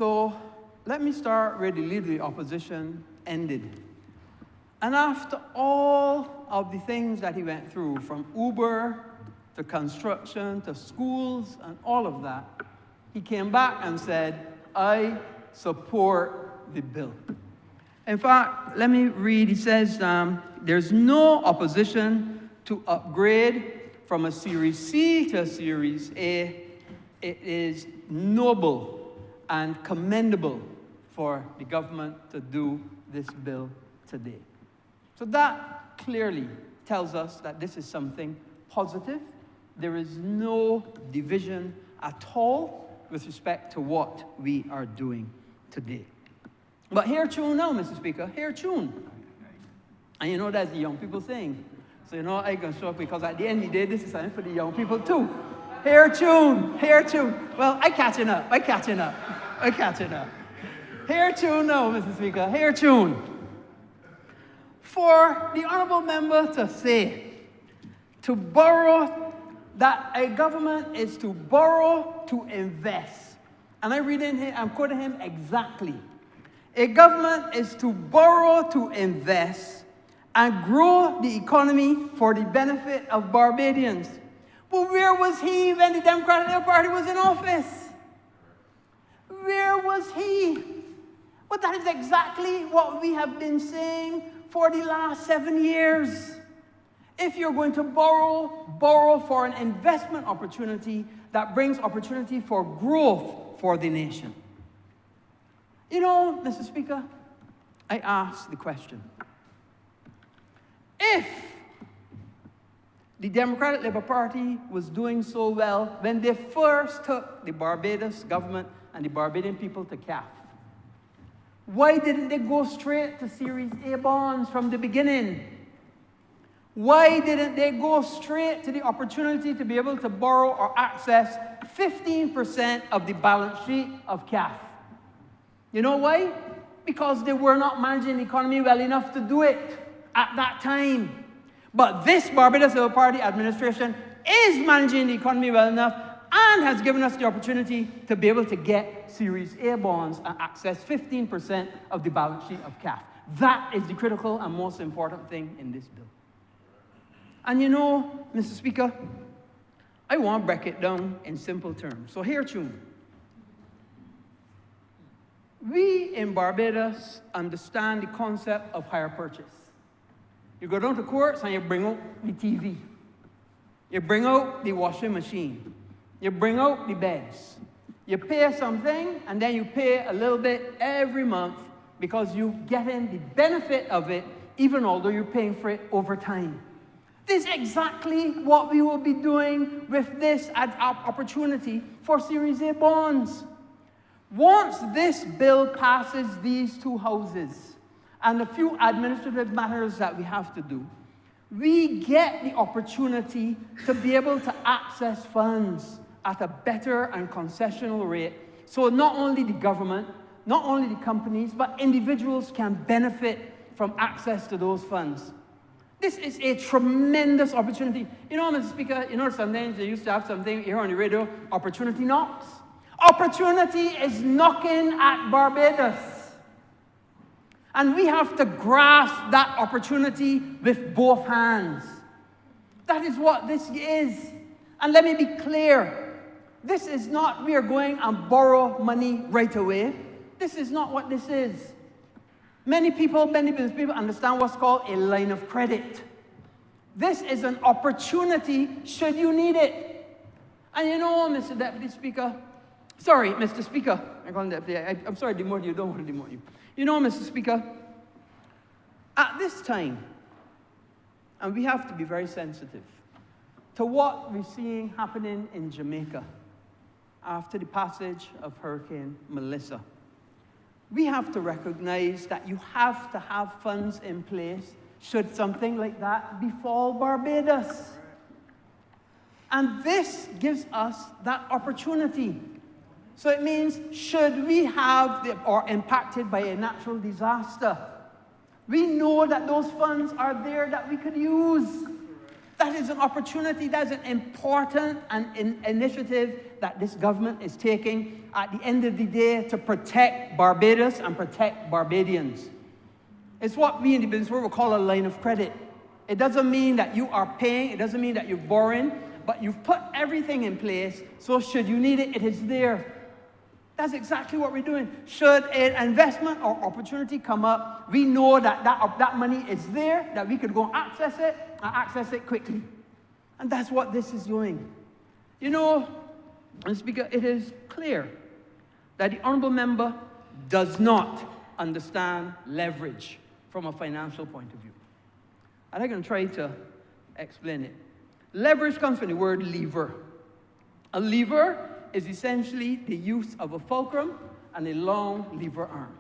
So let me start where the leader of the opposition ended. And after all of the things that he went through, from Uber to construction to schools and all of that, he came back and said, I support the bill. In fact, let me read. He says, there's no opposition to upgrade from a Series C to a Series A. It is noble and commendable for the government to do this bill today. So that clearly tells us that this is something positive. There is no division at all with respect to what we are doing today. But hear tune now, Mr. Speaker, hear tune. And you know that's the young people thing. So you know I can show up because at the end of the day, this is something for the young people too. Hear tune, hear tune. Well, I'm catching up. Hear tune now, Mr. Speaker, hear tune. For the honourable member to say, to borrow, that a government is to borrow to invest. And I'm quoting him exactly. A government is to borrow to invest and grow the economy for the benefit of Barbadians. But where was he when the Democratic Party was in office? Where was he? But that is exactly what we have been saying for the last 7 years. If you're going to borrow for an investment opportunity that brings opportunity for growth for the nation. You know, Mr. Speaker, I ask the question. If the Democratic Labour Party was doing so well when they first took the Barbados government and the Barbadian people to CAF, why didn't they go straight to Series A bonds from the beginning? Why didn't they go straight to the opportunity to be able to borrow or access 15% of the balance sheet of CAF? You know why? Because they were not managing the economy well enough to do it at that time. But this Barbados Labour Party administration is managing the economy well enough and has given us the opportunity to be able to get Series A bonds and access 15% of the balance sheet of CAF. That is the critical and most important thing in this bill. And you know, Mr. Speaker, I want to break it down in simple terms. So here, tune. We in Barbados understand the concept of hire purchase. You go down to courts and you bring out the TV. You bring out the washing machine. You bring out the beds. You pay something and then you pay a little bit every month because you're getting the benefit of it even although you're paying for it over time. This is exactly what we will be doing with this opportunity for Series A bonds. Once this bill passes these two houses and a few administrative matters that we have to do, we get the opportunity to be able to access funds at a better and concessional rate. So not only the government, not only the companies, but individuals can benefit from access to those funds. This is a tremendous opportunity. You know, Mr. Speaker, you know sometimes they used to have something here on the radio, opportunity knocks. Opportunity is knocking at Barbados. And we have to grasp that opportunity with both hands. That is what this is. And let me be clear. This is not we are going and borrow money right away. This is not what this is. Many business people understand what's called a line of credit. This is an opportunity should you need it. And you know, Mr. Deputy Speaker, sorry, Mr. Speaker, I'm sorry to demote you, don't want to demote you. You know, Mr. Speaker, at this time, and we have to be very sensitive to what we're seeing happening in Jamaica after the passage of Hurricane Melissa. We have to recognize that you have to have funds in place should something like that befall Barbados. And this gives us that opportunity. So it means, should we have or impacted by a natural disaster, we know that those funds are there that we could use. That is an opportunity, that's an important initiative that this government is taking at the end of the day to protect Barbados and protect Barbadians. It's what we in the business world will call a line of credit. It doesn't mean that you are paying, it doesn't mean that you're borrowing, but you've put everything in place, so should you need it, it is there. That's exactly what we're doing. Should an investment or opportunity come up, we know that that money is there, that we could go and access it quickly. And that's what this is doing. You know, Mr. Speaker, it is clear that the Honourable Member does not understand leverage from a financial point of view. And I'm going to try to explain it. Leverage comes from the word lever. A lever is essentially the use of a fulcrum and a long lever arm.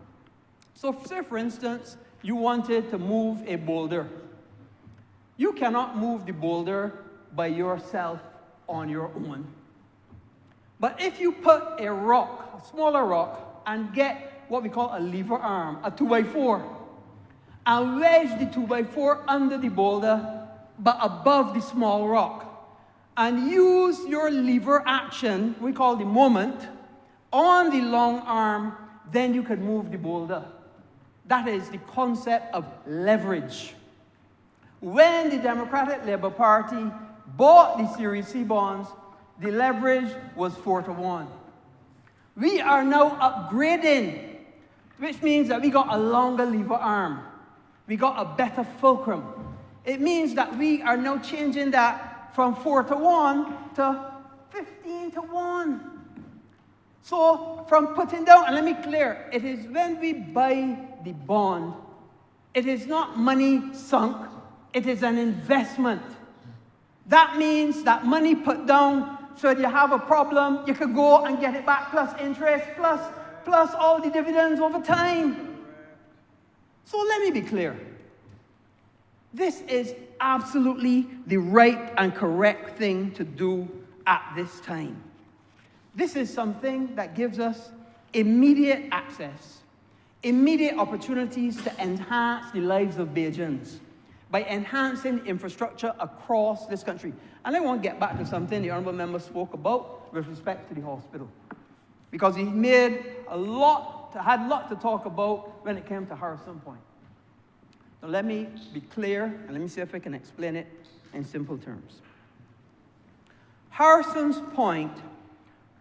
So say, for instance, you wanted to move a boulder. You cannot move the boulder by yourself on your own. But if you put a rock, a smaller rock, and get what we call a lever arm, a 2x4, and wedge the 2x4 under the boulder, but above the small rock, and use your lever action, we call the moment, on the long arm, then you can move the boulder. That is the concept of leverage. When the Democratic Labour Party bought the Series C bonds, the leverage was 4-to-1. We are now upgrading, which means that we got a longer lever arm. We got a better fulcrum. It means that we are now changing that from 4-to-1 to 15-to-1. So from putting down, and let me clear, it is when we buy the bond, it is not money sunk, it is an investment. That means that money put down, so you have a problem, you could go and get it back plus interest, plus all the dividends over time. So let me be clear. This is absolutely the right and correct thing to do at this time. This is something that gives us immediate access, immediate opportunities to enhance the lives of Bajans by enhancing the infrastructure across this country. And I want to get back to something the Honourable Member spoke about with respect to the hospital, because he had a lot to talk about when it came to Harrison Point. Now let me be clear, and let me see if I can explain it in simple terms. Harrison's Point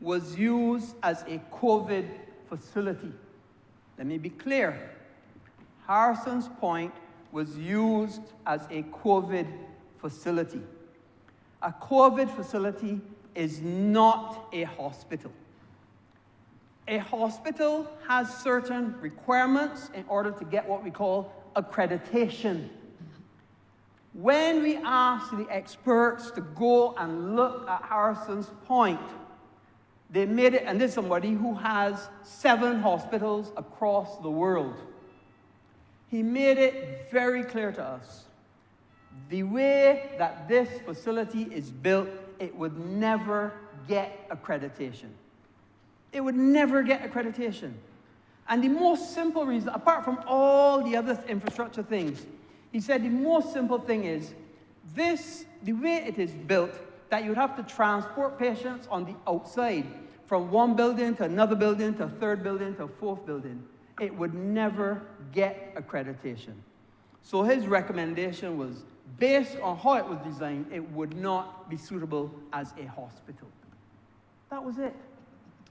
was used as a COVID facility. Let me be clear. Harrison's Point was used as a COVID facility. A COVID facility is not a hospital. A hospital has certain requirements in order to get what we call accreditation. When we asked the experts to go and look at Harrison's Point, they made it, and this is somebody who has 7 hospitals across the world. He made it very clear to us, the way that this facility is built, it would never get accreditation. It would never get accreditation. And the most simple reason, apart from all the other infrastructure things, he said the most simple thing is this, the way it is built, that you'd have to transport patients on the outside from one building to another building to a third building to a fourth building. It would never get accreditation. So his recommendation was, based on how it was designed, it would not be suitable as a hospital. That was it.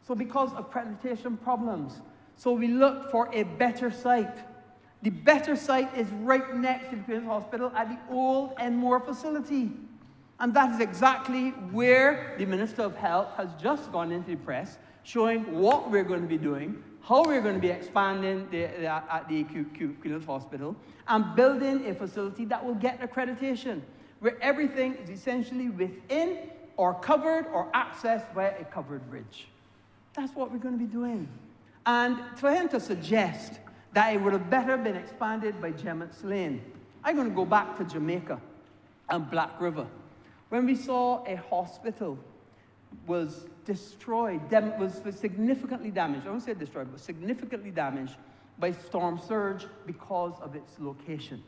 So because of accreditation problems, so we looked for a better site. The better site is right next to the Queen's Hospital at the old Enmore facility. And that is exactly where the Minister of Health has just gone into the press, showing what we're going to be doing, how we're going to be expanding at the Queen's Hospital, and building a facility that will get accreditation, where everything is essentially within or covered or accessed via a covered bridge. That's what we're going to be doing. And for him to suggest that it would have better been expanded by Gemmett's Lane, I'm going to go back to Jamaica and Black River. When we saw a hospital was destroyed, was significantly damaged, I won't say destroyed, but significantly damaged by storm surge because of its location.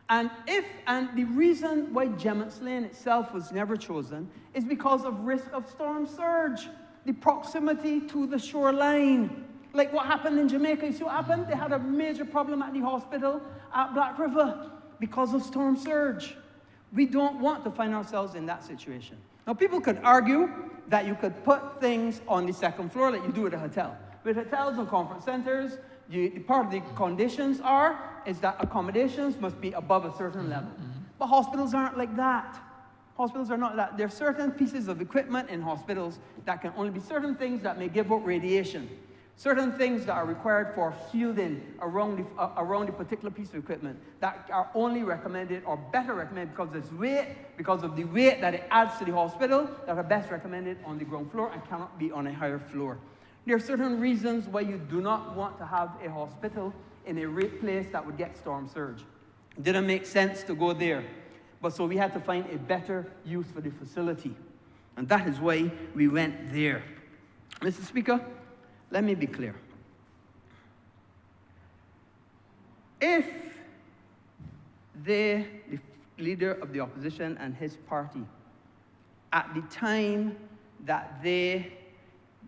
And the reason why Gemmitt's Lane itself was never chosen is because of risk of storm surge, the proximity to the shoreline. Like what happened in Jamaica, you see what happened? They had a major problem at the hospital at Black River because of storm surge. We don't want to find ourselves in that situation. Now, people could argue that you could put things on the second floor like you do at a hotel. With hotels and conference centers, part of the conditions is that accommodations must be above a certain level. But hospitals aren't like that. Hospitals are not that. There are certain pieces of equipment in hospitals that can only be certain things that may give out radiation. Certain things that are required for shielding around the particular piece of equipment that are only recommended or better recommended because of the weight that it adds to the hospital, that are best recommended on the ground floor and cannot be on a higher floor. There are certain reasons why you do not want to have a hospital in a place that would get storm surge. It didn't make sense to go there. But so we had to find a better use for the facility. And that is why we went there. Mr. Speaker, let me be clear. If the leader of the opposition and his party, at the time that they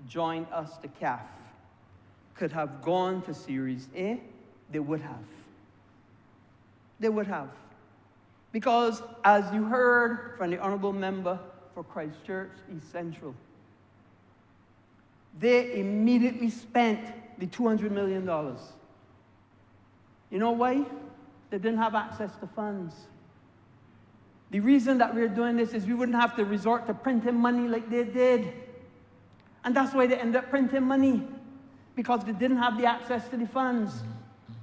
joined us to CAF, could have gone to Series A, they would have. They would have. Because, as you heard from the Honourable Member for Christchurch East Central, they immediately spent the $200 million. You know why? They didn't have access to funds. The reason that we're doing this is we wouldn't have to resort to printing money like they did. And that's why they ended up printing money, because they didn't have the access to the funds.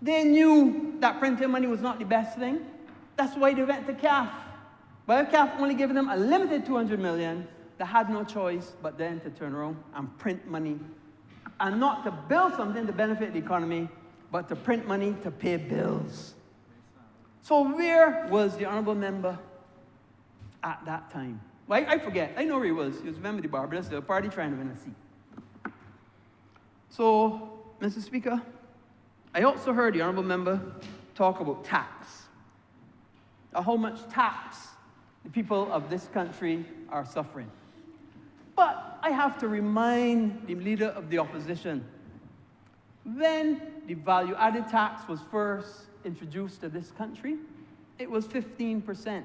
They knew that printing money was not the best thing. That's why they went to CAF. But if CAF only gave them a limited $200 million, they had no choice but then to turn around and print money. And not to build something to benefit the economy, but to print money to pay bills. So where was the Honourable Member at that time? Well, I forget. I know where he was. He was a member of the Barbados, the party trying to win a seat. So, Mr. Speaker, I also heard the Honourable Member talk about tax. How much tax the people of this country are suffering. But I have to remind the leader of the opposition, when the value-added tax was first introduced to this country, it was 15%,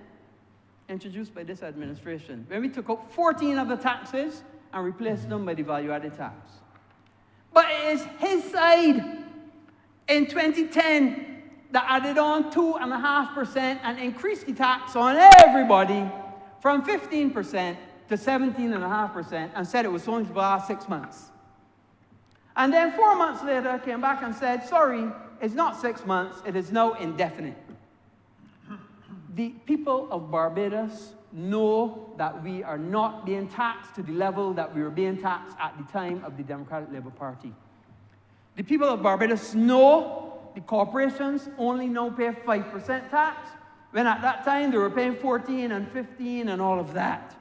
introduced by this administration. When we took out 14 of the taxes and replaced them by the value-added tax. But it is his side in 2010 that added on 2.5% and increased the tax on everybody from 15% to 17.5% and said it was only for the last 6 months. And then 4 months later came back and said, sorry, it's not 6 months, it is now indefinite. The people of Barbados know that we are not being taxed to the level that we were being taxed at the time of the Democratic Labour Party. The people of Barbados know the corporations only now pay 5% tax, when at that time they were paying 14 and 15 and all of that.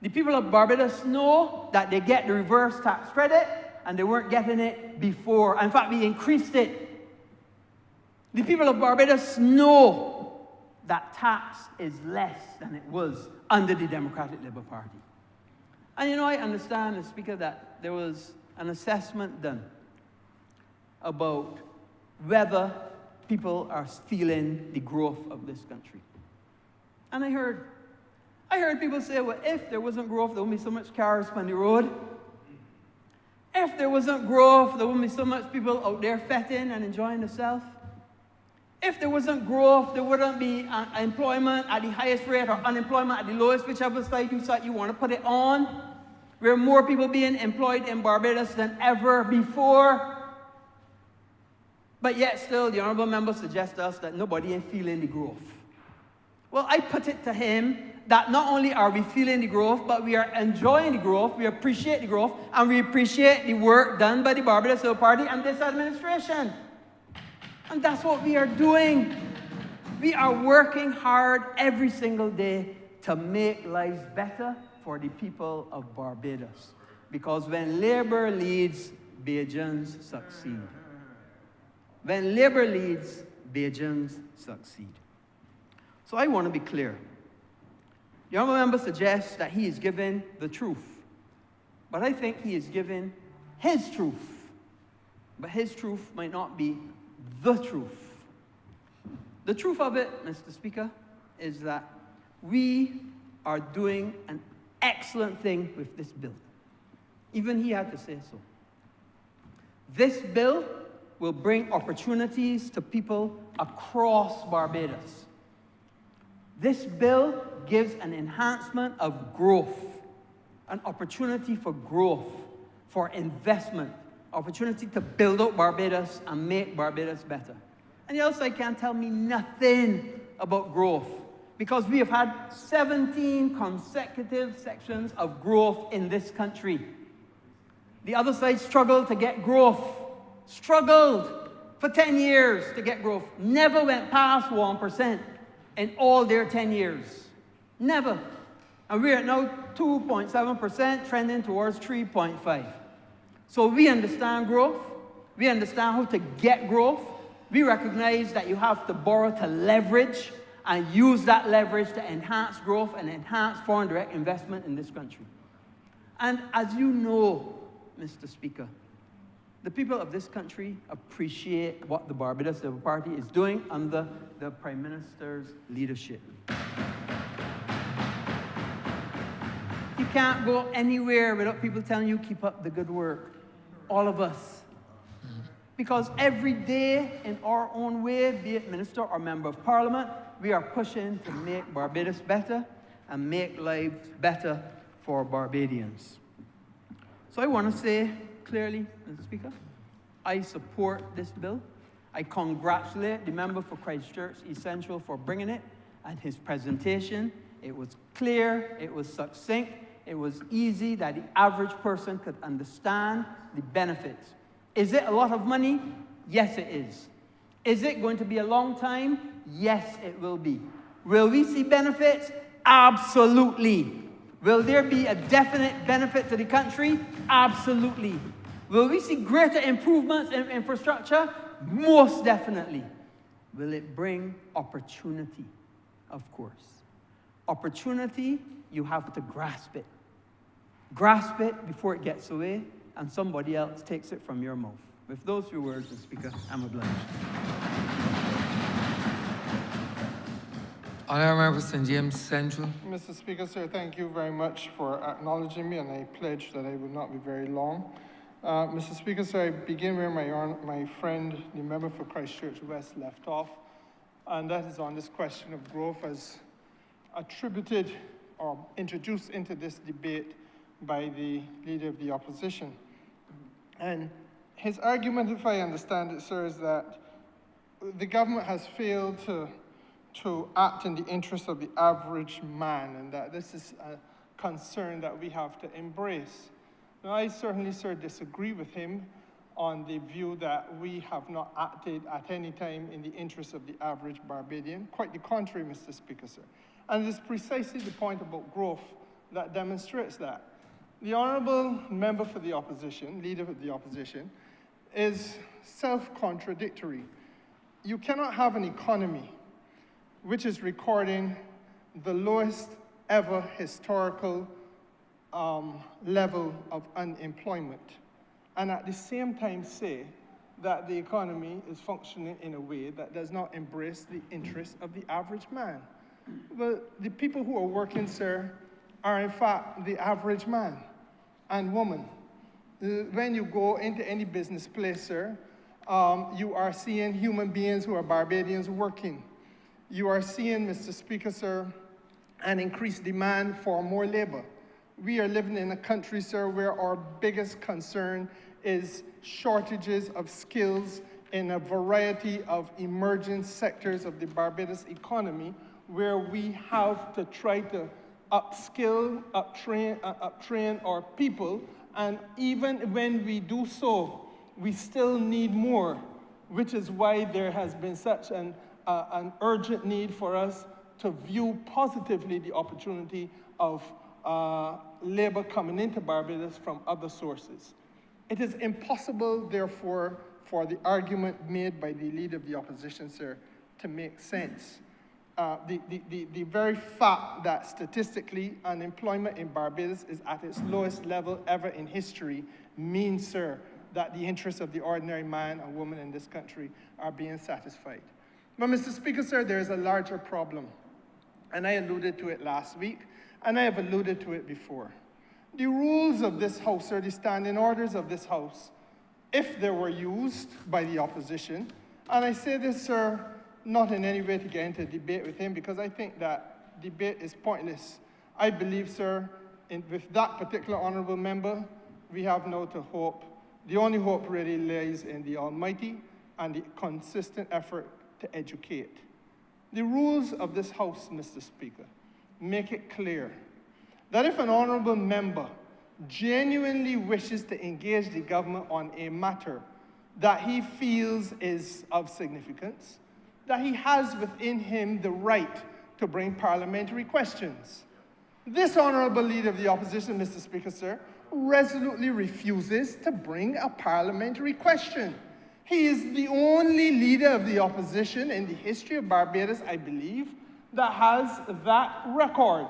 The people of Barbados know that they get the reverse tax credit, and they weren't getting it before. In fact, we increased it. The people of Barbados know that tax is less than it was under the Democratic Labour Party. And you know, I understand, Mr. Speaker, that there was an assessment done about whether people are feeling the growth of this country. And I heard people say, well, if there wasn't growth, there wouldn't be so much cars on the road. If there wasn't growth, there wouldn't be so much people out there fetting and enjoying themselves. If there wasn't growth, there wouldn't be employment at the highest rate or unemployment at the lowest, whichever side you want to put it on. Where more people being employed in Barbados than ever before. But yet still, the Honourable Member suggests to us that nobody ain't feeling the growth. Well, I put it to him that not only are we feeling the growth, but we are enjoying the growth, we appreciate the growth, and we appreciate the work done by the Barbados Labour Party and this administration. And that's what we are doing. We are working hard every single day to make lives better for the people of Barbados. Because when Labour leads, Bajans succeed. When Labour leads, Bajans succeed. So I want to be clear. The honourable member suggests that he is given the truth, but I think he is given his truth. But his truth might not be the truth. The truth of it, Mr. Speaker, is that we are doing an excellent thing with this bill. Even he had to say so. This bill will bring opportunities to people across Barbados. This bill gives an enhancement of growth, an opportunity for growth, for investment, opportunity to build up Barbados and make Barbados better. And the outside can't tell me nothing about growth, because we have had 17 consecutive sections of growth in this country. The other side struggled to get growth, struggled for 10 years to get growth, never went past 1% in all their 10 years. Never. And we're at now 2.7%, trending towards 3.5. So we understand growth. We understand how to get growth. We recognize that you have to borrow to leverage and use that leverage to enhance growth and enhance foreign direct investment in this country. And as you know, Mr. Speaker, the people of this country appreciate what the Barbados Labour Party is doing under the Prime Minister's leadership. You can't go anywhere without people telling you, keep up the good work. All of us. Because every day, in our own way, be it minister or member of parliament, we are pushing to make Barbados better and make lives better for Barbadians. So I want to say clearly, Mr. Speaker, I support this bill. I congratulate the member for Christchurch East Central for bringing it and his presentation. It was clear, it was succinct, it was easy that the average person could understand the benefits. Is it a lot of money? Yes, it is. Is it going to be a long time? Yes, it will be. Will we see benefits? Absolutely. Will there be a definite benefit to the country? Absolutely. Will we see greater improvements in infrastructure? Most definitely. Will it bring opportunity? Of course. Opportunity, you have to grasp it. Grasp it before it gets away and somebody else takes it from your mouth. With those few words, Mr. Speaker, I'm obliged. Honourable Member for St. James Central. Mr. Speaker, sir, thank you very much for acknowledging me, and I pledge that I will not be very long. Mr. Speaker, sir, I begin where my friend, the member for Christchurch West, left off, and that is on this question of growth as attributed or introduced into this debate by the Leader of the Opposition. And his argument, if I understand it, sir, is that the government has failed to act in the interest of the average man, and that this is a concern that we have to embrace. Now, I certainly, sir, disagree with him on the view that we have not acted at any time in the interest of the average Barbadian. Quite the contrary, Mr. Speaker, sir. And it is precisely the point about growth that demonstrates that. The Honourable Member for the Opposition, Leader of the Opposition, is self-contradictory. You cannot have an economy which is recording the lowest ever historical level of unemployment, and at the same time say that the economy is functioning in a way that does not embrace the interests of the average man. Well, the people who are working, sir, are in fact the average man and woman. When you go into any business place, sir, you are seeing human beings who are Barbadians working. You are seeing, Mr. Speaker, sir, an increased demand for more labor. We are living in a country, sir, where our biggest concern is shortages of skills in a variety of emerging sectors of the Barbados economy, where we have to try to upskill, uptrain our people, and even when we do so, we still need more, which is why there has been such an urgent need for us to view positively the opportunity of labor coming into Barbados from other sources. It is impossible, therefore, for the argument made by the Leader of the Opposition, sir, to make sense. the very fact that statistically unemployment in Barbados is at its lowest level ever in history means, sir, that the interests of the ordinary man and woman in this country are being satisfied. But, Mr. Speaker, sir, there is a larger problem. And I alluded to it last week, and I have alluded to it before. The rules of this House, sir, the standing orders of this House, if they were used by the opposition, and I say this, sir, not in any way to get into debate with him, because I think that debate is pointless. I believe, sir, with that particular honourable member, we have now to hope. The only hope really lies in the Almighty and the consistent effort to educate. The rules of this House, Mr. Speaker, make it clear that if an honourable member genuinely wishes to engage the government on a matter that he feels is of significance, that he has within him the right to bring parliamentary questions. This honourable leader of the opposition, Mr. Speaker, sir, resolutely refuses to bring a parliamentary question. He is the only leader of the opposition in the history of Barbados, I believe, that has that record.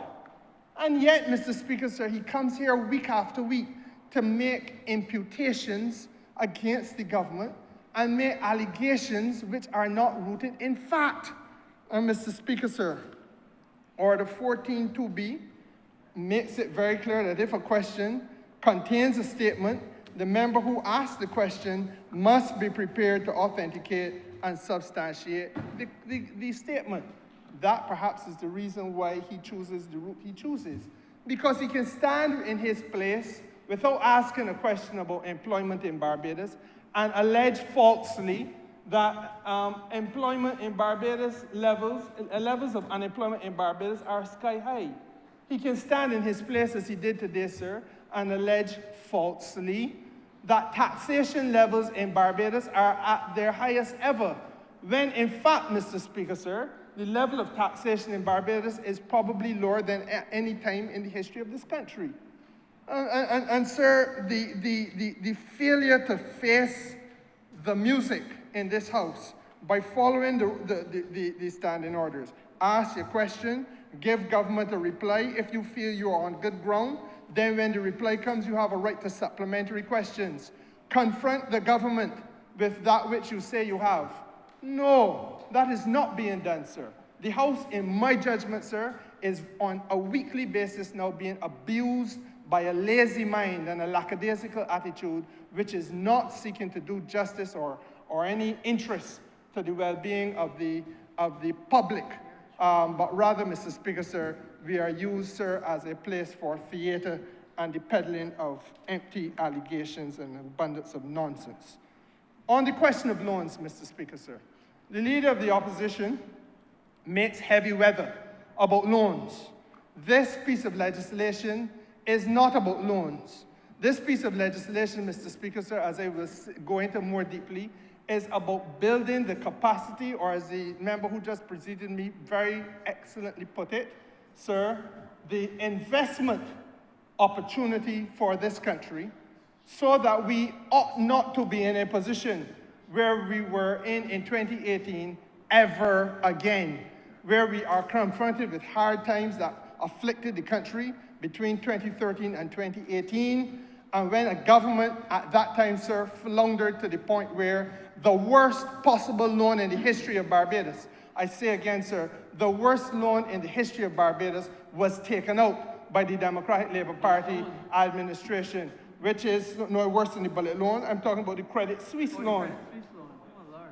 And yet, Mr. Speaker, sir, he comes here week after week to make imputations against the government and make allegations which are not rooted in fact. And Mr. Speaker, sir, Order 14.2b makes it very clear that if a question contains a statement, the member who asks the question must be prepared to authenticate and substantiate the statement. That perhaps is the reason why he chooses the route he chooses. Because he can stand in his place without asking a question about employment in Barbados and allege falsely that employment in Barbados levels of unemployment in Barbados are sky high. He can stand in his place, as he did today, sir, and allege falsely that taxation levels in Barbados are at their highest ever, when in fact, Mr. Speaker, sir, the level of taxation in Barbados is probably lower than at any time in the history of this country. And sir, the failure to face the music in this House by following the standing orders. Ask your question, give government a reply. If you feel you are on good ground, then when the reply comes, you have a right to supplementary questions. Confront the government with that which you say you have. No, that is not being done, sir. The House, in my judgment, sir, is on a weekly basis now being abused by a lazy mind and a lackadaisical attitude, which is not seeking to do justice or any interest to the well-being of the public. But rather, Mr. Speaker, sir, we are used, sir, as a place for theatre and the peddling of empty allegations and abundance of nonsense. On the question of loans, Mr. Speaker, sir, the leader of the opposition makes heavy weather about loans. This piece of legislation is not about loans. This piece of legislation, Mr. Speaker, sir, as I will go into more deeply, is about building the capacity, or as the member who just preceded me very excellently put it, sir, the investment opportunity for this country, so that we ought not to be in a position where we were in 2018 ever again, where we are confronted with hard times that afflicted the country between 2013 and 2018, and when a government at that time, sir, floundered to the point where the worst possible loan in the history of Barbados, I say again, sir, the worst loan in the history of Barbados was taken out by the Democratic Labour Party administration, which is no worse than the bullet loan. I'm talking about the Credit Suisse loan.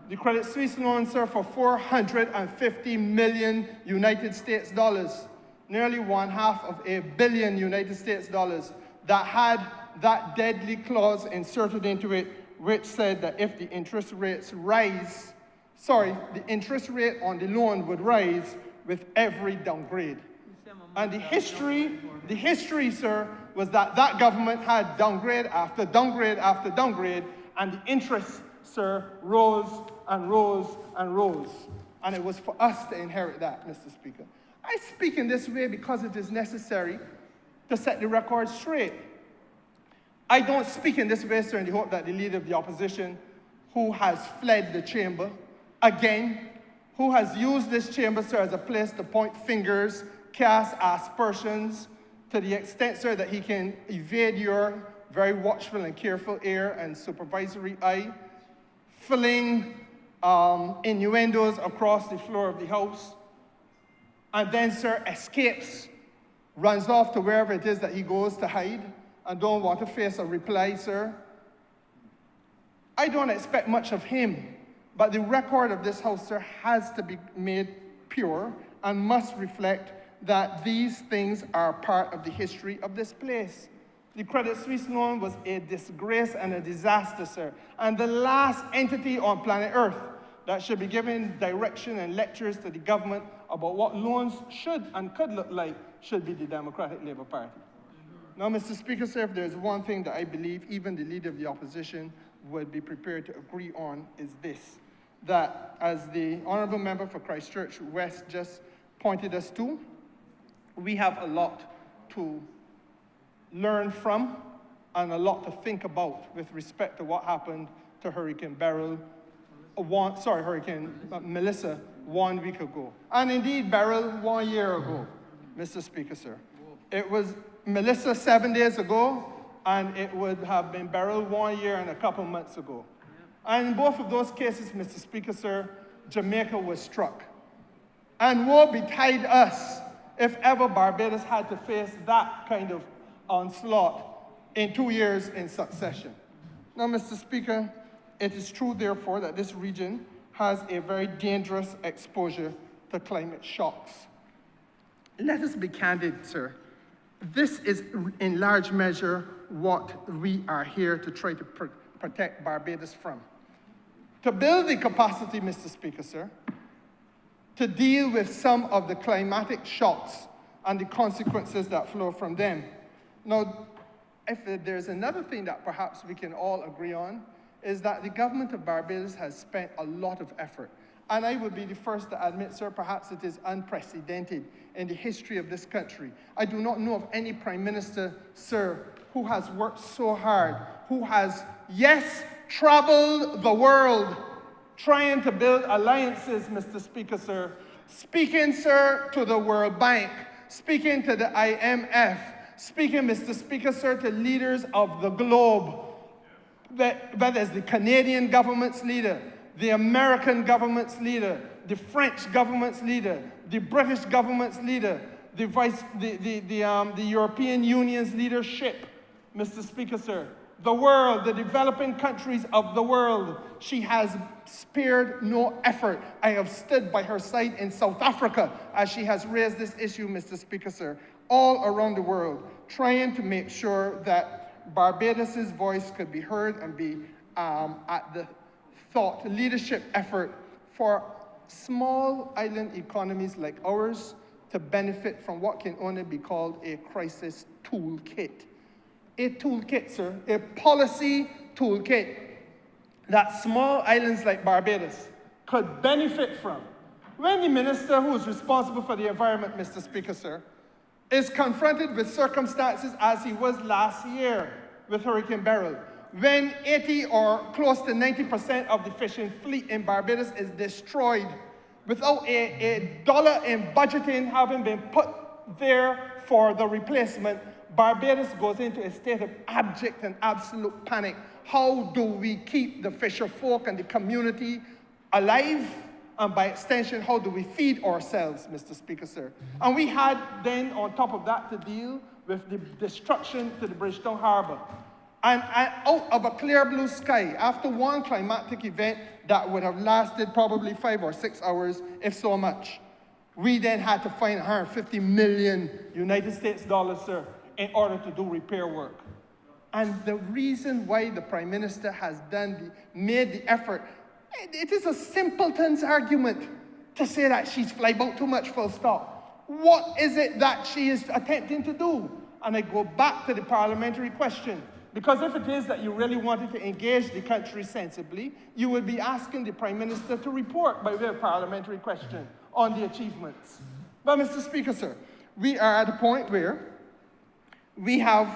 The Credit Suisse loan, sir, for 450 million United States dollars, nearly $500 million United States dollars, that had that deadly clause inserted into it, which said that if the interest rates rise, the interest rate on the loan would rise with every downgrade. And the history, sir, was that that government had downgrade after downgrade after downgrade, and the interest, sir, rose and rose and rose. And it was for us to inherit that, Mr. Speaker. I speak in this way because it is necessary to set the record straight. I don't speak in this way, sir, in the hope that the leader of the opposition, who has fled the chamber, again who has used this chamber, sir, as a place to point fingers, cast aspersions, to the extent, sir, that he can evade your very watchful and careful ear and supervisory eye, filling innuendos across the floor of the House, and then, sir, escapes, runs off to wherever it is that he goes to hide, and don't want to face a reply, sir. I don't expect much of him, but the record of this House, sir, has to be made pure and must reflect that these things are part of the history of this place. The Credit Suisse loan was a disgrace and a disaster, sir, and the last entity on planet Earth that should be giving direction and lectures to the government about what loans should and could look like should be the Democratic Labour Party. Now, Mr. Speaker, sir, if there's one thing that I believe even the Leader of the Opposition would be prepared to agree on is this, that as the Honourable Member for Christchurch West just pointed us to, we have a lot to learn from and a lot to think about with respect to what happened to Hurricane Melissa 1 week ago. And indeed, Beryl 1 year ago, Mr. Speaker, sir. It was Melissa 7 days ago, and it would have been Beryl 1 year and a couple months ago. And in both of those cases, Mr. Speaker, sir, Jamaica was struck. And woe betide us if ever Barbados had to face that kind of onslaught in 2 years in succession. Now, Mr. Speaker, it is true, therefore, that this region has a very dangerous exposure to climate shocks. Let us be candid, sir. This is, in large measure, what we are here to try to protect Barbados from. To build the capacity, Mr. Speaker, sir, to deal with some of the climatic shocks and the consequences that flow from them. Now, if there's another thing that perhaps we can all agree on, is that the government of Barbados has spent a lot of effort. And I would be the first to admit, sir, perhaps it is unprecedented in the history of this country. I do not know of any Prime Minister, sir, who has worked so hard, who has, yes, traveled the world, trying to build alliances, Mr. Speaker, sir, speaking, sir, to the World Bank, speaking to the IMF, speaking, Mr. Speaker, sir, to leaders of the globe, whether it's the Canadian government's leader, the American government's leader, the French government's leader, the British government's leader, the European Union's leadership, Mr. Speaker, sir, the world, the developing countries of the world. She has spared no effort. I have stood by her side in South Africa as she has raised this issue, Mr. Speaker, sir, all around the world, trying to make sure that Barbados's voice could be heard and be at the thought leadership effort for small island economies like ours to benefit from what can only be called a crisis toolkit. A toolkit, sir, a policy toolkit that small islands like Barbados could benefit from. When the minister who is responsible for the environment, Mr. Speaker, sir, is confronted with circumstances as he was last year with Hurricane Beryl, when 80 or close to 90% of the fishing fleet in Barbados is destroyed without a dollar in budgeting having been put there for the replacement, Barbados goes into a state of abject and absolute panic. How do we keep the fisher folk and the community alive? And by extension, how do we feed ourselves, Mr. Speaker, sir? And we had then, on top of that, to deal with the destruction to the Bridgetown Harbour. And out of a clear blue sky, after one climatic event that would have lasted probably 5 or 6 hours, if so much, we then had to find 150 million United States dollars, sir, in order to do repair work. And the reason why the Prime Minister has made the effort, it is a simpleton's argument to say that she's flying out too much, full stop. What is it that she is attempting to do? And I go back to the parliamentary question. Because if it is that you really wanted to engage the country sensibly, you would be asking the Prime Minister to report by way of parliamentary question on the achievements. But Mr. Speaker, sir, we are at a point where we have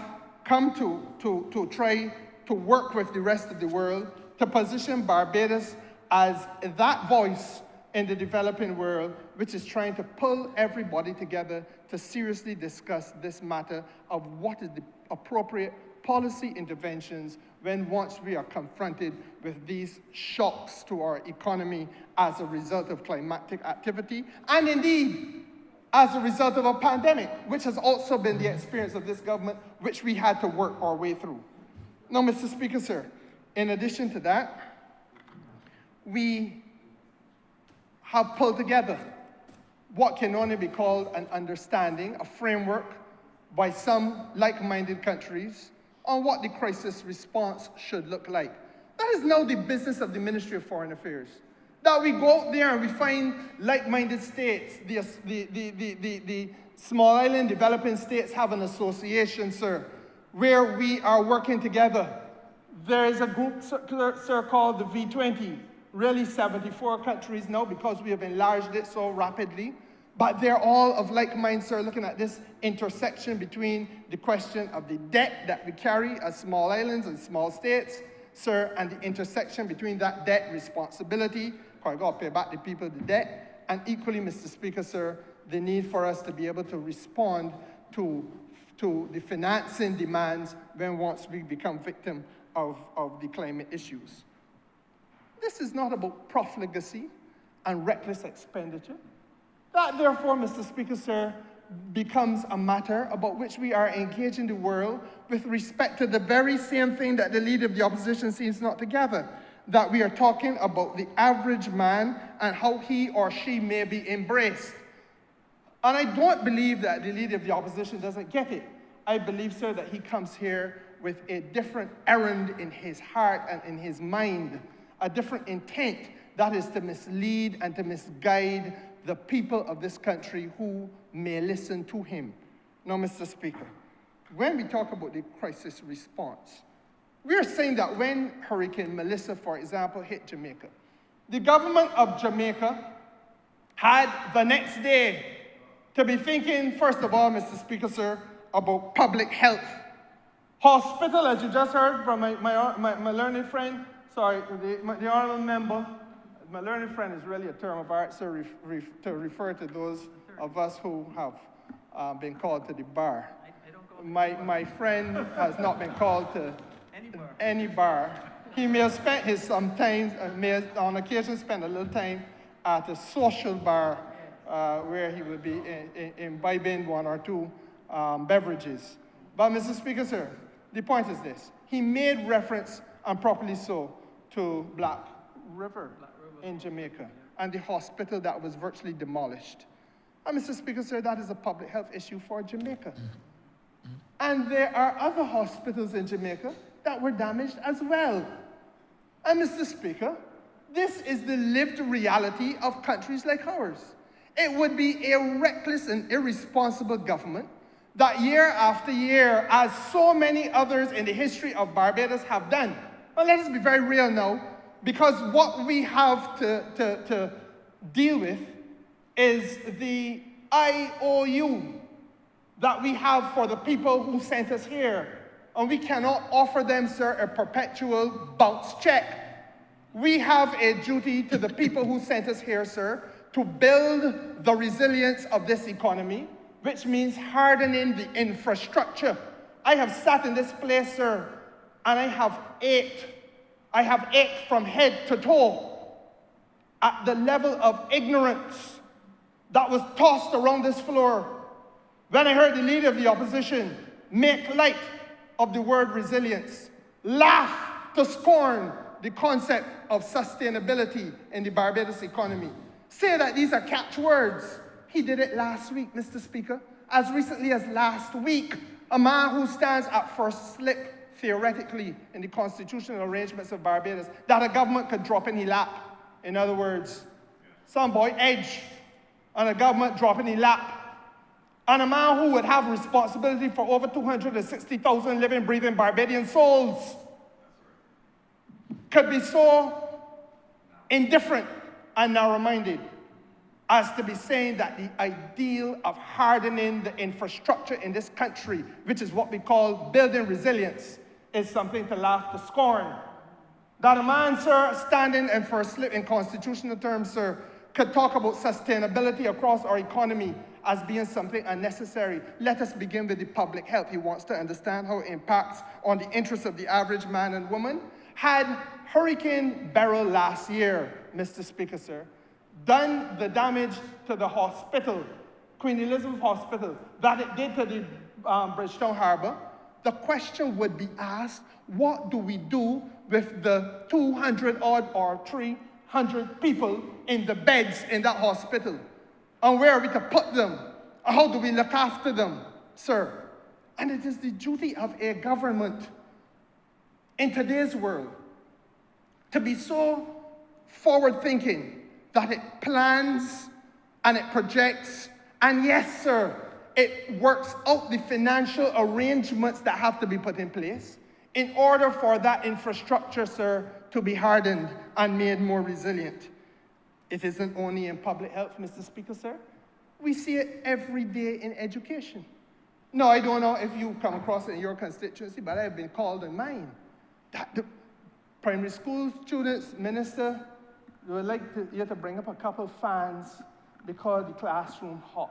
come to try to work with the rest of the world to position Barbados as that voice in the developing world, which is trying to pull everybody together to seriously discuss this matter of what is the appropriate policy interventions when once we are confronted with these shocks to our economy as a result of climatic activity, and indeed as a result of a pandemic, which has also been the experience of this government, which we had to work our way through. Now, Mr. Speaker, sir, in addition to that, we have pulled together what can only be called an understanding, a framework by some like-minded countries on what the crisis response should look like. That is now the business of the Ministry of Foreign Affairs. That we go out there and we find like-minded states. The small island developing states have an association, sir, where we are working together. There is a group, sir, called the V20. Really 74 countries now because we have enlarged it so rapidly. But they're all of like mind, sir, looking at this intersection between the question of the debt that we carry as small islands and small states, sir, and the intersection between that debt responsibility, because I got to pay back the people the debt, and equally, Mr. Speaker, sir, the need for us to be able to respond to the financing demands when once we become victim of the climate issues. This is not about profligacy and reckless expenditure. That, therefore, Mr. Speaker, sir, becomes a matter about which we are engaging the world with respect to the very same thing that the leader of the opposition seems not to gather, that we are talking about the average man and how he or she may be embraced. And I don't believe that the leader of the opposition doesn't get it. I believe, sir, that he comes here with a different errand in his heart and in his mind, a different intent, that is to mislead and to misguide the people of this country who may listen to him. Now, Mr. Speaker, when we talk about the crisis response, we're saying that when Hurricane Melissa, for example, hit Jamaica, the government of Jamaica had the next day to be thinking, first of all, Mr. Speaker, sir, about public health. Hospital, as you just heard from my learned friend, sorry, the honourable member, my learned friend is really a term of art, so to refer to those of us who have been called to the bar. My friend has not been called to any bar. He may have spent his sometimes, may on occasion spend a little time at a social bar where he would be imbibing one or two beverages. But Mr. Speaker, sir, the point is this. He made reference, and properly so, to Black River in Jamaica and the hospital that was virtually demolished. And Mr. Speaker, sir, that is a public health issue for Jamaica. And there are other hospitals in Jamaica that were damaged as well. And Mr. Speaker, this is the lived reality of countries like ours. It would be a reckless and irresponsible government that year after year, as so many others in the history of Barbados have done. But let us be very real now, because what we have to deal with is the IOU that we have for the people who sent us here. And we cannot offer them, sir, a perpetual bounce check. We have a duty to the people who sent us here, sir, to build the resilience of this economy, which means hardening the infrastructure. I have sat in this place, sir, and I have ached. I have ached from head to toe at the level of ignorance that was tossed around this floor when I heard the leader of the opposition make light of the word resilience, laugh to scorn the concept of sustainability in the Barbados economy, say that these are catchwords. He did it last week, Mr. Speaker. As recently as last week, a man who stands at first slip, theoretically, in the constitutional arrangements of Barbados, that a government could drop in his lap. In other words, some boy edge, and a government drop in his lap. And a man who would have responsibility for over 260,000 living, breathing Barbadian souls could be so indifferent and narrow-minded as to be saying that the ideal of hardening the infrastructure in this country, which is what we call building resilience, is something to laugh to scorn. That a man, sir, standing and for a slip in constitutional terms, sir, could talk about sustainability across our economy as being something unnecessary. Let us begin with the public health. He wants to understand how it impacts on the interests of the average man and woman. Had Hurricane Beryl last year, Mr. Speaker, sir, done the damage to the hospital, Queen Elizabeth Hospital, that it did to the Bridgetown Harbour, the question would be asked, what do we do with the 200 odd or 300 people in the beds in that hospital? And where are we to put them? How do we look after them, sir? And it is the duty of a government in today's world to be so forward-thinking that it plans and it projects, and yes, sir, it works out the financial arrangements that have to be put in place in order for that infrastructure, sir, to be hardened and made more resilient. It isn't only in public health, Mr. Speaker, sir. We see it every day in education. No, I don't know if you come across it in your constituency, but I have been called in mine. That the primary school students, minister, they would like you to bring up a couple of fans because the classroom hot.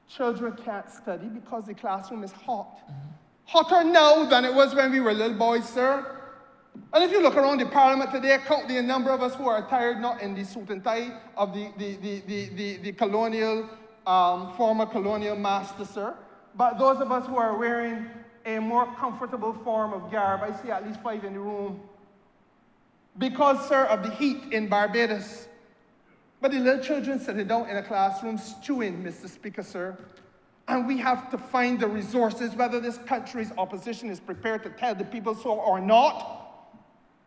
Children can't study because the classroom is hot. Hotter now than it was when we were little boys, sir. And if you look around the parliament today, count the number of us who are attired not in the suit and tie of the colonial, former colonial master, sir, but those of us who are wearing a more comfortable form of garb. I see at least 5 in the room. Because, sir, of the heat in Barbados. But the little children sitting down in a classroom stewing, Mr. Speaker, sir. And we have to find the resources, whether this country's opposition is prepared to tell the people so or not.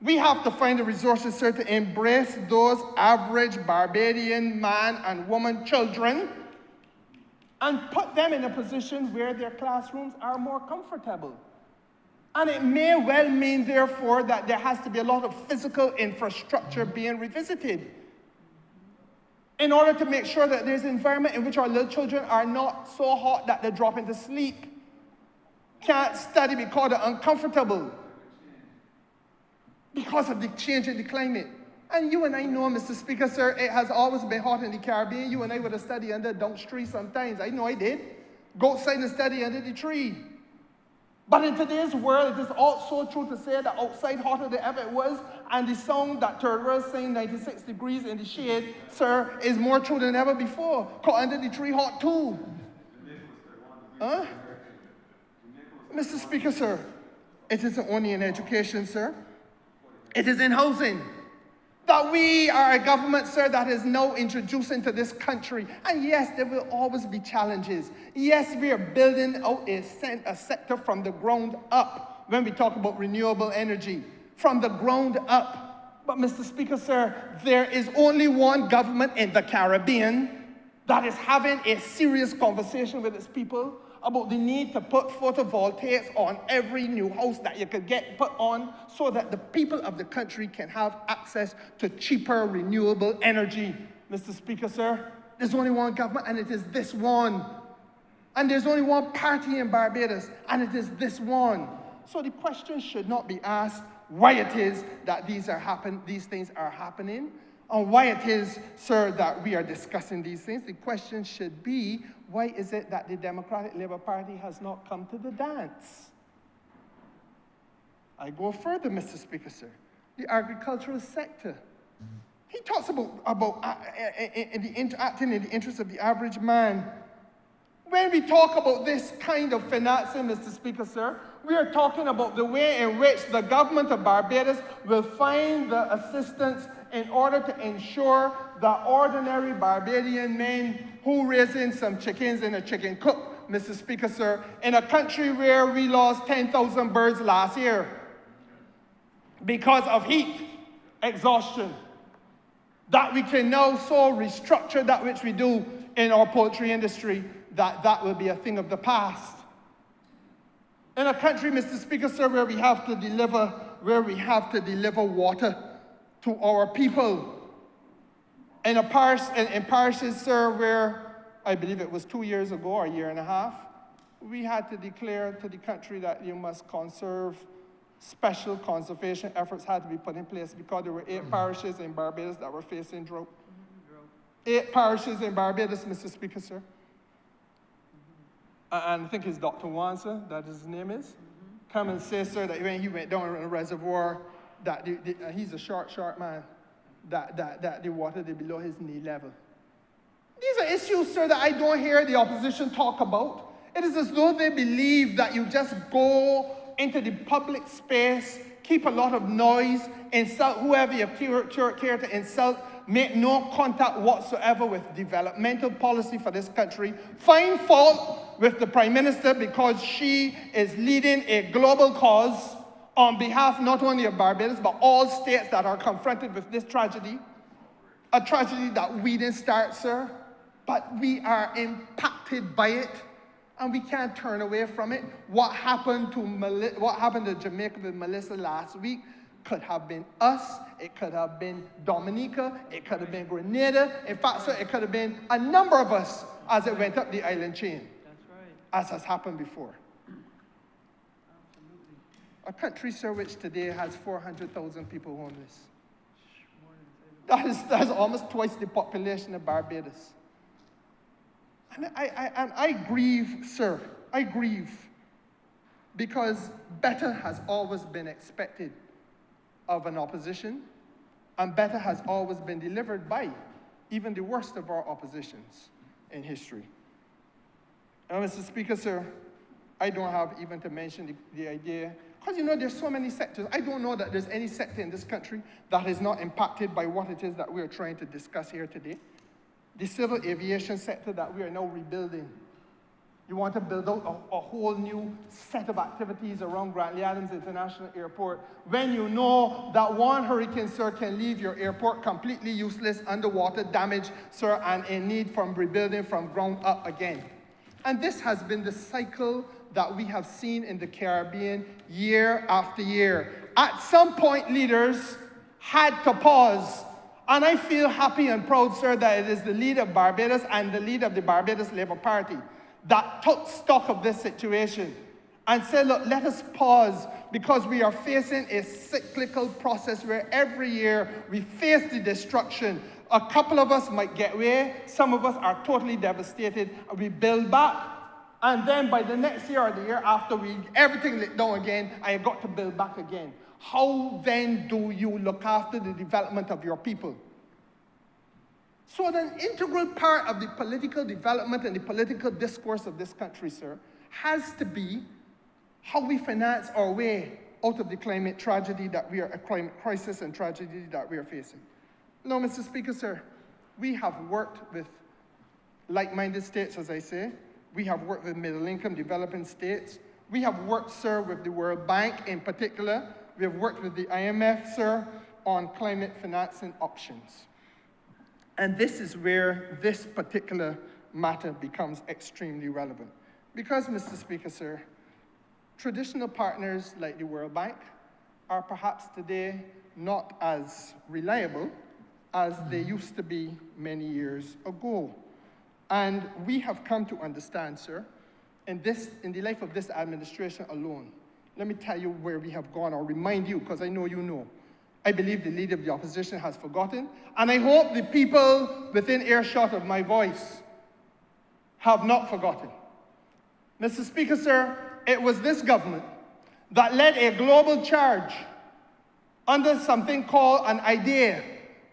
We have to find the resources, sir, to embrace those average Barbadian man and woman children and put them in a position where their classrooms are more comfortable. And it may well mean, therefore, that there has to be a lot of physical infrastructure being revisited in order to make sure that there's an environment in which our little children are not so hot that they drop into sleep, can't study because they're uncomfortable, because of the change in the climate. And you and I know, Mr. Speaker, sir, it has always been hot in the Caribbean. You and I would have studied under Dunk's tree sometimes. I know I did. Go outside and study under the tree. But in today's world, it is also true to say that outside hotter than ever it was, and the song that Turtle sang 96 degrees in the shade, sir, is more true than ever before. Cause under the tree hot too. Huh? Mr. Speaker, sir, it isn't only in education, sir. It is in housing. That we are a government, sir, that is now introduced into this country. And yes, there will always be challenges. Yes, we are building out a sector from the ground up when we talk about renewable energy. From the ground up. But Mr. Speaker, sir, there is only one government in the Caribbean that is having a serious conversation with its people about the need to put photovoltaics on every new house that you could get put on so that the people of the country can have access to cheaper renewable energy. Mr. Speaker, sir, there's only one government and it is this one. And there's only one party in Barbados and it is this one. So the question should not be asked why it is that these things are happening and why it is, sir, that we are discussing these things. The question should be, why is it that the Democratic Labour Party has not come to the dance? I go further, Mr. Speaker, sir. The agricultural sector. He talks about acting in the interest of the average man. When we talk about this kind of financing, Mr. Speaker, sir, we are talking about the way in which the government of Barbados will find the assistance in order to ensure that ordinary Barbadian men who raising some chickens in a chicken coop, Mr. Speaker, sir, in a country where we lost 10,000 birds last year because of heat exhaustion, that we can now so restructure that which we do in our poultry industry, that will be a thing of the past. In a country, Mr. Speaker, sir, where we have to deliver water to our people. In parishes, sir, where I believe it was 2 years ago or a year and a half, we had to declare to the country that you must conserve. Special conservation efforts had to be put in place because there were 8 parishes in Barbados that were facing drought. 8 parishes in Barbados, Mr. Speaker, sir. And I think it's Dr. Wansa, that his name is. Come and say, sir, that when he went down in the reservoir, that he's a short man, that the water is below his knee level. These are issues, sir, that I don't hear the opposition talk about. It is as though they believe that you just go into the public space, keep a lot of noise, insult whoever you care to insult, make no contact whatsoever with developmental policy for this country, find fault with the Prime Minister because she is leading a global cause on behalf not only of Barbados, but all states that are confronted with this tragedy. A tragedy that we didn't start, sir, but we are impacted by it, and we can't turn away from it. What happened to Jamaica with Melissa last week could have been us, it could have been Dominica, it could have been Grenada. In fact, sir, it could have been a number of us as it went up the island chain. That's right. As has happened before. Absolutely. A country, sir, which today has 400,000 people homeless. That is almost twice the population of Barbados. And I grieve, sir, I grieve, because better has always been expected of an opposition, and better has always been delivered by even the worst of our oppositions in history. And Mr. Speaker, sir, I don't have even to mention the idea, because you know there's so many sectors. I don't know that there's any sector in this country that is not impacted by what it is that we're trying to discuss here today. The civil aviation sector that we are now rebuilding. You want to build out a whole new set of activities around Grantley Adams International Airport when you know that one hurricane, sir, can leave your airport completely useless, underwater, damaged, sir, and in need from rebuilding from ground up again. And this has been the cycle that we have seen in the Caribbean year after year. At some point, leaders had to pause. And I feel happy and proud, sir, that it is the leader of Barbados and the leader of the Barbados Labour Party that took stock of this situation and said, look, let us pause, because we are facing a cyclical process where every year we face the destruction. A couple of us might get away, some of us are totally devastated, we build back, and then by the next year or the year after, everything let down again, I have got to build back again. How then do you look after the development of your people? So an integral part of the political development and the political discourse of this country, sir, has to be how we finance our way out of the climate tragedy that we are, a climate crisis and tragedy that we are facing. Now, Mr. Speaker, sir, we have worked with like-minded states, as I say. We have worked with middle-income developing states. We have worked, sir, with the World Bank in particular. We have worked with the IMF, sir, on climate financing options. And this is where this particular matter becomes extremely relevant. Because, Mr. Speaker, sir, traditional partners like the World Bank are perhaps today not as reliable as they used to be many years ago. And we have come to understand, sir, in the life of this administration alone, let me tell you where we have gone, or remind you, because I know you know. I believe the leader of the opposition has forgotten, and I hope the people within earshot of my voice have not forgotten. Mr. Speaker, sir, it was this government that led a global charge under something called an idea,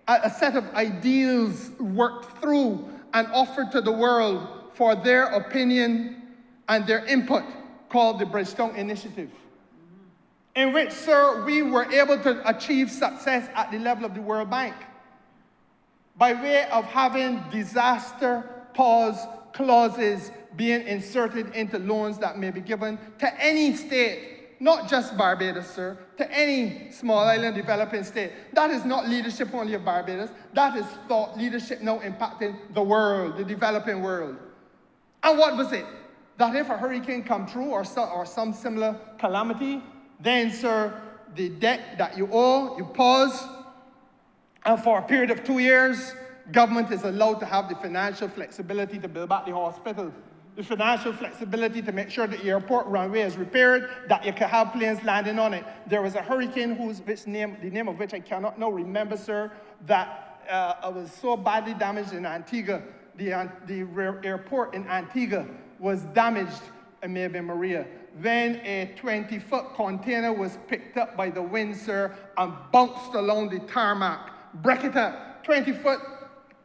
a set of ideals worked through and offered to the world for their opinion and their input, called the Bridgetown Initiative, in which, sir, we were able to achieve success at the level of the World Bank by way of having disaster pause clauses being inserted into loans that may be given to any state, not just Barbados, sir, to any small island developing state. That is not leadership only of Barbados. That is thought leadership now impacting the world, the developing world. And what was it? That if a hurricane come through or some similar calamity, then, sir, the debt that you owe, you pause, and for a period of 2 years, government is allowed to have the financial flexibility to build back the hospital, the financial flexibility to make sure the airport runway is repaired, that you can have planes landing on it. There was a hurricane the name of which I cannot now remember, sir, that was so badly damaged in Antigua. The airport in Antigua was damaged, it may have been Maria, when a 20-foot container was picked up by the wind, sir, and bounced along the tarmac. Break it up. 20-foot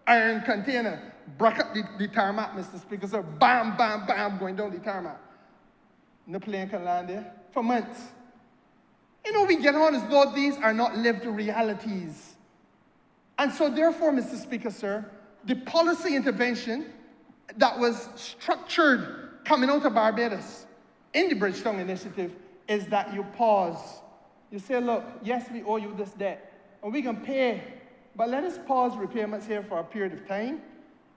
iron container. Break up the tarmac, Mr. Speaker, sir. Bam, bam, bam, going down the tarmac. No plane can land there for months. You know, we get on as though these are not lived realities. And so therefore, Mr. Speaker, sir, the policy intervention that was structured coming out of Barbados in the Bridgetown Initiative is that you pause. You say, look, yes, we owe you this debt, and we can pay, but let us pause repayments here for a period of time,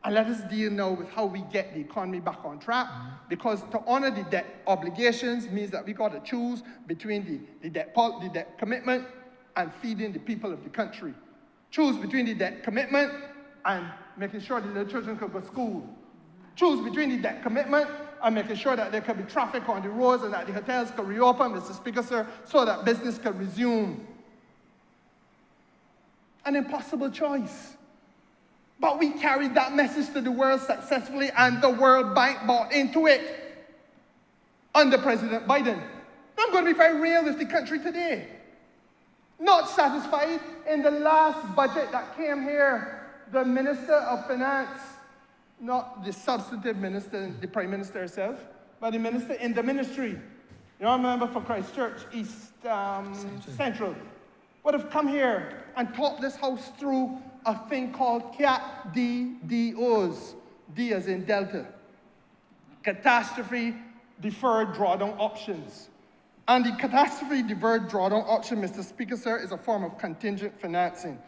and let us deal now with how we get the economy back on track, because to honor the debt obligations means that we got to choose between the debt commitment and feeding the people of the country. Choose between the debt commitment and making sure the little children could go to school. Choose between the debt commitment and making sure that there could be traffic on the roads and that the hotels could reopen, Mr. Speaker, sir, so that business could resume. An impossible choice. But we carried that message to the world successfully, and the World Bank bought into it under President Biden. I'm going to be very real with the country today. Not satisfied, in the last budget that came here, the Minister of Finance, not the substantive minister, the Prime Minister herself, but the minister in the ministry, you all remember for Christchurch East Central, would have come here and talked this House through a thing called CAT-DDOs, D as in Delta, Catastrophe Deferred Drawdown Options. And the Catastrophe Deferred Drawdown Option, Mr. Speaker, sir, is a form of contingent financing,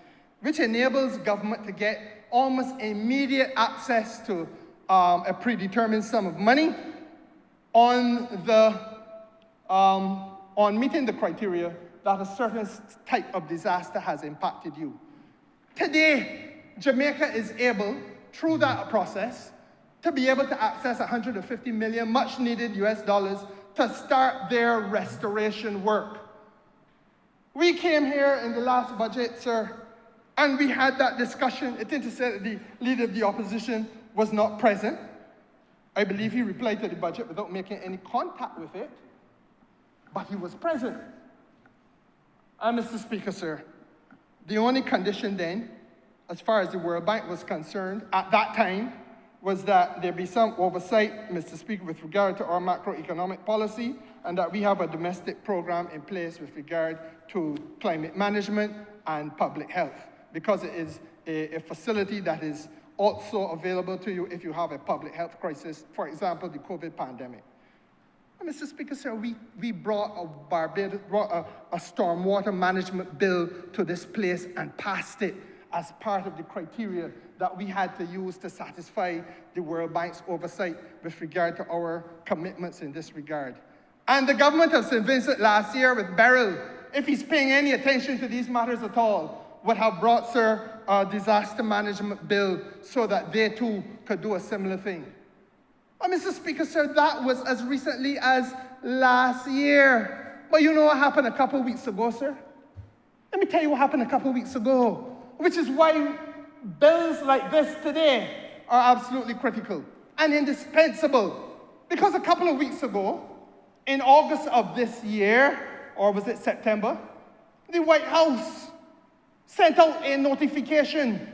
which enables government to get almost immediate access to a predetermined sum of money on meeting the criteria that a certain type of disaster has impacted you. Today, Jamaica is able, through that process, to be able to access 150 million much needed US dollars to start their restoration work. We came here in the last budget, sir, and we had that discussion. It didn't say that the leader of the opposition was not present. I believe he replied to the budget without making any contact with it, but he was present. And Mr. Speaker, sir, the only condition then, as far as the World Bank was concerned, at that time, was that there be some oversight, Mr. Speaker, with regard to our macroeconomic policy, and that we have a domestic program in place with regard to climate management and public health, because it is a facility that is also available to you if you have a public health crisis, for example, the COVID pandemic. And Mr. Speaker, sir, we brought a stormwater management bill to this place and passed it as part of the criteria that we had to use to satisfy the World Bank's oversight with regard to our commitments in this regard. And the government of St. Vincent last year with Beryl, if he's paying any attention to these matters at all, would have brought, sir, a disaster management bill so that they too could do a similar thing. Well, Mr. Speaker, sir, that was as recently as last year. But you know what happened a couple of weeks ago, sir? Let me tell you what happened a couple of weeks ago, which is why bills like this today are absolutely critical and indispensable. Because a couple of weeks ago, in August of this year, or was it September, the White House sent out a notification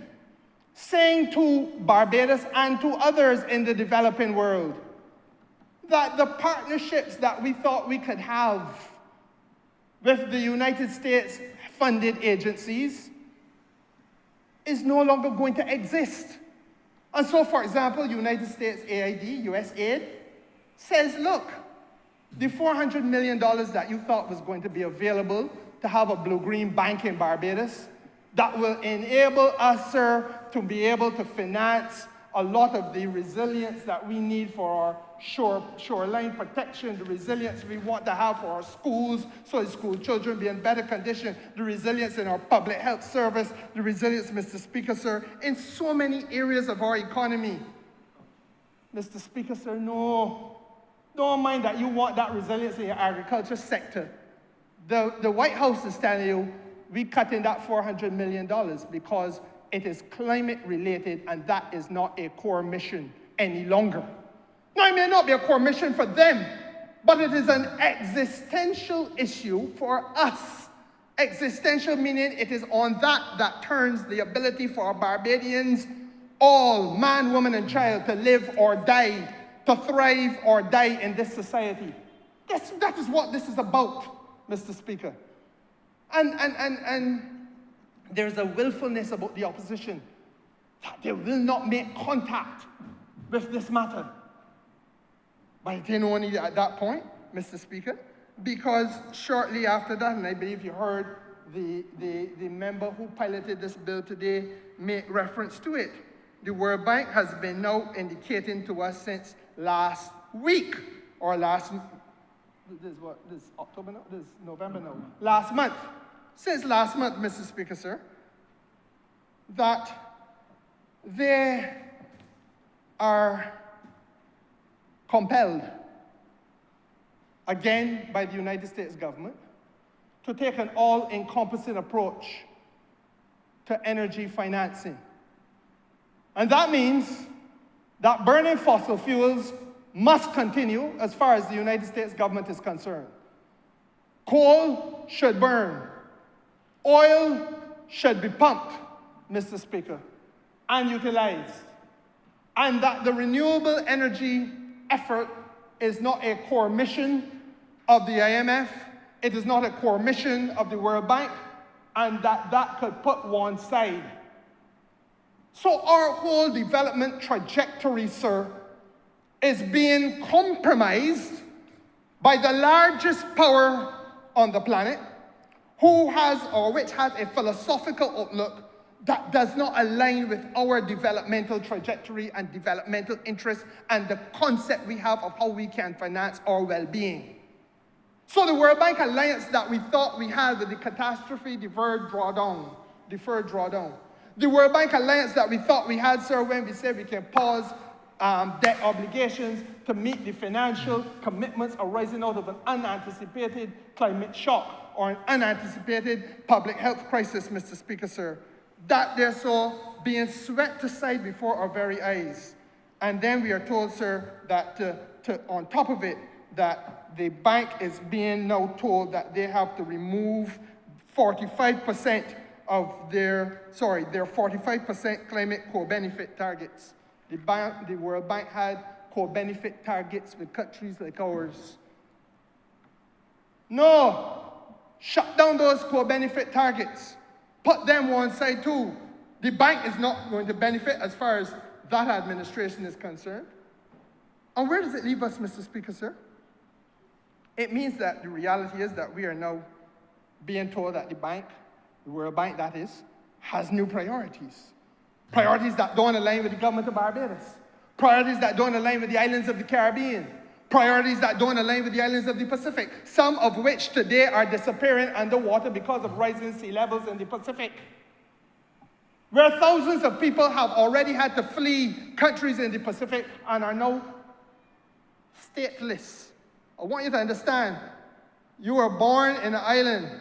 saying to Barbados and to others in the developing world that the partnerships that we thought we could have with the United States funded agencies is no longer going to exist. And so, for example, United States AID, USAID, says, look, the $400 million that you thought was going to be available to have a blue-green bank in Barbados that will enable us, sir, to be able to finance a lot of the resilience that we need for our shoreline protection, the resilience we want to have for our schools, so the school children be in better condition, the resilience in our public health service, the resilience, Mr. Speaker, sir, in so many areas of our economy. Mr. Speaker, sir, no. Don't mind that you want that resilience in your agriculture sector. The White House is telling you, we cut in that $400 million because It is climate related, and that is not a core mission any longer. Now, it may not be a core mission for them, but it is an existential issue for us. Existential meaning it is on that turns the ability for Barbadians, all man, woman, and child, to live or die, to thrive or die in this society. That is what this is about, Mr. Speaker. And there's a willfulness about the opposition that they will not make contact with this matter. But it ain't only at that point, Mr. Speaker, because shortly after that, and I believe you heard the member who piloted this bill today make reference to it, the World Bank has been now indicating to us since last week, or last, this October now? This November now? Last month. Since last month, Mr. Speaker, sir, that they are compelled, again by the United States government, to take an all-encompassing approach to energy financing. And that means that burning fossil fuels must continue as far as the United States government is concerned. Coal should burn. Oil should be pumped, Mr. Speaker, and utilized. And that the renewable energy effort is not a core mission of the IMF, it is not a core mission of the World Bank, and that could put one side. So our whole development trajectory, sir, is being compromised by the largest power on the planet, which has a philosophical outlook that does not align with our developmental trajectory and developmental interests and the concept we have of how we can finance our well-being. So the World Bank alliance that we thought we had with the catastrophe deferred drawdown. The World Bank alliance that we thought we had, sir, when we said we can pause debt obligations to meet the financial commitments arising out of an unanticipated climate shock or an unanticipated public health crisis, Mr. Speaker, sir. That they're so being swept aside before our very eyes. And then we are told, sir, that on top of it, that the bank is being now told that they have to remove 45% of their 45% climate co-benefit targets. The World Bank had co-benefit targets with countries like ours. No, shut down those co-benefit targets. Put them one side too. The bank is not going to benefit as far as that administration is concerned. And where does it leave us, Mr. Speaker, sir? It means that the reality is that we are now being told that the bank, the World Bank that is, has new priorities. Priorities that don't align with the government of Barbados. Priorities that don't align with the islands of the Caribbean. Priorities that don't align with the islands of the Pacific, some of which today are disappearing underwater because of rising sea levels in the Pacific. Where thousands of people have already had to flee countries in the Pacific and are now stateless. I want you to understand, you were born in an island.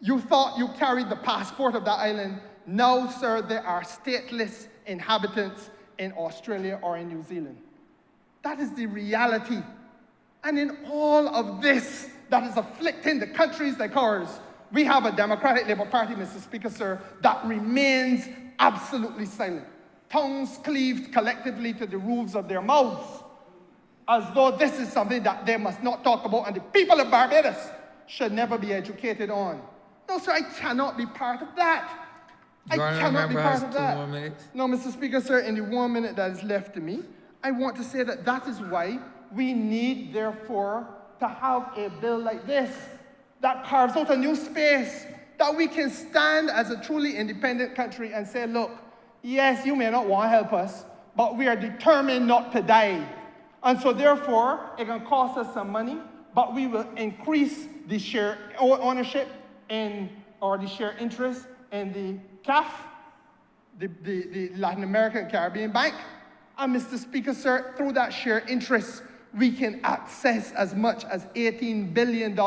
You thought you carried the passport of that island. Now, sir, there are stateless inhabitants in Australia or in New Zealand. That is the reality. And in all of this that is afflicting the countries like ours, we have a Democratic Labour Party, Mr. Speaker, sir, that remains absolutely silent. Tongues cleaved collectively to the roofs of their mouths, as though this is something that they must not talk about and the people of Barbados should never be educated on. No, sir, I cannot be part of that. I cannot be part of that. No, Mr. Speaker, sir, in the 1 minute that is left to me, I want to say that that is why we need, therefore, to have a bill like this that carves out a new space, that we can stand as a truly independent country and say, look, yes, you may not want to help us, but we are determined not to die. And so, therefore, it can cost us some money, but we will increase the share ownership or the share interest in the CAF, the Latin American Caribbean Bank. And Mr. Speaker, sir, through that share interest, we can access as much as $18 billion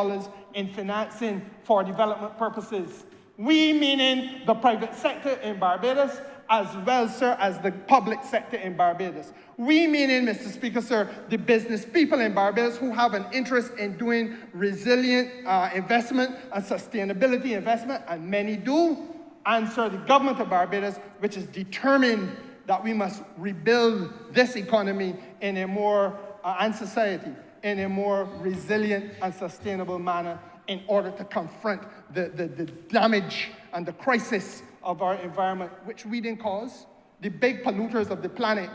in financing for development purposes. We meaning the private sector in Barbados, as well, sir, as the public sector in Barbados. We meaning, Mr. Speaker, sir, the business people in Barbados who have an interest in doing resilient investment and sustainability investment, and many do. And, sir, the government of Barbados, which is determined that we must rebuild this economy in a more, and society, in a more resilient and sustainable manner in order to confront the damage and the crisis of our environment, which we didn't cause. The big polluters of the planet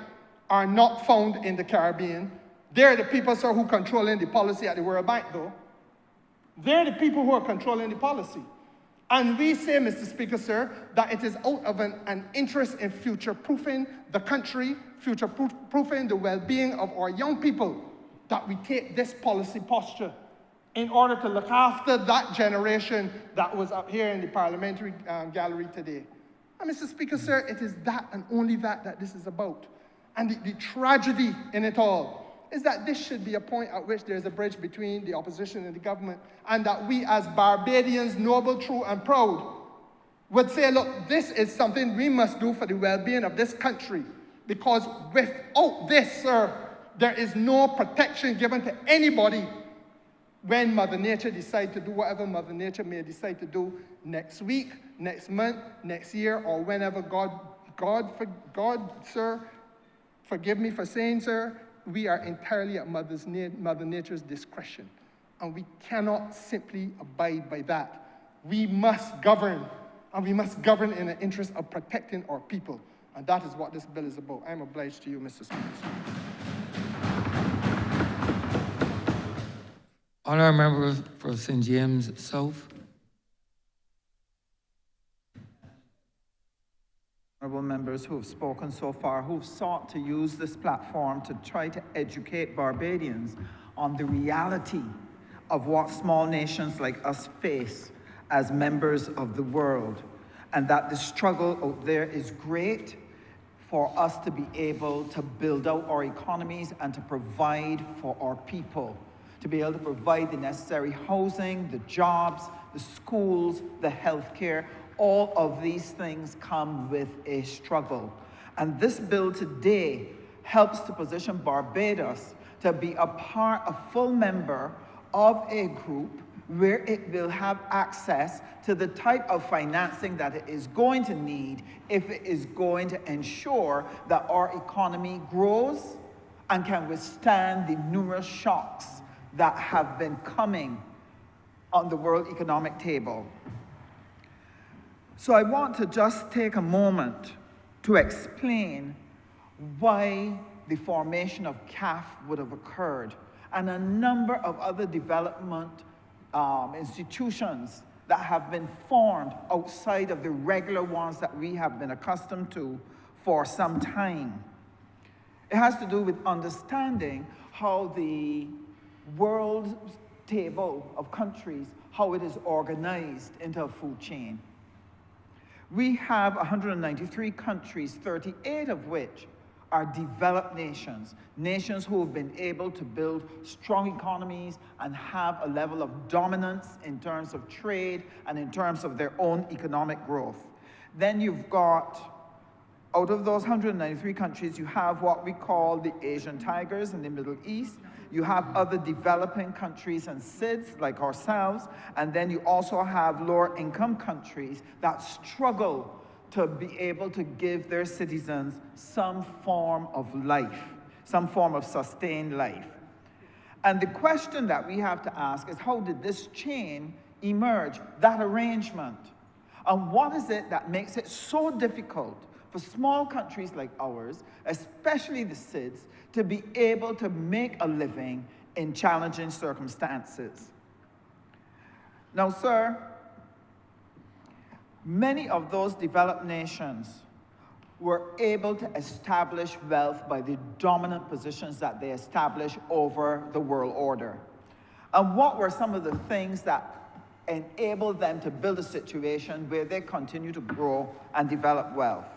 are not found in the Caribbean. They're the people, sir, who are controlling the policy at the World Bank, though. They're the people who are controlling the policy. And we say, Mr. Speaker, sir, that it is out of an interest in future-proofing the country, future-proofing the well-being of our young people, that we take this policy posture in order to look after that generation that was up here in the parliamentary gallery today. And Mr. Speaker, sir, it is that and only that this is about. And the tragedy in it all is that this should be a point at which there's a bridge between the opposition and the government, and that we as Barbadians, noble, true, and proud, would say, look, this is something we must do for the well-being of this country, because without this, sir, there is no protection given to anybody when Mother Nature decides to do whatever Mother Nature may decide to do next week, next month, next year, or whenever God, sir, forgive me for saying, sir, we are entirely at Mother Nature's discretion. And we cannot simply abide by that. We must govern, and we must govern in the interest of protecting our people. And that is what this bill is about. I'm obliged to you, Mr. Speaker. Honourable member for St. James South. Honourable members who have spoken so far, who've sought to use this platform to try to educate Barbadians on the reality of what small nations like us face as members of the world, and that the struggle out there is great for us to be able to build out our economies and to provide for our people, to be able to provide the necessary housing, the jobs, the schools, the healthcare. All of these things come with a struggle. And this bill today helps to position Barbados to be a full member of a group where it will have access to the type of financing that it is going to need if it is going to ensure that our economy grows and can withstand the numerous shocks that have been coming on the world economic table. So I want to just take a moment to explain why the formation of CAF would have occurred, and a number of other development institutions that have been formed outside of the regular ones that we have been accustomed to for some time. It has to do with understanding how the world table of countries, how it is organized into a food chain. We have 193 countries, 38 of which are developed nations, nations who have been able to build strong economies and have a level of dominance in terms of trade and in terms of their own economic growth. Then you've got, out of those 193 countries, you have what we call the Asian tigers in the Middle East. You have other developing countries and SIDS like ourselves, and then you also have lower income countries that struggle to be able to give their citizens some form of life, some form of sustained life. And the question that we have to ask is, how did this chain emerge, that arrangement? And what is it that makes it so difficult for small countries like ours, especially the SIDS, to be able to make a living in challenging circumstances? Now, sir, many of those developed nations were able to establish wealth by the dominant positions that they established over the world order. And what were some of the things that enabled them to build a situation where they continue to grow and develop wealth?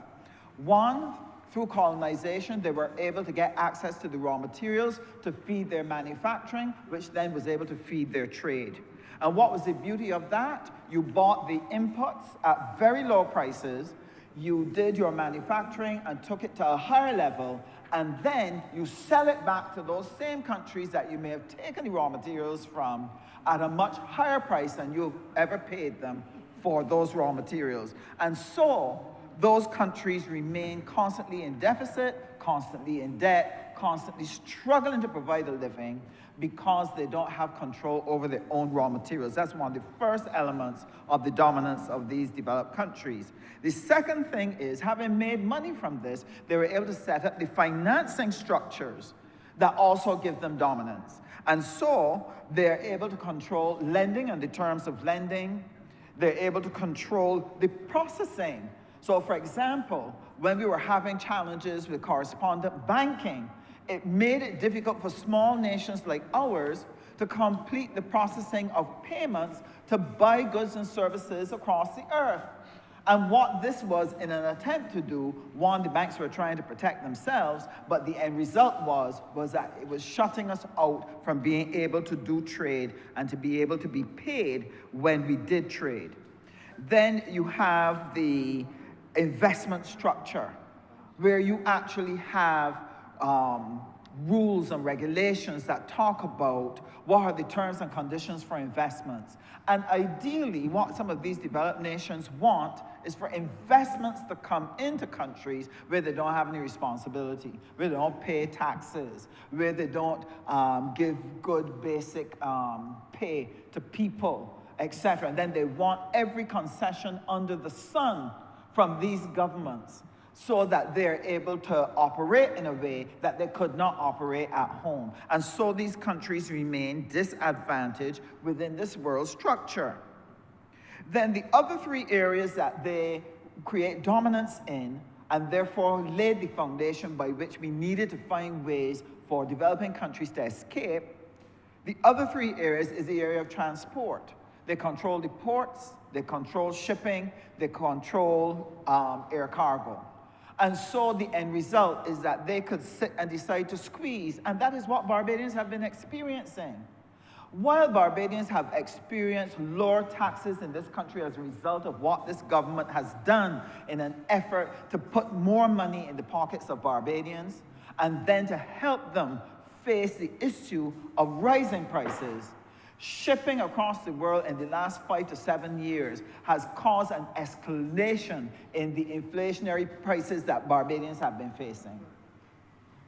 One, through colonization, they were able to get access to the raw materials to feed their manufacturing, which then was able to feed their trade. And what was the beauty of that? You bought the inputs at very low prices, you did your manufacturing and took it to a higher level, and then you sell it back to those same countries that you may have taken the raw materials from at a much higher price than you've ever paid them for those raw materials. And so those countries remain constantly in deficit, constantly in debt, constantly struggling to provide a living because they don't have control over their own raw materials. That's one of the first elements of the dominance of these developed countries. The second thing is, having made money from this, they were able to set up the financing structures that also give them dominance. And so they're able to control lending and the terms of lending. They're able to control the processing. So for example, when we were having challenges with correspondent banking, it made it difficult for small nations like ours to complete the processing of payments to buy goods and services across the earth. And what this was in an attempt to do, one, the banks were trying to protect themselves, but the end result was that it was shutting us out from being able to do trade and to be able to be paid when we did trade. Then you have the investment structure, where you actually have rules and regulations that talk about what are the terms and conditions for investments. And ideally, what some of these developed nations want is for investments to come into countries where they don't have any responsibility, where they don't pay taxes, where they don't give good basic pay to people, etc. And then they want every concession under the sun from these governments, so that they're able to operate in a way that they could not operate at home. And so these countries remain disadvantaged within this world structure. Then the other three areas that they create dominance in, and therefore laid the foundation by which we needed to find ways for developing countries to escape, the other three areas is the area of transport. They control the ports, they control shipping, they control air cargo. And so the end result is that they could sit and decide to squeeze, and that is what Barbadians have been experiencing. While Barbadians have experienced lower taxes in this country as a result of what this government has done in an effort to put more money in the pockets of Barbadians, and then to help them face the issue of rising prices, shipping across the world in the last 5 to 7 years has caused an escalation in the inflationary prices that Barbadians have been facing,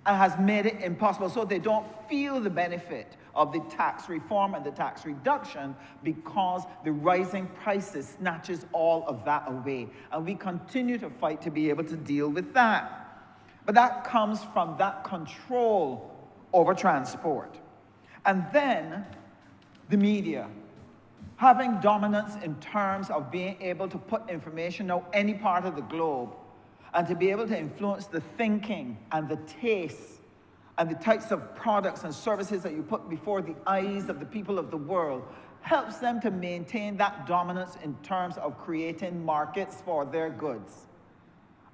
and has made it impossible. So they don't feel the benefit of the tax reform and the tax reduction because the rising prices snatches all of that away. And we continue to fight to be able to deal with that. But that comes from that control over transport. And then the media, having dominance in terms of being able to put information out any part of the globe, and to be able to influence the thinking and the tastes and the types of products and services that you put before the eyes of the people of the world, helps them to maintain that dominance in terms of creating markets for their goods.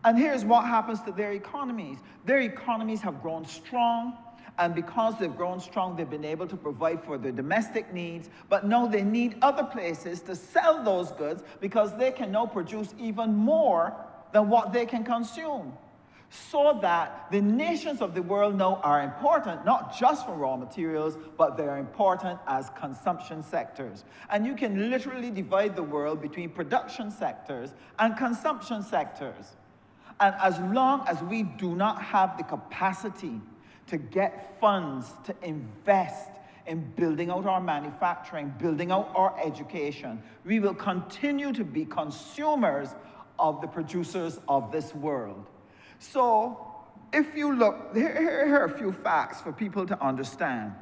And here's what happens to their economies. Their economies have grown strong, and because they've grown strong, they've been able to provide for their domestic needs, but now they need other places to sell those goods because they can now produce even more than what they can consume. So that the nations of the world now are important, not just for raw materials, but they're important as consumption sectors. And you can literally divide the world between production sectors and consumption sectors. And as long as we do not have the capacity to get funds to invest in building out our manufacturing, building out our education, we will continue to be consumers of the producers of this world. So if you look, here are a few facts for people to understand.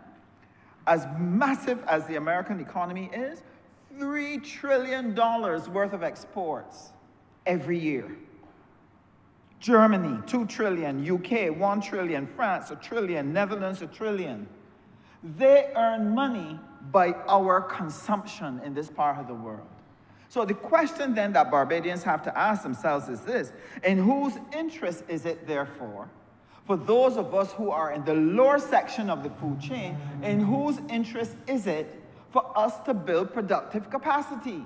As massive as the American economy is, $3 trillion worth of exports every year. Germany, 2 trillion, UK, 1 trillion, France, 1 trillion, Netherlands, 1 trillion. They earn money by our consumption in this part of the world. So the question then that Barbadians have to ask themselves is this: in whose interest is it, therefore, for those of us who are in the lower section of the food chain, in whose interest is it for us to build productive capacity,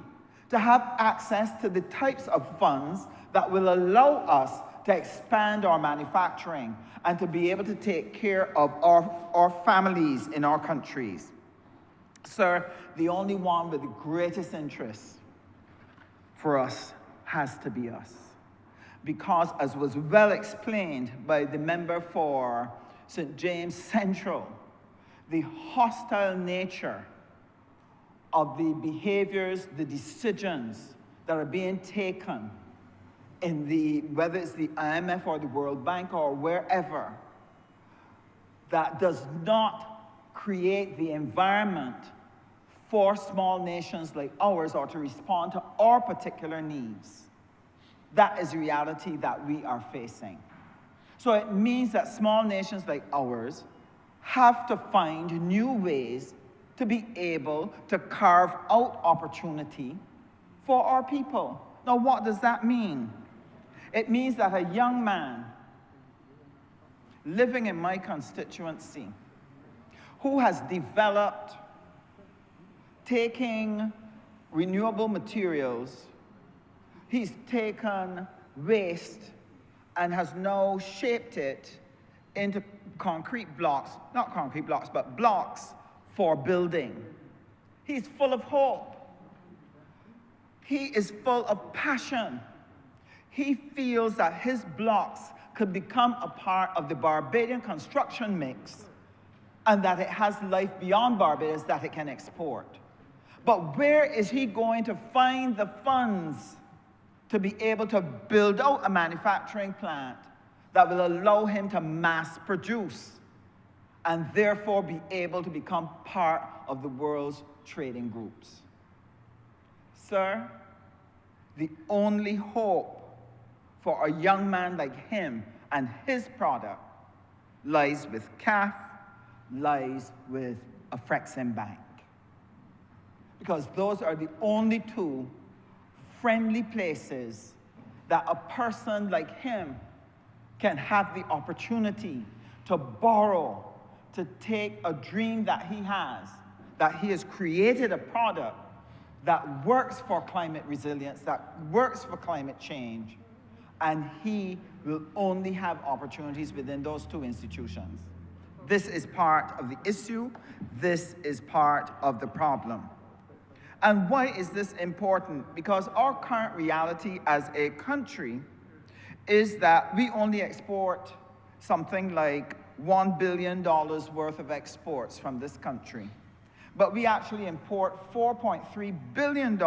to have access to the types of funds that will allow us to expand our manufacturing and to be able to take care of our families in our countries. Sir, the only one with the greatest interest for us has to be us. Because, as was well explained by the member for St. James Central, the hostile nature of the behaviors, the decisions that are being taken in whether it's the IMF or the World Bank or wherever, that does not create the environment for small nations like ours or to respond to our particular needs. That is the reality that we are facing. So it means that small nations like ours have to find new ways to be able to carve out opportunity for our people. Now, what does that mean? It means that a young man living in my constituency who has developed taking renewable materials, he's taken waste and has now shaped it into concrete blocks, not concrete blocks, but blocks for building. He's full of hope. He is full of passion. He feels that his blocks could become a part of the Barbadian construction mix and that it has life beyond Barbados that it can export. But where is he going to find the funds to be able to build out a manufacturing plant that will allow him to mass produce and therefore be able to become part of the world's trading groups? Sir, the only hope for a young man like him and his product lies with CAF, lies with a Frexim Bank. Because those are the only two friendly places that a person like him can have the opportunity to borrow, to take a dream that he has created a product that works for climate resilience, that works for climate change, and he will only have opportunities within those two institutions. This is part of the issue. This is part of the problem. And why is this important? Because our current reality as a country is that we only export something like $1 billion worth of exports from this country. But we actually import $4.3 billion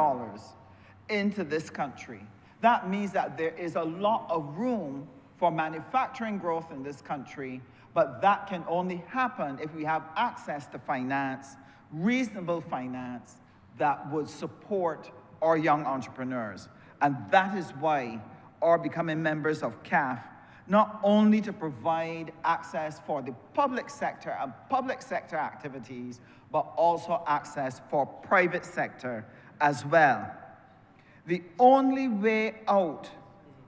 into this country. That means that there is a lot of room for manufacturing growth in this country, but that can only happen if we have access to finance, reasonable finance, that would support our young entrepreneurs. And that is why our becoming members of CAF, not only to provide access for the public sector and public sector activities, but also access for private sector as well. The only way out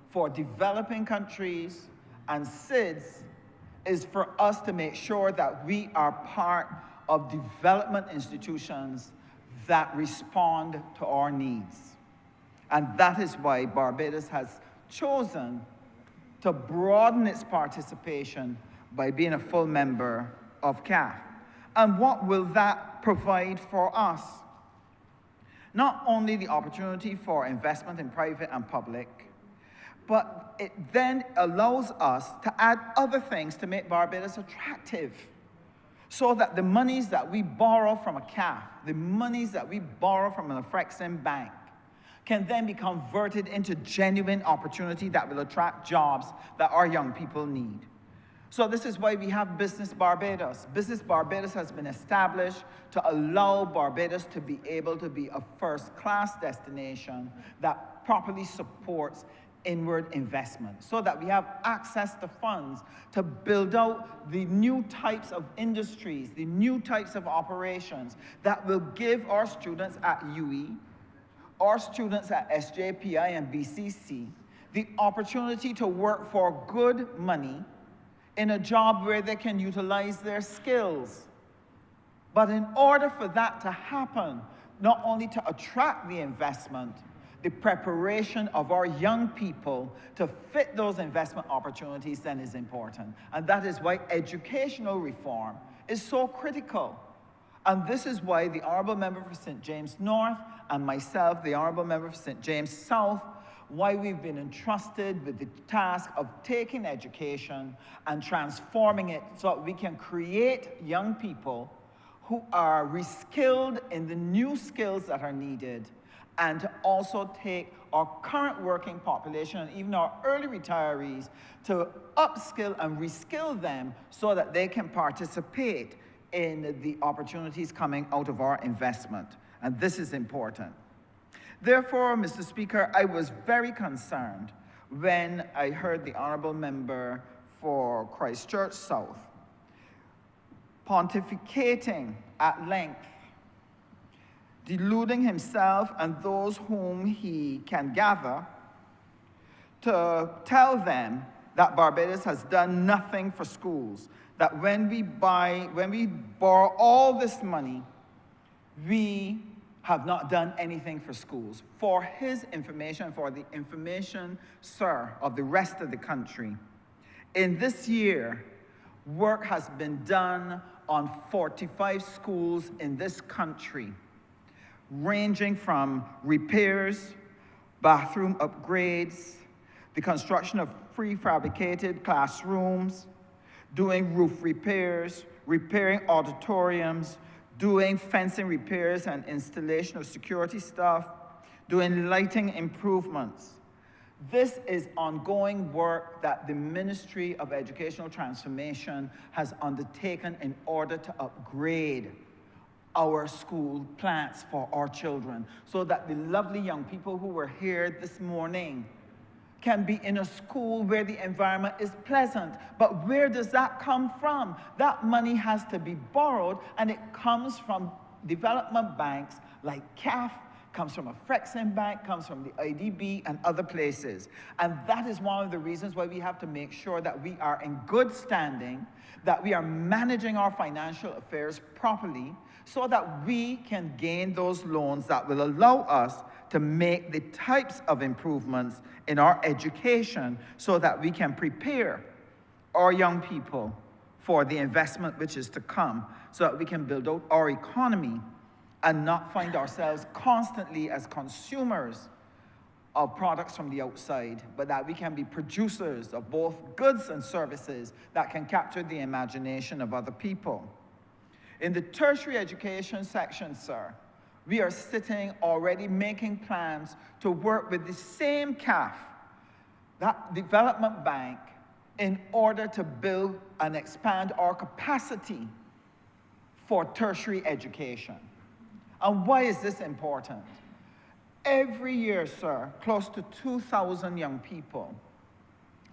for developing countries and SIDS is for us to make sure that we are part of development institutions that respond to our needs. And that is why Barbados has chosen to broaden its participation by being a full member of CAF. And what will that provide for us? Not only the opportunity for investment in private and public, but it then allows us to add other things to make Barbados attractive, so that the monies that we borrow from a CAF, the monies that we borrow from an Frexim Bank, can then be converted into genuine opportunity that will attract jobs that our young people need. So this is why we have Business Barbados. Business Barbados has been established to allow Barbados to be able to be a first-class destination that properly supports inward investment, so that we have access to funds to build out the new types of industries, the new types of operations that will give our students at UE, our students at SJPI and BCC, the opportunity to work for good money in a job where they can utilize their skills, But in order for that to happen, not only to attract the investment, the preparation of our young people to fit those investment opportunities then is important. And that is why educational reform is so critical. And this is why the Honourable Member for St. James North and myself, the Honourable Member for St. James South, why we've been entrusted with the task of taking education and transforming it so that we can create young people who are reskilled in the new skills that are needed, and to also take our current working population and even our early retirees to upskill and reskill them so that they can participate in the opportunities coming out of our investment. And this is important. Therefore, Mr. Speaker, I was very concerned when I heard the Honourable Member for Christchurch South pontificating at length, deluding himself and those whom he can gather to tell them that Barbados has done nothing for schools, that when we borrow all this money, we have not done anything for schools. For his information, for the information, sir, of the rest of the country, in this year, work has been done on 45 schools in this country, ranging from repairs, bathroom upgrades, the construction of prefabricated classrooms, doing roof repairs, repairing auditoriums, doing fencing repairs and installation of security stuff, doing lighting improvements. This is ongoing work that the Ministry of Educational Transformation has undertaken in order to upgrade our school plants for our children, so that the lovely young people who were here this morning can be in a school where the environment is pleasant. But where does that come from? That money has to be borrowed, and it comes from development banks like CAF, comes from a Frexim Bank, comes from the IDB and other places. And that is one of the reasons why we have to make sure that we are in good standing, that we are managing our financial affairs properly, so that we can gain those loans that will allow us to make the types of improvements in our education so that we can prepare our young people for the investment which is to come, so that we can build out our economy and not find ourselves constantly as consumers of products from the outside, but that we can be producers of both goods and services that can capture the imagination of other people. In the tertiary education section, sir, we are sitting already making plans to work with the same CAF, that development bank, in order to build and expand our capacity for tertiary education. And why is this important? Every year, sir, close to 2,000 young people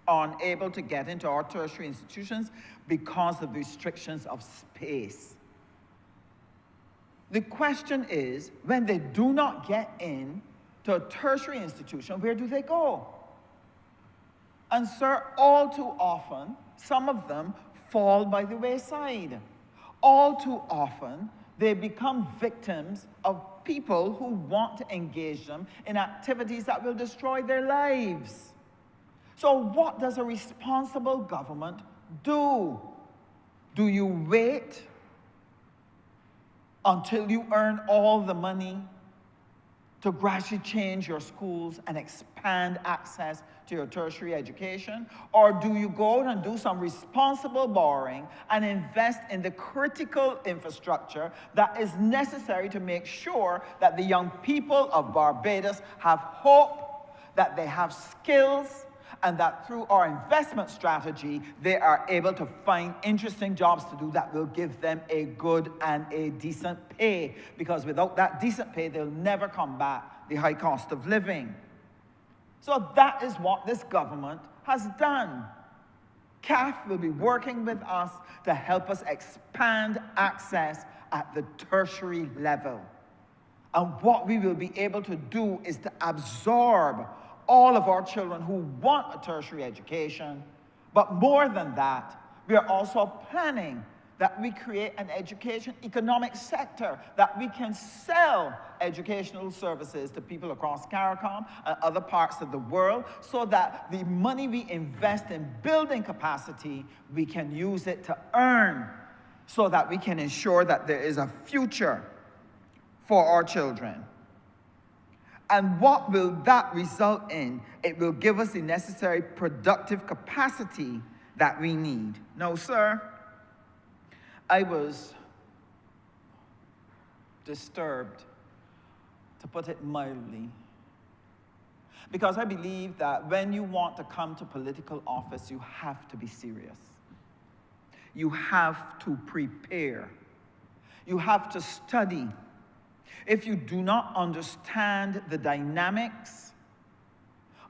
are unable to get into our tertiary institutions because of the restrictions of space. The question is, when they do not get in to a tertiary institution, where do they go? And sir, all too often, some of them fall by the wayside. All too often, they become victims of people who want to engage them in activities that will destroy their lives. So what does a responsible government do? Do you wait until you earn all the money to gradually change your schools and expand access to your tertiary education? Or do you go out and do some responsible borrowing and invest in the critical infrastructure that is necessary to make sure that the young people of Barbados have hope, that they have skills, and that through our investment strategy, they are able to find interesting jobs to do that will give them a good and a decent pay? Because without that decent pay, they'll never combat the high cost of living. So that is what this government has done. CAF will be working with us to help us expand access at the tertiary level. And what we will be able to do is to absorb all of our children who want a tertiary education. But more than that, we are also planning that we create an education economic sector, that we can sell educational services to people across CARICOM and other parts of the world, so that the money we invest in building capacity, we can use it to earn, so that we can ensure that there is a future for our children. And what will that result in? It will give us the necessary productive capacity that we need. No, sir. I was disturbed, to put it mildly, because I believe that when you want to come to political office, you have to be serious. You have to prepare. You have to study. If you do not understand the dynamics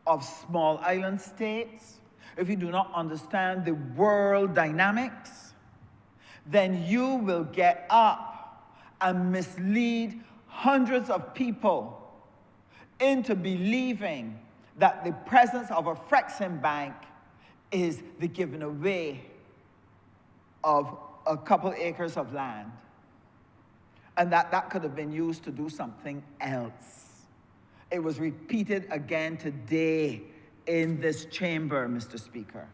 of small island states, if you do not understand the world dynamics, then you will get up and mislead hundreds of people into believing that the presence of a Frexim Bank is the giving away of a couple acres of land, and that could have been used to do something else. It was repeated again today in this chamber, Mr. Speaker,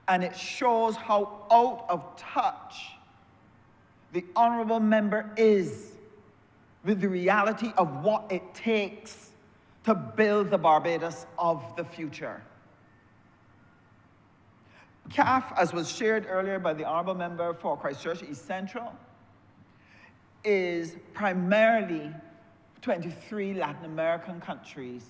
and it shows how out of touch the honourable member is with the reality of what it takes to build the Barbados of the future. CAF, as was shared earlier by the honourable member for Christchurch East Central, is primarily 23 Latin American countries,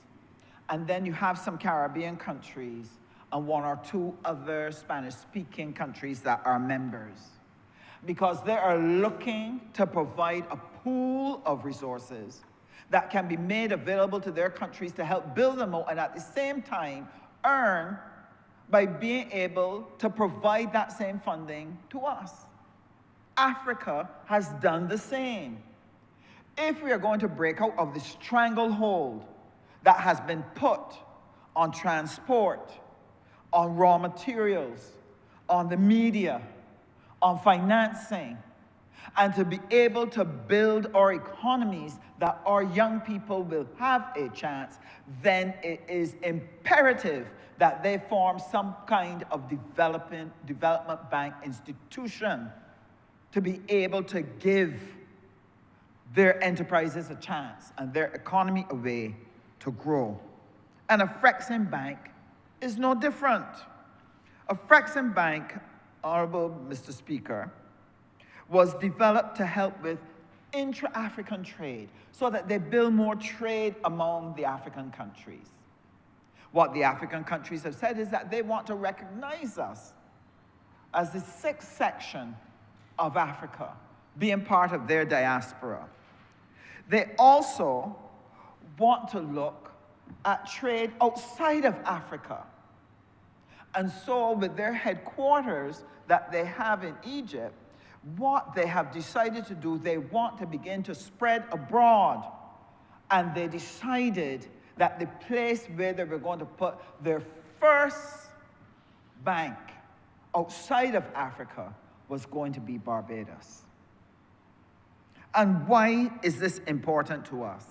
and then you have some Caribbean countries and 1 or 2 other Spanish-speaking countries that are members, because they are looking to provide a pool of resources that can be made available to their countries to help build them out, and at the same time earn by being able to provide that same funding to us. Africa has done the same. If we are going to break out of the stranglehold that has been put on transport, on raw materials, on the media, on financing, and to be able to build our economies that our young people will have a chance, then it is imperative that they form some kind of development bank institution to be able to give their enterprises a chance and their economy a way to grow. And a Frexim Bank is no different. A Frexim Bank, Honourable Mr. Speaker, was developed to help with intra-African trade, so that they build more trade among the African countries. What the African countries have said is that they want to recognize us as the 6th section of Africa, being part of their diaspora. They also want to look at trade outside of Africa. And so with their headquarters that they have in Egypt, what they have decided to do, they want to begin to spread abroad. And they decided that the place where they were going to put their first bank outside of Africa was going to be Barbados. And why is this important to us?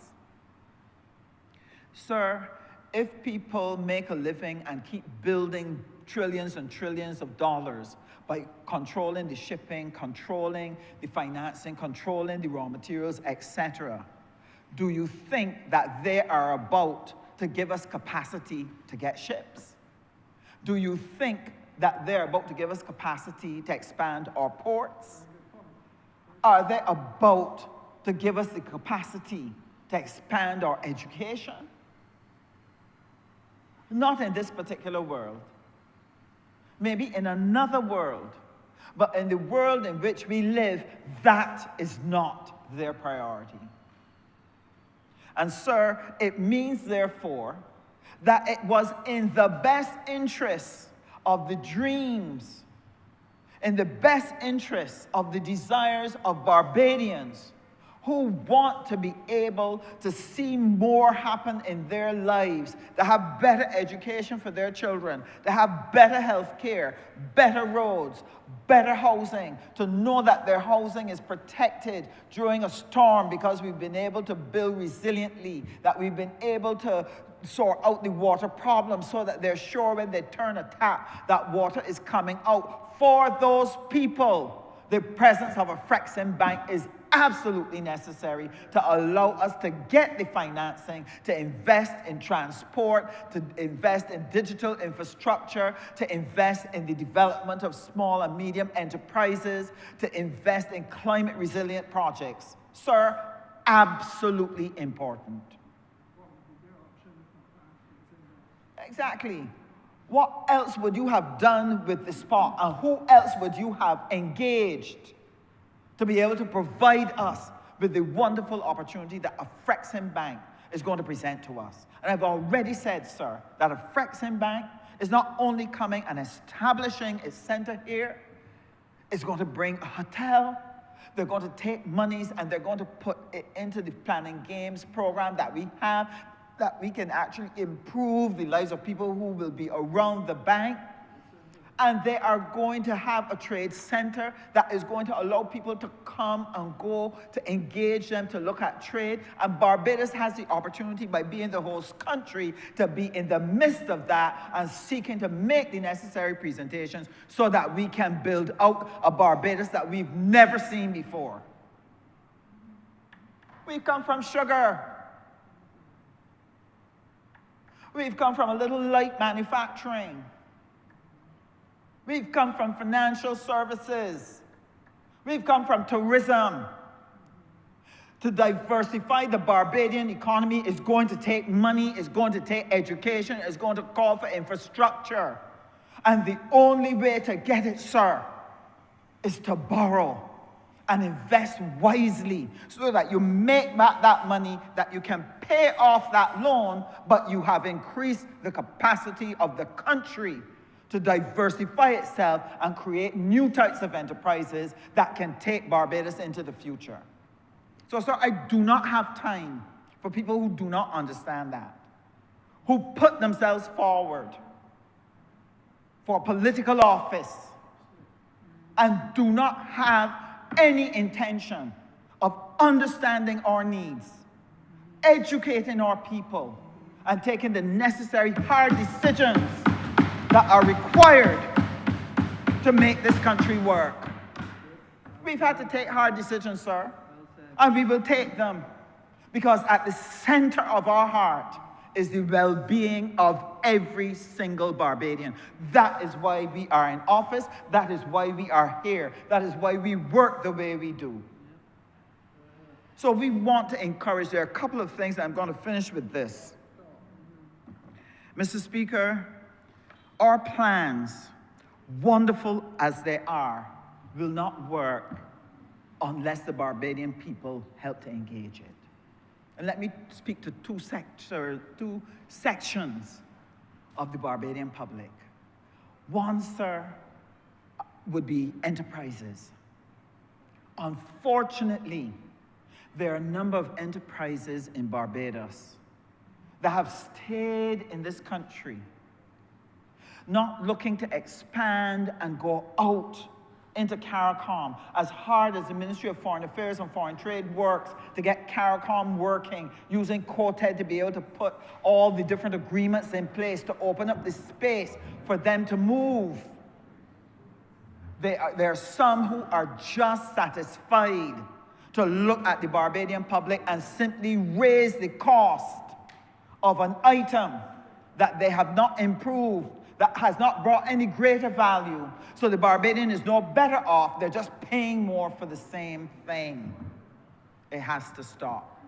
Sir, if people make a living and keep building trillions and trillions of dollars by controlling the shipping, controlling the financing, controlling the raw materials, etc., do you think that they are about to give us capacity to get ships? Do you think that they're about to give us capacity to expand our ports? Are they about to give us the capacity to expand our education? Not in this particular world. Maybe in another world. But in the world in which we live, that is not their priority. And sir, it means therefore that it was in the best interests of the dreams, in the best interests of the desires of Barbadians, who want to be able to see more happen in their lives, to have better education for their children, to have better health care, better roads, better housing, to know that their housing is protected during a storm because we've been able to build resiliently, that we've been able to sort out the water problem so that they're sure when they turn a tap that water is coming out. For those people, the presence of a Frexim Bank is absolutely necessary to allow us to get the financing, to invest in transport, to invest in digital infrastructure, to invest in the development of small and medium enterprises, to invest in climate resilient projects. Sir, absolutely important. Exactly. What else would you have done with the spot, and who else would you have engaged to be able to provide us with the wonderful opportunity that a Frexim Bank is going to present to us? And I've already said, sir, that a Frexim Bank is not only coming and establishing its center here, it's going to bring a hotel. They're going to take monies and they're going to put it into the planning games program that we have, that we can actually improve the lives of people who will be around the bank. And they are going to have a trade center that is going to allow people to come and go, to engage them, to look at trade. And Barbados has the opportunity, by being the host country, to be in the midst of that and seeking to make the necessary presentations so that we can build out a Barbados that we've never seen before. We've come from sugar. We've come from a little light manufacturing. We've come from financial services. We've come from tourism. To diversify the Barbadian economy is going to take money, is going to take education, is going to call for infrastructure. And the only way to get it, sir, is to borrow and invest wisely so that you make back that money, that you can pay off that loan, but you have increased the capacity of the country to diversify itself and create new types of enterprises that can take Barbados into the future. So, sir, I do not have time for people who do not understand that, who put themselves forward for political office and do not have any intention of understanding our needs, educating our people, and taking the necessary hard decisions that are required to make this country work. We've had to take hard decisions, sir, and we will take them, because at the center of our heart is the well-being of every single Barbadian. That is why we are in office. That is why we are here. That is why we work the way we do. So we want to encourage. There are a couple of things, and I'm going to finish with this. Mr. Speaker, our plans, wonderful as they are, will not work unless the Barbadian people help to engage it. And let me speak to two sections of the Barbadian public. One, sir, would be enterprises. Unfortunately, there are a number of enterprises in Barbados that have stayed in this country, not looking to expand and go out into CARICOM, as hard as the Ministry of Foreign Affairs and Foreign Trade works to get CARICOM working, using COTED to be able to put all the different agreements in place to open up the space for them to move. There are some who are just satisfied to look at the Barbadian public and simply raise the cost of an item that they have not improved, that has not brought any greater value. So the Barbadian is no better off. They're just paying more for the same thing. It has to stop.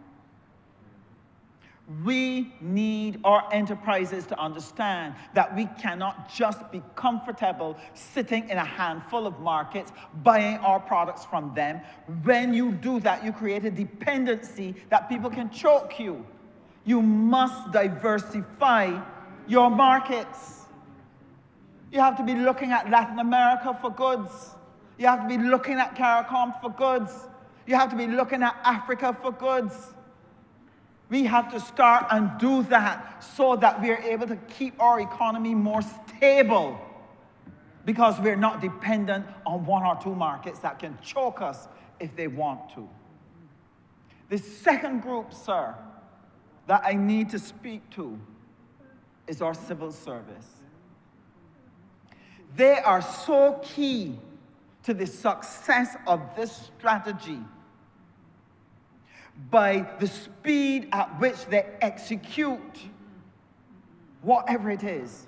We need our enterprises to understand that we cannot just be comfortable sitting in a handful of markets, buying our products from them. When you do that, you create a dependency that people can choke you. You must diversify your markets. You have to be looking at Latin America for goods. You have to be looking at CARICOM for goods. You have to be looking at Africa for goods. We have to start and do that so that we are able to keep our economy more stable, because we're not dependent on one or two markets that can choke us if they want to. The second group, sir, that I need to speak to is our civil service. They are so key to the success of this strategy by the speed at which they execute whatever it is.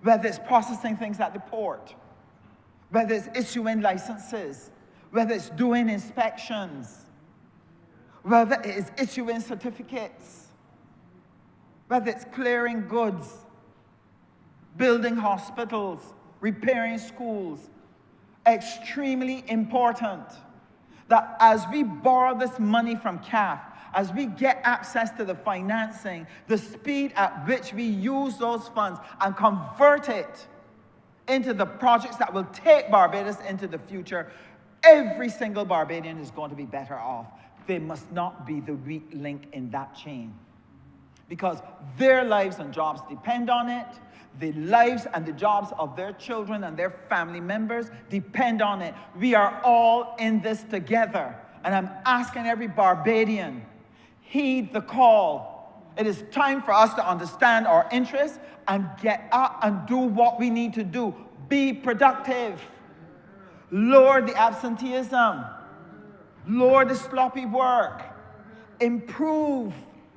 Whether it's processing things at the port, whether it's issuing licenses, whether it's doing inspections, whether it is issuing certificates, whether it's clearing goods, building hospitals, repairing schools. Extremely important that as we borrow this money from CAF, as we get access to the financing, the speed at which we use those funds and convert it into the projects that will take Barbados into the future, every single Barbadian is going to be better off. They must not be the weak link in that chain, because their lives and jobs depend on it. The lives and the jobs of their children and their family members depend on it. We are all in this together. And I'm asking every Barbadian, heed the call. It is time for us to understand our interests and get up and do what we need to do. Be productive. Lower the absenteeism. Lower the sloppy work. Improve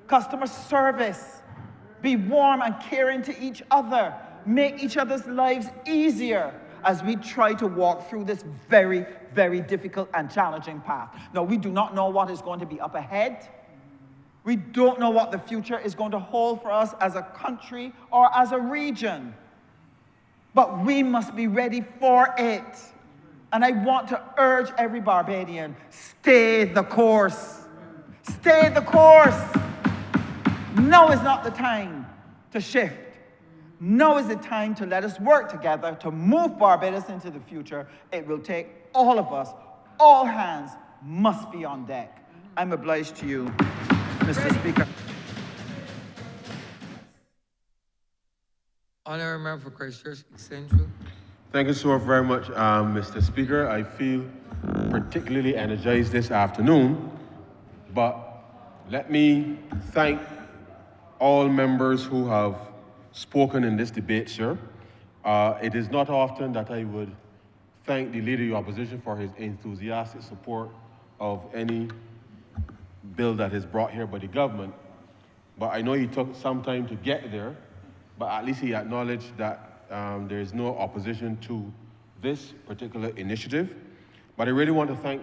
customer service. Be warm and caring to each other. Make each other's lives easier as we try to walk through this very, very difficult and challenging path. Now, we do not know what is going to be up ahead. We don't know what the future is going to hold for us as a country or as a region. But we must be ready for it. And I want to urge every Barbadian, stay the course. Stay the course. Now is not the time to shift. Now is the time to let us work together to move Barbados into the future. It will take all of us. All hands must be on deck. I'm obliged to you, Mr. Speaker. Honourable Member for Christchurch Central. Thank you so very much, Mr. Speaker. I feel particularly energized this afternoon, but let me thank all members who have spoken in this debate, sir. It is not often that I would thank the Leader of the Opposition for his enthusiastic support of any bill that is brought here by the government, but I know he took some time to get there, but at least he acknowledged that there is no opposition to this particular initiative. But I really want to thank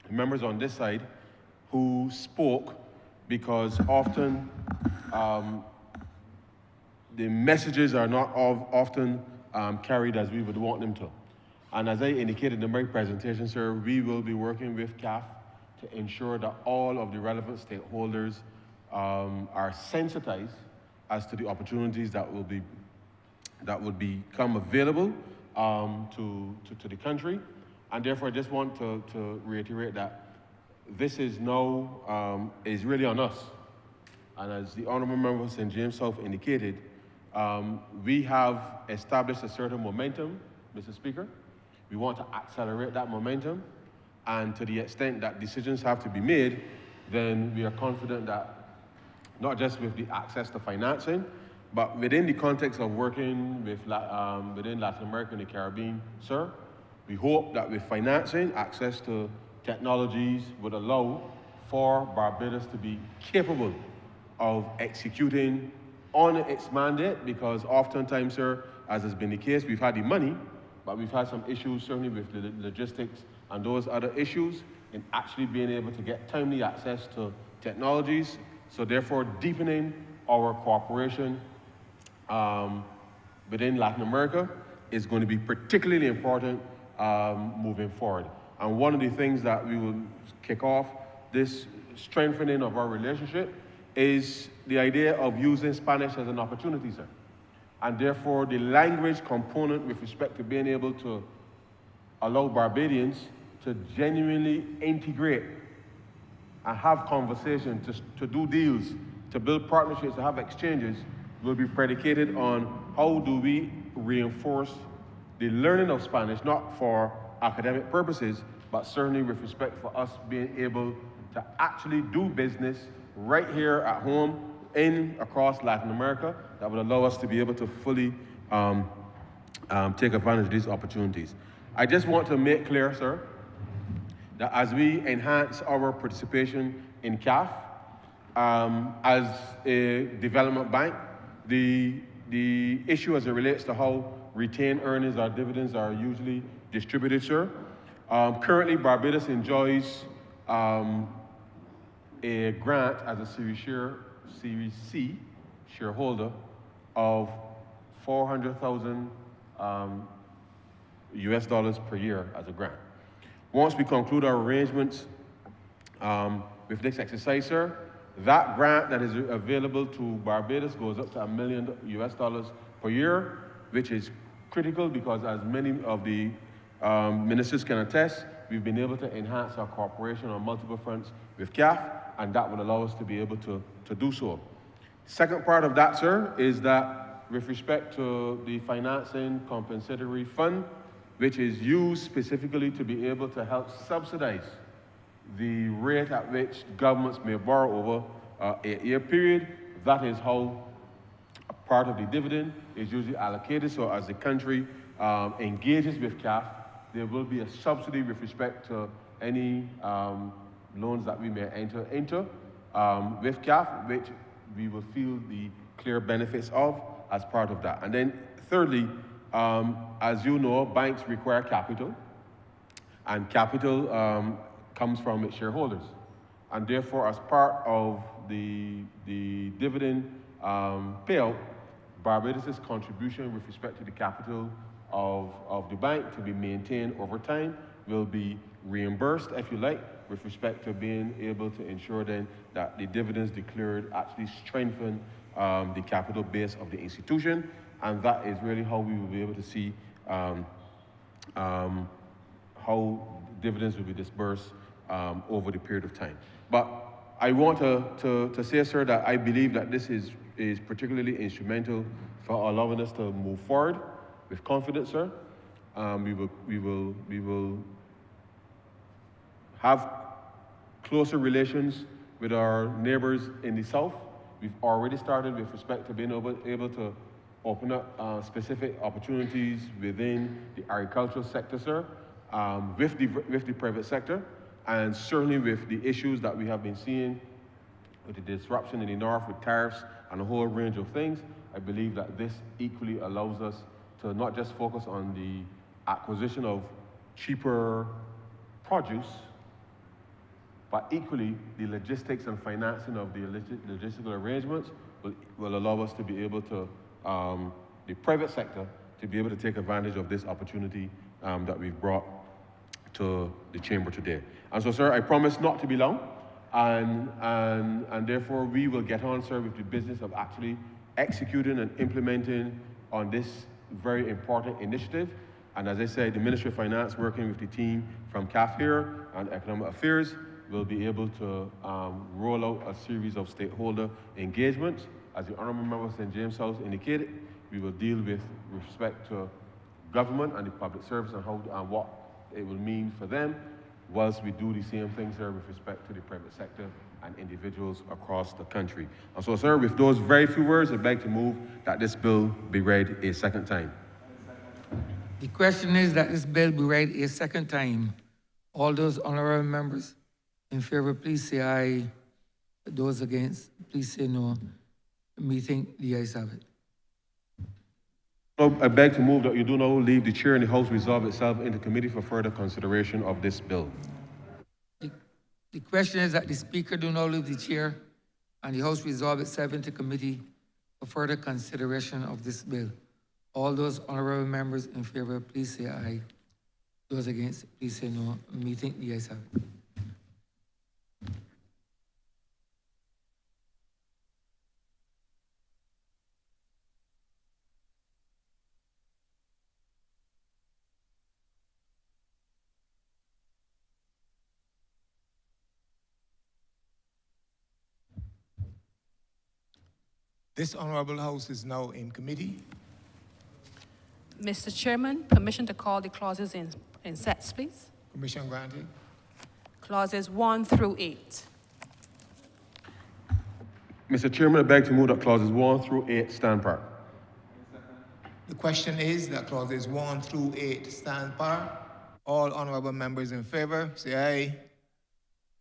members on this side who spoke, because often the messages are not often carried as we would want them to. And as I indicated in my presentation, sir, we will be working with CAF to ensure that all of the relevant stakeholders are sensitized as to the opportunities that would become available to the country. And therefore, I just want to reiterate that this is now is really on us. And as the Honourable Member of St. James South indicated, we have established a certain momentum, Mr. Speaker. We want to accelerate that momentum, and to the extent that decisions have to be made, then we are confident that not just with the access to financing, but within the context of working with within Latin America and the Caribbean, sir, we hope that with financing, access to technologies would allow for Barbados to be capable of executing on its mandate, because oftentimes, sir, as has been the case, we've had the money, but we've had some issues certainly with the logistics and those other issues in actually being able to get timely access to technologies. So therefore, deepening our cooperation within Latin America is going to be particularly important moving forward. And one of the things that we will kick off this strengthening of our relationship is the idea of using Spanish as an opportunity, sir. And therefore, the language component with respect to being able to allow Barbadians to genuinely integrate and have conversations, to do deals, to build partnerships, to have exchanges, will be predicated on how do we reinforce the learning of Spanish, not for academic purposes, but certainly with respect for us being able to actually do business right here at home across Latin America that would allow us to be able to fully take advantage of these opportunities. I just want to make clear, sir, that as we enhance our participation in CAF, as a development bank, the issue as it relates to how retained earnings or dividends are usually distributed, sir. Currently, Barbados enjoys a grant as a Series C shareholder of $400,000 US dollars per year as a grant. Once we conclude our arrangements with this exercise, sir, that grant that is available to Barbados goes up to $1 million US dollars per year, which is critical because, as many of the ministers can attest, we've been able to enhance our cooperation on multiple fronts with CAF, and that will allow us to be able to do so. Second part of that, sir, is that with respect to the financing compensatory fund, which is used specifically to be able to help subsidize the rate at which governments may borrow over an 8-year period, that is how a part of the dividend is usually allocated. So as the country engages with CAF, there will be a subsidy with respect to any loans that we may enter into with CAF, which we will feel the clear benefits of as part of that. And then thirdly, as you know, banks require capital, and capital comes from its shareholders. And therefore, as part of the dividend payout, Barbados' contribution with respect to the capital of the bank to be maintained over time will be reimbursed, if you like, with respect to being able to ensure then that the dividends declared actually strengthen the capital base of the institution. And that is really how we will be able to see how dividends will be disbursed over the period of time. But I want to say, sir, that I believe that this is particularly instrumental for allowing us to move forward with confidence, sir. We will have closer relations with our neighbors in the south. We've already started with respect to being able to open up specific opportunities within the agricultural sector, sir, with the private sector, and certainly with the issues that we have been seeing with the disruption in the north with tariffs and a whole range of things. I believe that this equally allows us to not just focus on the acquisition of cheaper produce, but equally the logistics and financing of the logistical arrangements will allow us to be able to, the private sector, to be able to take advantage of this opportunity that we've brought to the chamber today. And so, sir, I promise not to be long, and therefore we will get on, sir, with the business of actually executing and implementing on this very important initiative. And as I said, the Ministry of Finance, working with the team from CAF here and Economic Affairs, will be able to roll out a series of stakeholder engagements. As the Honourable Member of St. James House indicated, we will deal with respect to government and the public service and how and what it will mean for them, whilst we do the same things there with respect to the private sector and individuals across the country. And so, sir, with those very few words, I'd like to move that this bill be read a second time. The question is that this bill be read a second time. All those honorable members in favor, please say aye. Those against, please say no. Me think the ayes have it. I beg to move that you do not leave the chair and the House resolve itself into committee for further consideration of this bill. The question is that the Speaker do not leave the chair and the House resolve itself into committee for further consideration of this bill. All those honorable members in favor, please say aye. Those against, please say no. Me think the ayes have it. This Honourable House is now in committee. Mr. Chairman, permission to call the clauses in sets, please. Permission granted. Clauses 1 through 8. Mr. Chairman, I beg to move that clauses 1 through 8 stand par. The question is that clauses 1 through 8 stand par. All honourable members in favour, say aye.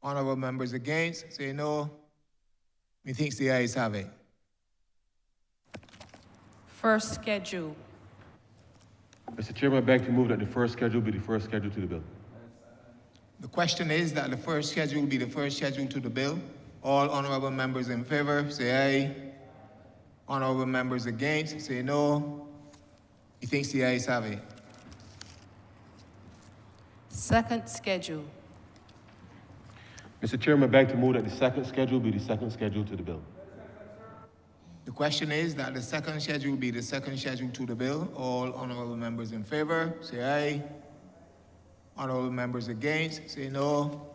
Honourable members against, say no. Methinks the ayes have it. First schedule. Mr. Chairman, I beg to move that the first schedule be the first schedule to the bill. The question is that the first schedule be the first schedule to the bill. All honourable members in favour, say aye. Honourable members against, say no. Methinks the ayes have it. Second schedule. Mr. Chairman, I beg to move that the second schedule be the second schedule to the bill. The question is that the second schedule be the second schedule to the bill. All honourable members in favour, say aye. Honourable members against, say no.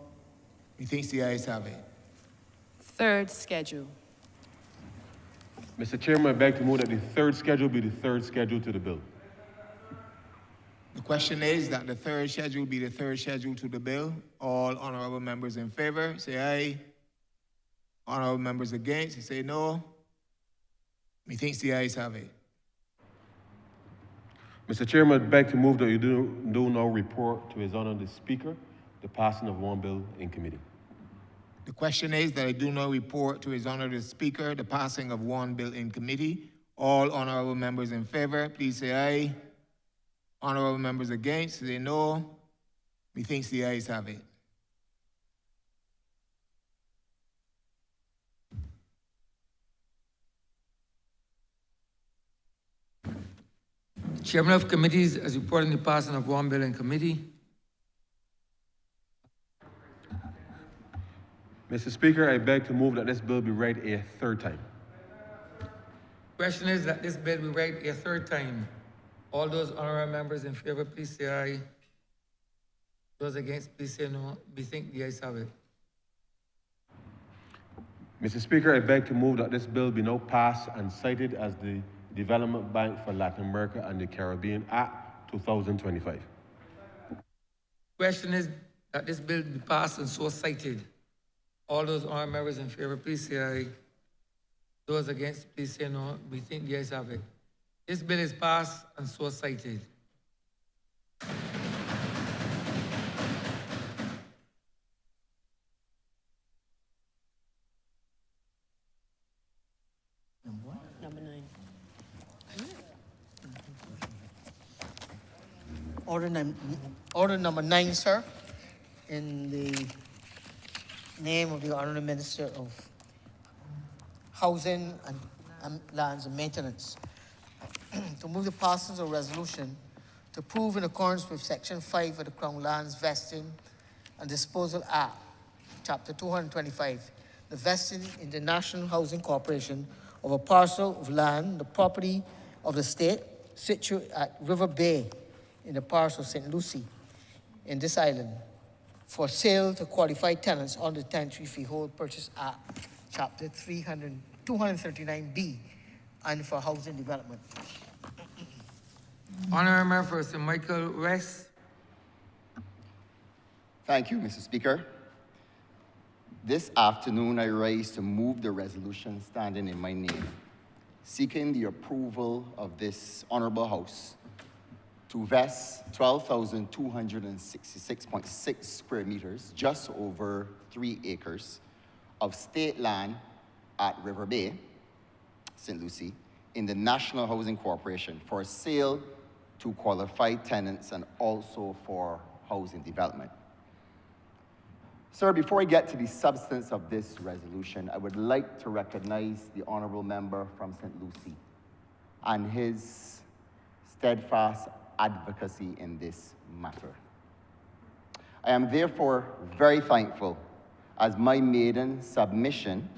Methinks the ayes have it. Third schedule. Mr. Chairman, I beg to move that the third schedule be the third schedule to the bill. The question is that the third schedule be the third schedule to the bill. All honourable members in favour, say aye. Honourable members against, say no. Methinks the ayes have it. Mr. Chairman, I beg to move that you do now report to His Honour the Speaker the passing of one bill in committee. The question is that I do now report to His Honour the Speaker the passing of one bill in committee. All honourable members in favour, please say aye. Honourable members against, say no. Methinks the ayes have it. Chairman of committees is reporting the passing of one bill in committee. Mr. Speaker, I beg to move that this bill be read a third time. Question is that this bill be read a third time. All those honourable members in favour, please say aye. Those against, please say no. Bethink the ayes have it. Mr. Speaker, I beg to move that this bill be now passed and cited as the Development Bank for Latin America and the Caribbean Act 2025. Question is that this bill be passed and so cited. All those honourable members in favour, please say aye. Those against, please say no. Bethink the ayes have it. This bill is passed and so cited. Number 9. Order number 9, sir, in the name of the Honourable Minister of Housing and Lands and Maintenance, to move the passage of resolution to approve in accordance with Section 5 of the Crown Lands Vesting and Disposal Act, Chapter 225, the vesting in the National Housing Corporation of a parcel of land, the property of the state, situated at River Bay in the parish of St. Lucie in this island, for sale to qualified tenants under the Tenantry Freehold Purchase Act, Chapter 239B, and for housing development. Honourable Member for St. Michael West. Thank you, Mr. Speaker. This afternoon, I rise to move the resolution standing in my name, seeking the approval of this Honourable House to vest 12,266.6 square meters, just over 3 acres, of state land at River Bay, St. Lucie, in the National Housing Corporation for sale to qualified tenants and also for housing development. Sir, before I get to the substance of this resolution, I would like to recognize the Honourable Member from St. Lucie and his steadfast advocacy in this matter. I am therefore very thankful as my maiden submission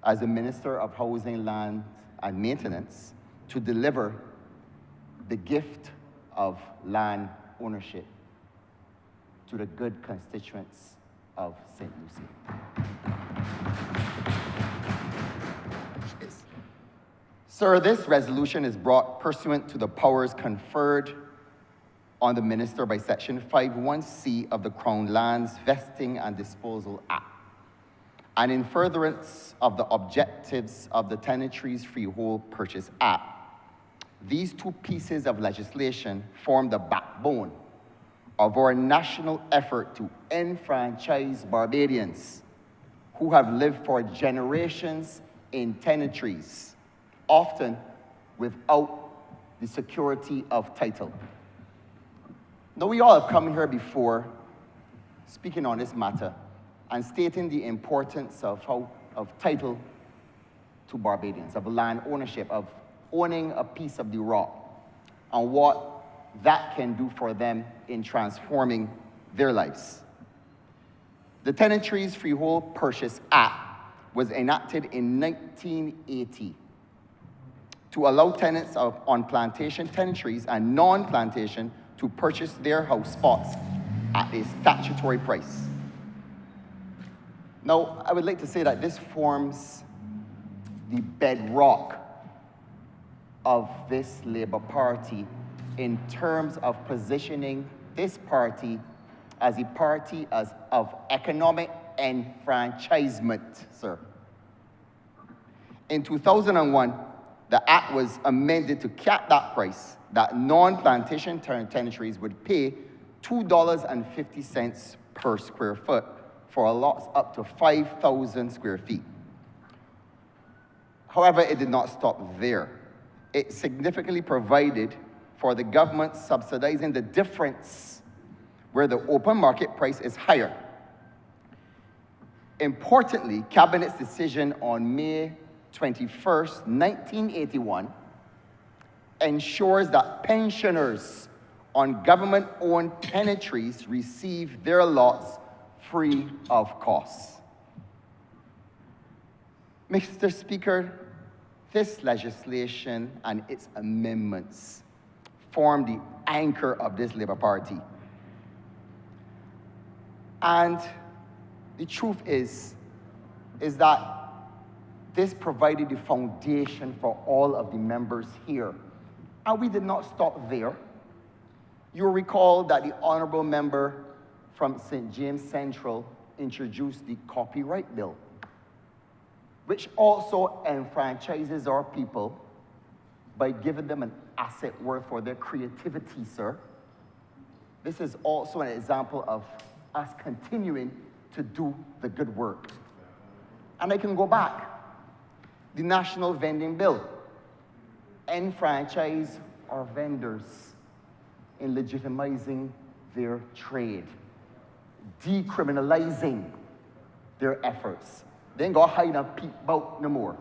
as the Minister of Housing, Land and Maintenance to deliver the gift of land ownership to the good constituents of St. Lucie. Yes. Sir, this resolution is brought pursuant to the powers conferred on the minister by Section 51C of the Crown Lands Vesting and Disposal Act, and in furtherance of the objectives of the Tenantries Freehold Purchase Act. These two pieces of legislation form the backbone of our national effort to enfranchise Barbadians who have lived for generations in tenantries, often without the security of title. Now, we all have come here before speaking on this matter and stating the importance of title to Barbadians, of land ownership, of owning a piece of the rock, and what that can do for them in transforming their lives. The Tenantries Freehold Purchase Act was enacted in 1980 to allow tenants on plantation tenantries and non-plantation to purchase their house spots at a statutory price. Now, I would like to say that this forms the bedrock of this Labour Party in terms of positioning this party as a party of economic enfranchisement, sir. In 2001, the Act was amended to cap that price, that non-plantation tenantries would pay $2.50 per square foot for lots up to 5,000 square feet. However, it did not stop there. It significantly provided for the government subsidizing the difference where the open market price is higher. Importantly, Cabinet's decision on May 21st, 1981, ensures that pensioners on government-owned tenantries receive their lots free of cost. Mr. Speaker, this legislation and its amendments form the anchor of this Labour Party. And the truth is that this provided the foundation for all of the members here. And we did not stop there. You'll recall that the Honourable member from St. James Central introduced the Copyright Bill, which also enfranchises our people by giving them an asset worth for their creativity, sir. This is also an example of us continuing to do the good work. And I can go back. The National Vending Bill, enfranchise our vendors in legitimizing their trade, decriminalizing their efforts. They ain't gonna hide and peep out no more.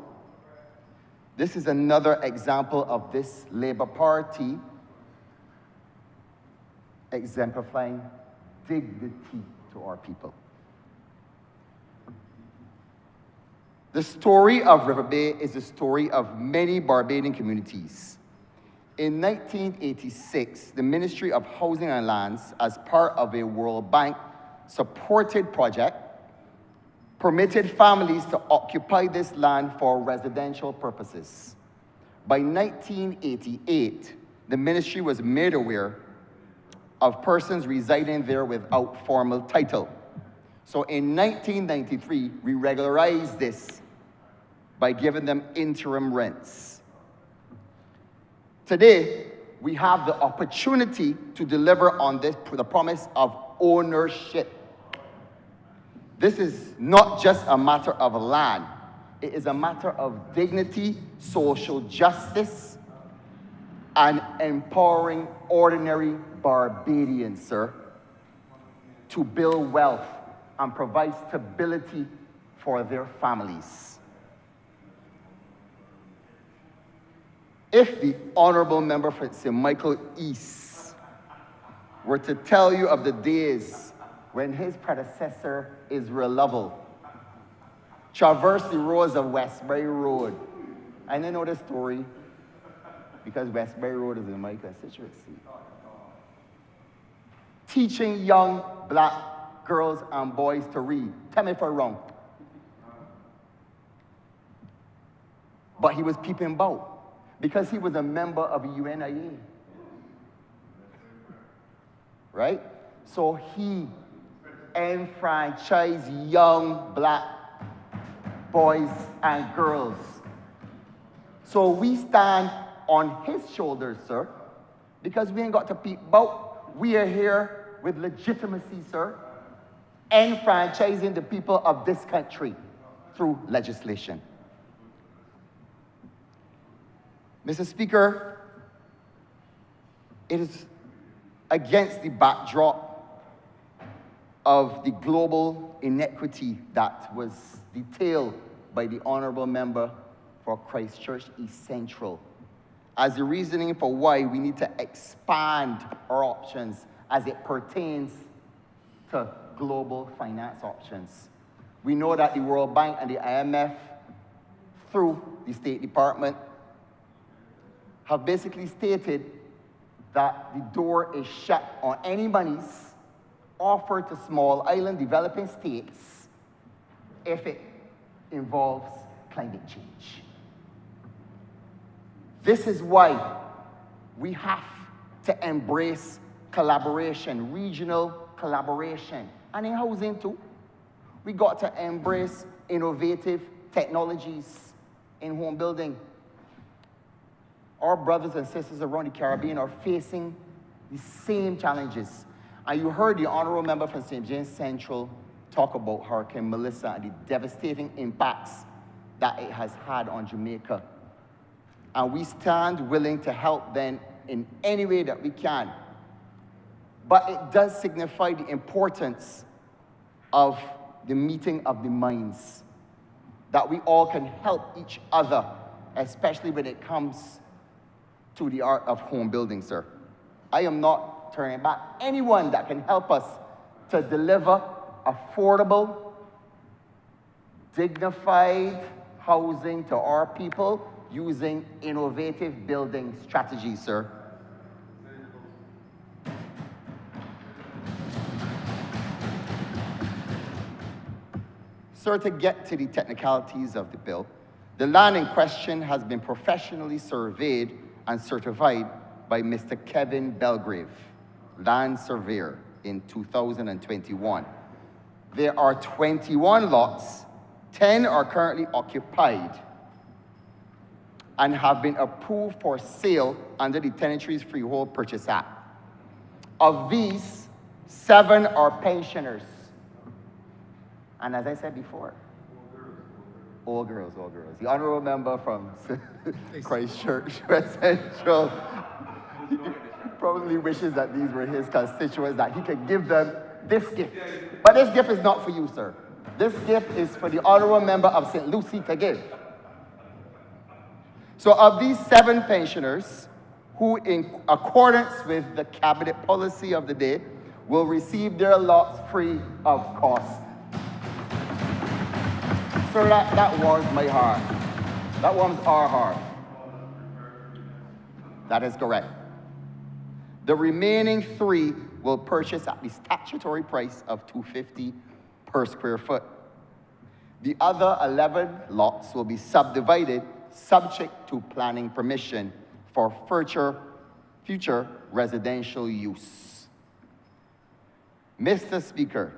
This is another example of this Labour Party exemplifying dignity to our people. The story of River Bay is the story of many Barbadian communities. In 1986, the Ministry of Housing and Lands, as part of a World Bank-supported project, permitted families to occupy this land for residential purposes. By 1988, the ministry was made aware of persons residing there without formal title. So in 1993, we regularized this by giving them interim rents. Today, we have the opportunity to deliver on this, the promise of ownership. This is not just a matter of land. It is a matter of dignity, social justice, and empowering ordinary Barbadians, sir, to build wealth and provide stability for their families. If the Honourable Member for St. Michael East were to tell you of the days when his predecessor, Israel Lovell, traversed the roads of Westbury Road. I didn't know this story because Westbury Road is in my constituency. Teaching young black girls and boys to read. Tell me if I'm wrong. But he was peeping about. because he was a member of UNIA. Right? So he enfranchised young black boys and girls. So we stand on his shoulders, sir, because we ain't got to peep about. We are here with legitimacy, sir, enfranchising the people of this country through legislation. Mr. Speaker, it is against the backdrop of the global inequity that was detailed by the Honourable Member for Christchurch East Central as the reasoning for why we need to expand our options as it pertains to global finance options. We know that the World Bank and the IMF, through the State Department, have basically stated that the door is shut on any monies offered to small island developing states if it involves climate change. This is why we have to embrace collaboration, regional collaboration, and in housing too. We got to embrace innovative technologies in home building. Our brothers and sisters around the Caribbean are facing the same challenges. And you heard the Honourable Member from St. James Central talk about Hurricane Melissa and the devastating impacts that it has had on Jamaica. And we stand willing to help them in any way that we can. But it does signify the importance of the meeting of the minds, that we all can help each other, especially when it comes to the art of home building, sir. I am not turning back anyone that can help us to deliver affordable, dignified housing to our people using innovative building strategies, sir. Sir, to get to the technicalities of the bill, the land in question has been professionally surveyed and certified by Mr. Kevin Belgrave, land surveyor, in 2021. There are 21 lots, 10 are currently occupied and have been approved for sale under the Tenantries Freehold Purchase Act. Of these, 7 are pensioners. And as I said before, all girls. The Honourable Member from Christchurch West Central probably wishes that these were his constituents, that he could give them this gift. But this gift is not for you, sir. This gift is for the Honourable Member of St. Lucie to give. So of these 7 pensioners, who in accordance with the cabinet policy of the day, will receive their lots free of cost. So that warms my heart. That warms our heart. That is correct. The remaining 3 will purchase at the statutory price of $250 per square foot. The other 11 lots will be subdivided subject to planning permission for future residential use. Mr. Speaker,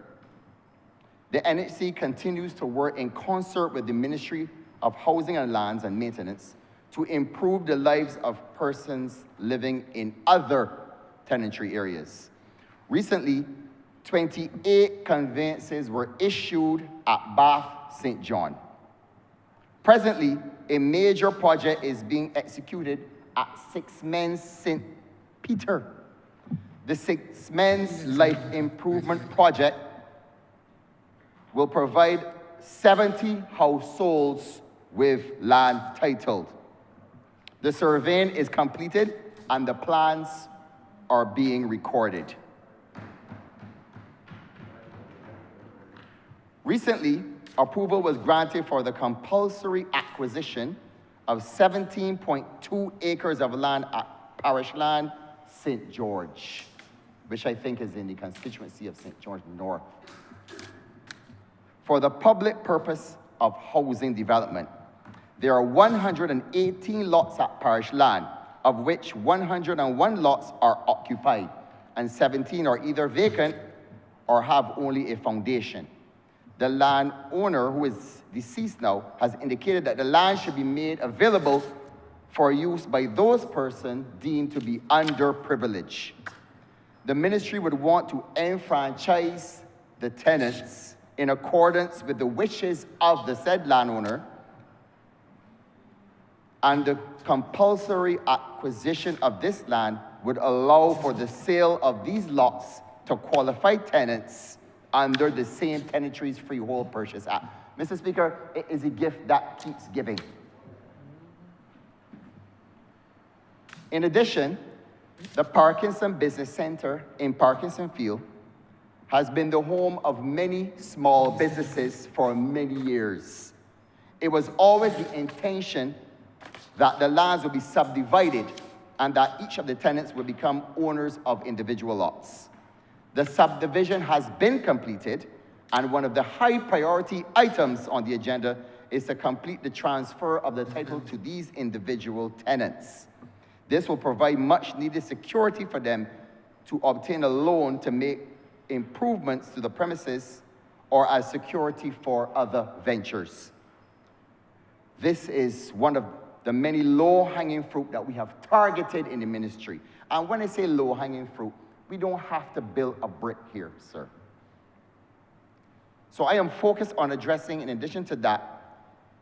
the NHC continues to work in concert with the Ministry of Housing and Lands and Maintenance to improve the lives of persons living in other tenantry areas. Recently, 28 conveyances were issued at Bath St. John. Presently, a major project is being executed at Six Men's St. Peter. The Six Men's Life Improvement Project will provide 70 households with land titled. The surveying is completed and the plans are being recorded. Recently, approval was granted for the compulsory acquisition of 17.2 acres of land at Parish Land, St. George, which I think is in the constituency of St. George North, for the public purpose of housing development. there are 118 lots at parish land, of which 101 lots are occupied, and 17 are either vacant or have only a foundation. The landowner, who is deceased now, has indicated that the land should be made available for use by those persons deemed to be underprivileged. The ministry would want to enfranchise the tenants in accordance with the wishes of the said landowner, and the compulsory acquisition of this land would allow for the sale of these lots to qualified tenants under the same Tenantries Freehold Purchase Act. Mr. Speaker, it is a gift that keeps giving. In addition, the Parkinson Business Center in Parkinson Field has been the home of many small businesses for many years. It was always the intention that the lands would be subdivided and that each of the tenants would become owners of individual lots. The subdivision has been completed, and one of the high priority items on the agenda is to complete the transfer of the title to these individual tenants. This will provide much needed security for them to obtain a loan to make improvements to the premises or as security for other ventures. This is one of the many low-hanging fruit that we have targeted in the ministry. And when I say low-hanging fruit, we don't have to build a brick here, sir. So I am focused on addressing, in addition to that,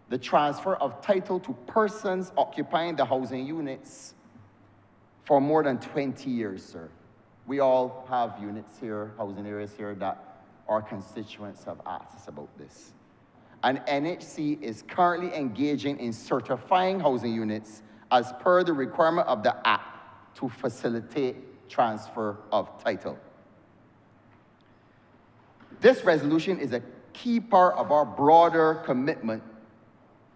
the transfer of title to persons occupying the housing units for more than 20 years, sir. We all have units here, housing areas here, that our constituents have asked us about this. And NHC is currently engaging in certifying housing units as per the requirement of the Act to facilitate transfer of title. This resolution is a key part of our broader commitment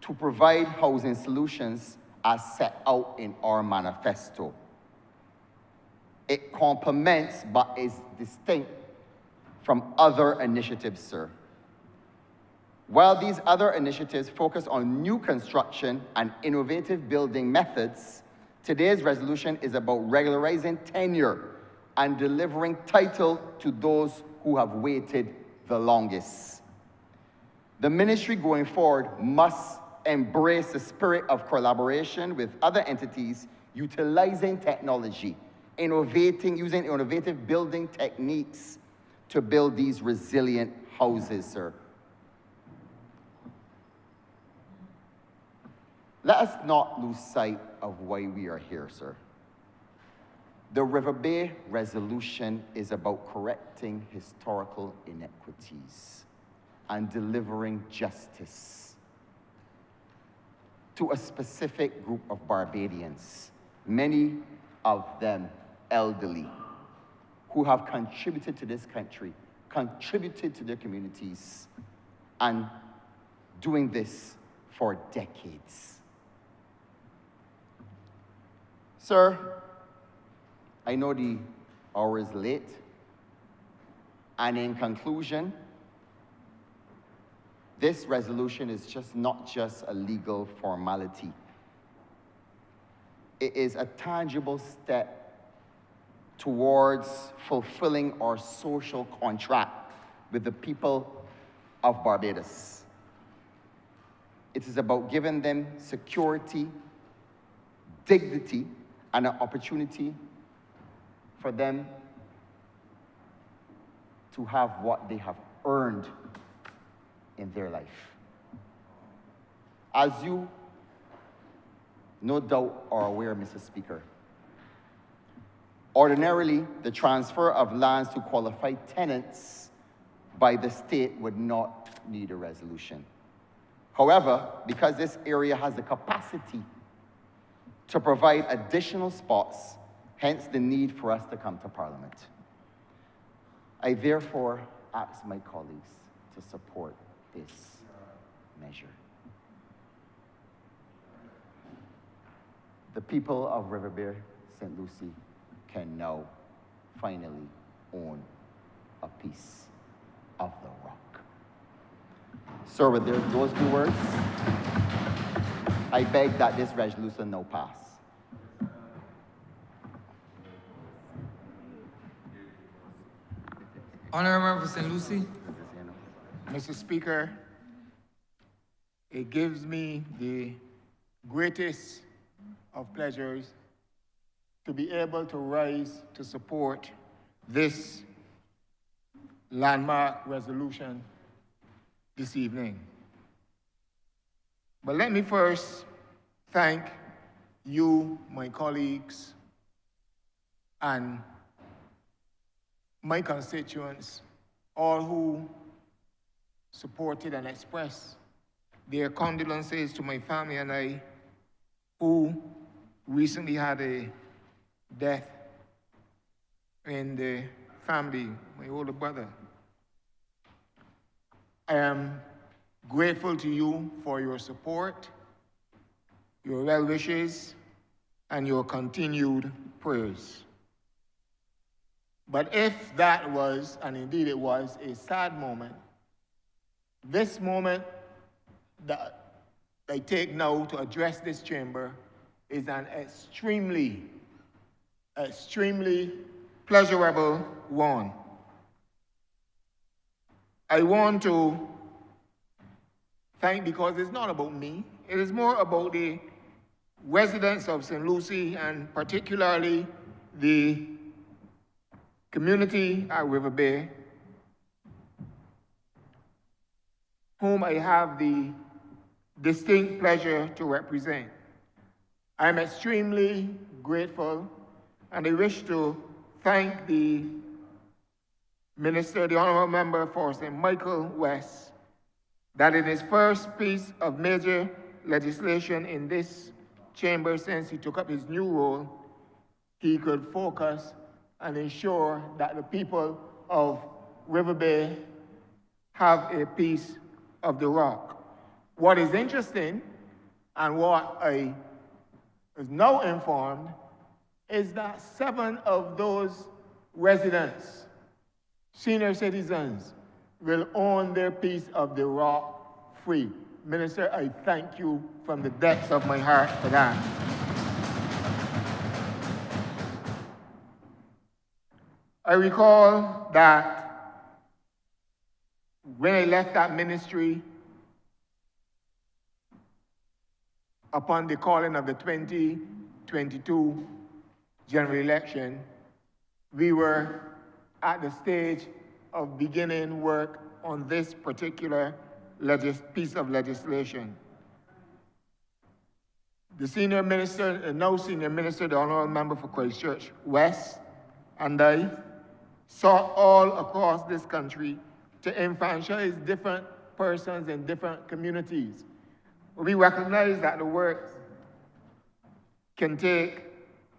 to provide housing solutions as set out in our manifesto. It complements but is distinct from other initiatives, sir. While these other initiatives focus on new construction and innovative building methods, today's resolution is about regularizing tenure and delivering title to those who have waited the longest. The ministry going forward must embrace the spirit of collaboration with other entities, utilizing technology, using innovative building techniques to build these resilient houses, sir. Let us not lose sight of why we are here, sir. The River Bay resolution is about correcting historical inequities and delivering justice to a specific group of Barbadians, many of them elderly, who have contributed to this country, contributed to their communities, and doing this for decades. Sir, I know the hour is late, and in conclusion, this resolution is not just a legal formality. It is a tangible step towards fulfilling our social contract with the people of Barbados. It is about giving them security, dignity, and an opportunity for them to have what they have earned in their life. As you no doubt are aware, Mr. Speaker, ordinarily, the transfer of lands to qualified tenants by the state would not need a resolution. However, because this area has the capacity to provide additional spots, hence the need for us to come to Parliament. I therefore ask my colleagues to support this measure. The people of River Bay, St. Lucie, can now finally own a piece of the rock. Sir, with those two words, I beg that this resolution now pass. Honourable Member for St. Lucie. Mr. Speaker, it gives me the greatest of pleasures to be able to rise to support this landmark resolution this evening. But let me first thank you, my colleagues, and my constituents, all who supported and expressed their condolences to my family and I, who recently had a death in the family, my older brother. I am grateful to you for your support, your well wishes, and your continued prayers. But if that was, and indeed it was, a sad moment, this moment that I take now to address this chamber is an extremely pleasurable one. I want to thank, because it's not about me, it is more about the residents of St. Lucie and particularly the community at River Bay, whom I have the distinct pleasure to represent. I am extremely grateful, and I wish to thank the Minister, the Honourable Member for St. Michael West, that in his first piece of major legislation in this chamber since he took up his new role, he could focus and ensure that the people of River Bay have a piece of the rock. What is interesting, and what I is now informed, is that 7 of those residents, senior citizens, will own their piece of the rock free. Minister, I thank you from the depths of my heart for that. I recall that when I left that ministry, upon the calling of the 2022 general election, we were at the stage of beginning work on this particular piece of legislation. The senior minister, now senior minister, the Honourable Member for Christchurch West, and I sought all across this country to enfranchise different persons in different communities. We recognize that the work can take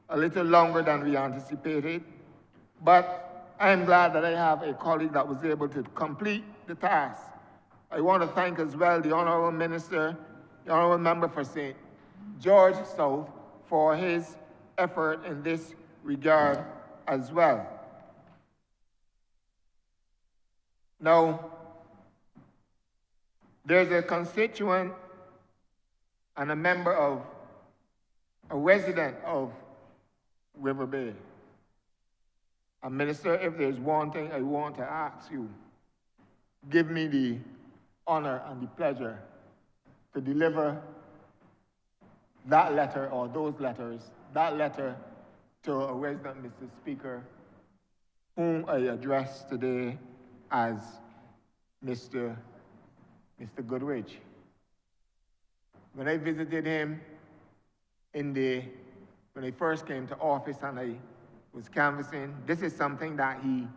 a little longer than we anticipated, but I am glad that I have a colleague that was able to complete the task. I want to thank as well the Honourable Minister, the Honourable Member for St. George South, for his effort in this regard as well. Now, there's a constituent and a member of, a resident of River Bay. And Minister, if there's one thing I want to ask you, give me the honor and the pleasure to deliver that letter, or those letters, that letter to a resident, Mr. Speaker, whom I address today as Mr. Goodrich. When I visited him when I first came to office and I was canvassing, this is something that he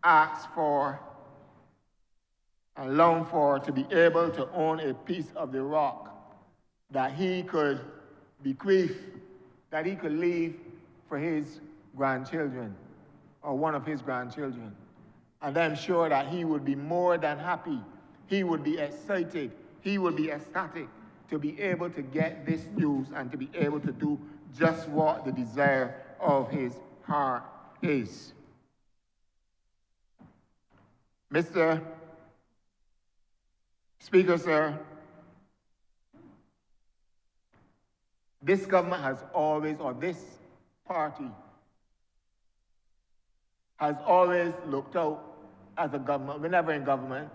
asked for and longed for, to be able to own a piece of the rock that he could bequeath, that he could leave for his grandchildren, or one of his grandchildren. And I'm sure that he would be more than happy, he would be excited, he would be ecstatic to be able to get this news and to be able to do just what the desire of his heart is. Mr. Speaker, sir, This government has always, or this party, has always looked out as a government, whenever in government,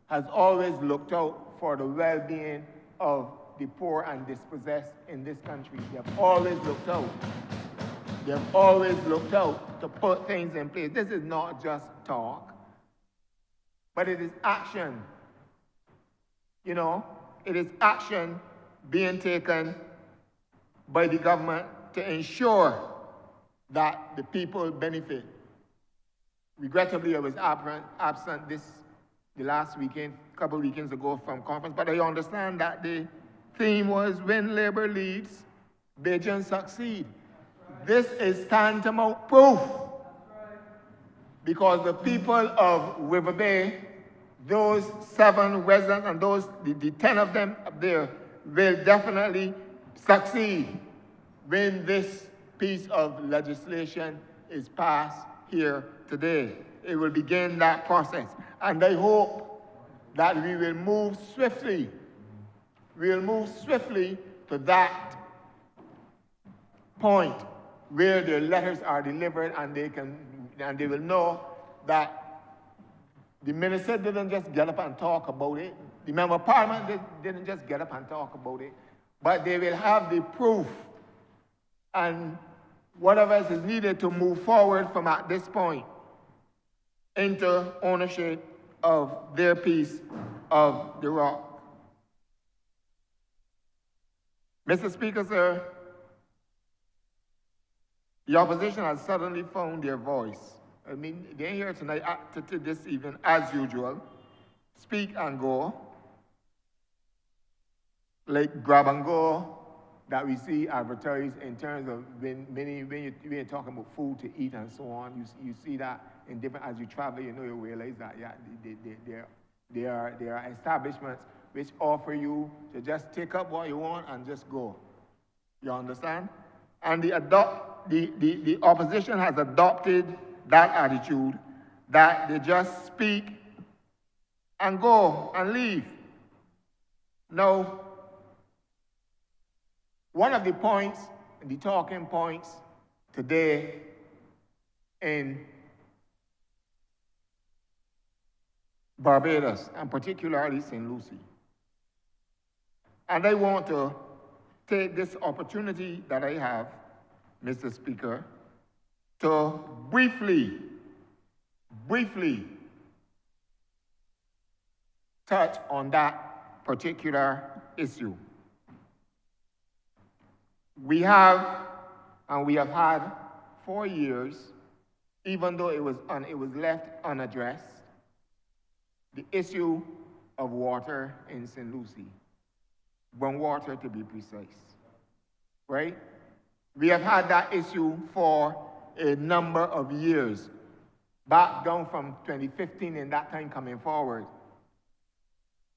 has always looked out for the well-being of the poor and dispossessed in this country. They have always looked out. They have always looked out to put things in place. This is not just talk, but it is action. You know, it is action being taken by the government to ensure that the people benefit. Regrettably, I was absent the last weekend, a couple of weekends ago from conference, but I understand that the theme was when labor leads, Beijing succeed. This is tantamount proof, because the people of River Bay, those 7 residents and those, the 10 of them up there, will definitely succeed when this piece of legislation is passed here today. It will begin that process. And I hope that we will move swiftly. We will move swiftly to that point where their letters are delivered and they will know that the minister didn't just get up and talk about it. The member of parliament didn't just get up and talk about it, but they will have the proof and whatever else is needed to move forward from at this point into ownership of their piece of the rock. Mr. Speaker, sir, the opposition has suddenly found their voice. I mean, they're here tonight, to this evening, as usual, speak and go, like grab and go that we see advertised in terms of when you're talking about food to eat and so on. You see that in different, as you travel, you know, you realize that, yeah, there are establishments which offer you to just take up what you want and just go. You understand? And the opposition has adopted that attitude that they just speak and go and leave. Now, one of the points, the talking points today in Barbados, and particularly St. Lucie. And I want to take this opportunity that I have, Mr. Speaker, to briefly touch on that particular issue. We have had 4 years, even though it was left unaddressed, the issue of water in St. Lucie, groundwater to be precise, right? We have had that issue for a number of years, back down from 2015 and that time coming forward.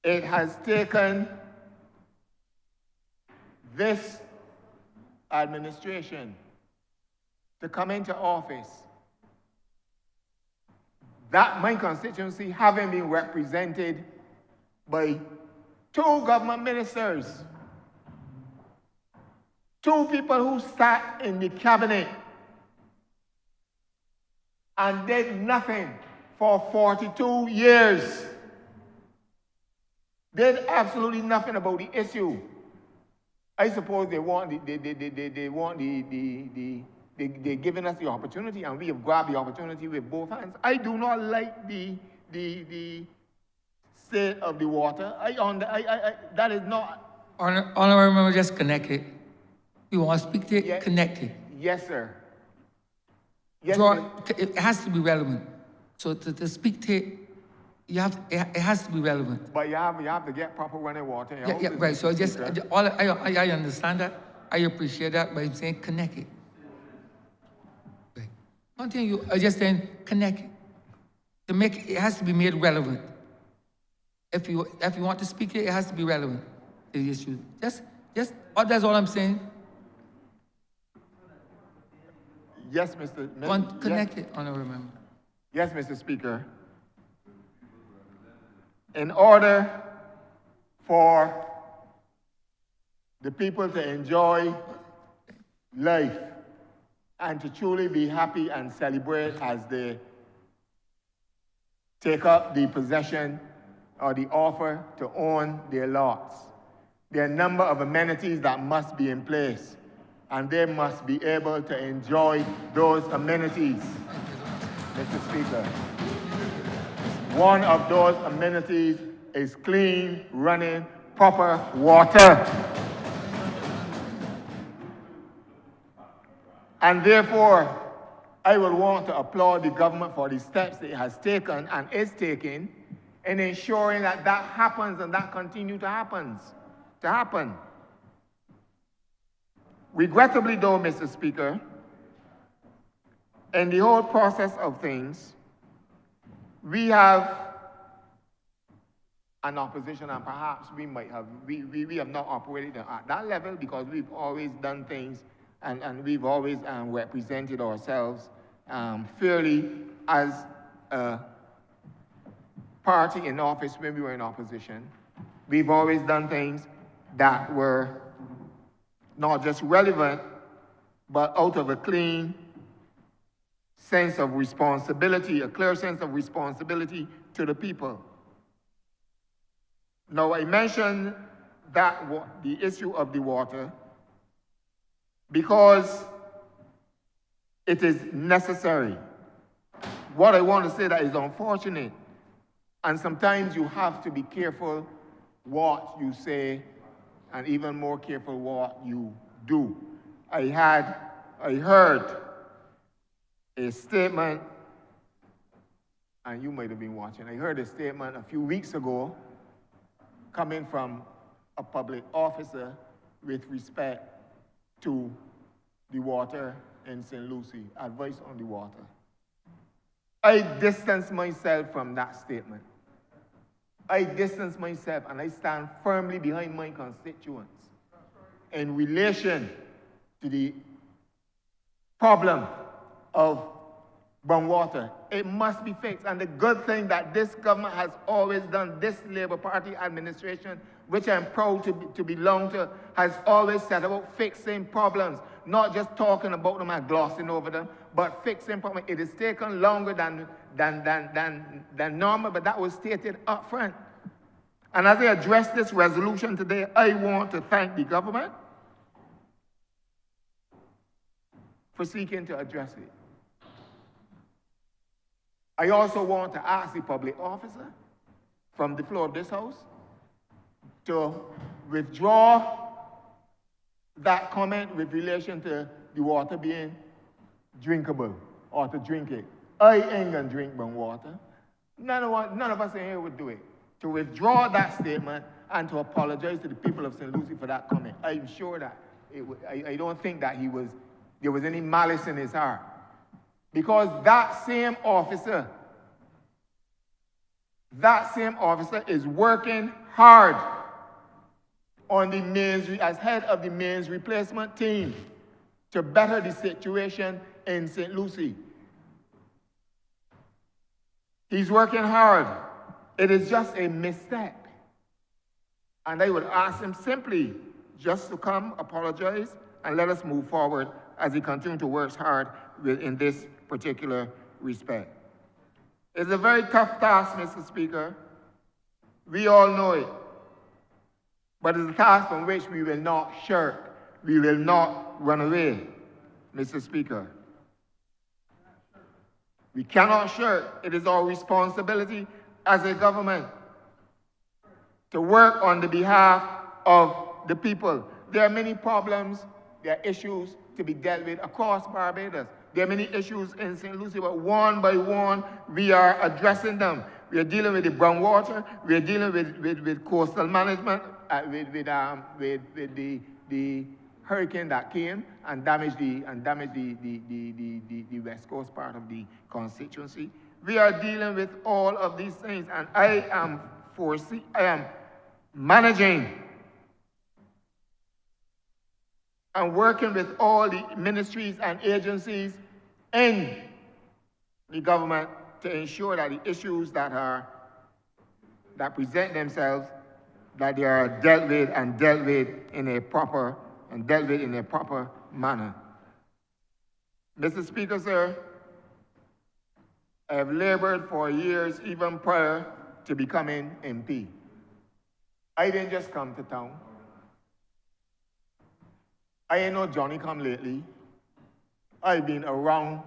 It has taken this administration to come into office, that my constituency having been represented by 2 government ministers, 2 people who sat in the cabinet and did nothing for 42 years. Did absolutely nothing about the issue. I suppose they're giving us the opportunity, and we have grabbed the opportunity with both hands. I do not like the state of the water. That is not. Honourable member, just connect it. You want to speak to it? Yeah. Connect it. Yes, sir. Yes, It has to be relevant. So to speak to it, it has to be relevant. But you have to get proper running water. Yeah, right. So I understand that. I appreciate that, but I'm saying connect it. Right. One thing I just saying connect it. It has to be made relevant. If you want to speak to it, it has to be relevant to the issue. That's all I'm saying. Yes, Mr. Connect it, Honourable Member. Yes, Mr. Speaker. In order for the people to enjoy life and to truly be happy and celebrate as they take up the possession or the offer to own their lots. There are a number of amenities that must be in place, and they must be able to enjoy those amenities, Mr. Speaker. One of those amenities is clean, running, proper water. And therefore, I will want to applaud the government for the steps it has taken and is taking in ensuring that that happens and that continues to happen. Regrettably though, Mr. Speaker, in the whole process of things, we have an opposition, and perhaps we have not operated at that level because we've always done things and we've always represented ourselves fairly as a party in office when we were in opposition. We've always done things that were not just relevant, but out of a clean sense of responsibility, a clear sense of responsibility to the people. Now, I mentioned that the issue of the water because it is necessary. What I want to say that is unfortunate, and sometimes you have to be careful what you say and even more careful what you do. I heard a statement, and you might have been watching, I heard a statement a few weeks ago coming from a public officer with respect to the water in St. Lucie, advice on the water. I distance myself from that statement. I distance myself and I stand firmly behind my constituents in relation to the problem of brown water. It must be fixed. And the good thing that this government has always done, this Labour Party administration, which I'm proud to belong to, has always set about fixing problems, not just talking about them and glossing over them, but fixing problems. It has taken longer than normal, but that was stated up front. And as I address this resolution today, I want to thank the government for seeking to address it. I also want to ask the public officer from the floor of this House to withdraw that comment with relation to the water being drinkable or to drink it. I ain't gonna drink brown water. None of us in here would do it. To withdraw that statement and to apologize to the people of St. Lucie for that comment. I'm sure that I don't think that there was any malice in his heart. Because that same officer is working hard on the mains, as head of the mains replacement team to better the situation in St. Lucie. He's working hard. It is just a misstep. And I would ask him simply just to come, apologize, and let us move forward as he continues to work hard in this particular respect. It's a very tough task, Mr. Speaker. We all know it. But it's a task from which we will not shirk. We will not run away, Mr. Speaker. We cannot shirk. It is our responsibility as a government to work on the behalf of the people. There are many problems, there are issues to be dealt with across Barbados. There are many issues in St. Lucie, but one by one, we are addressing them. We are dealing with the brown water. We are dealing with coastal management, with the hurricane that came and damaged the west coast part of the constituency. We are dealing with all of these things, and I am managing and working with all the ministries and agencies in the government to ensure that the issues that present themselves that they are dealt with in a proper manner. Mr. Speaker, sir, I have labored for years even prior to becoming MP. I didn't just come to town. I ain't no Johnny come lately. I've been around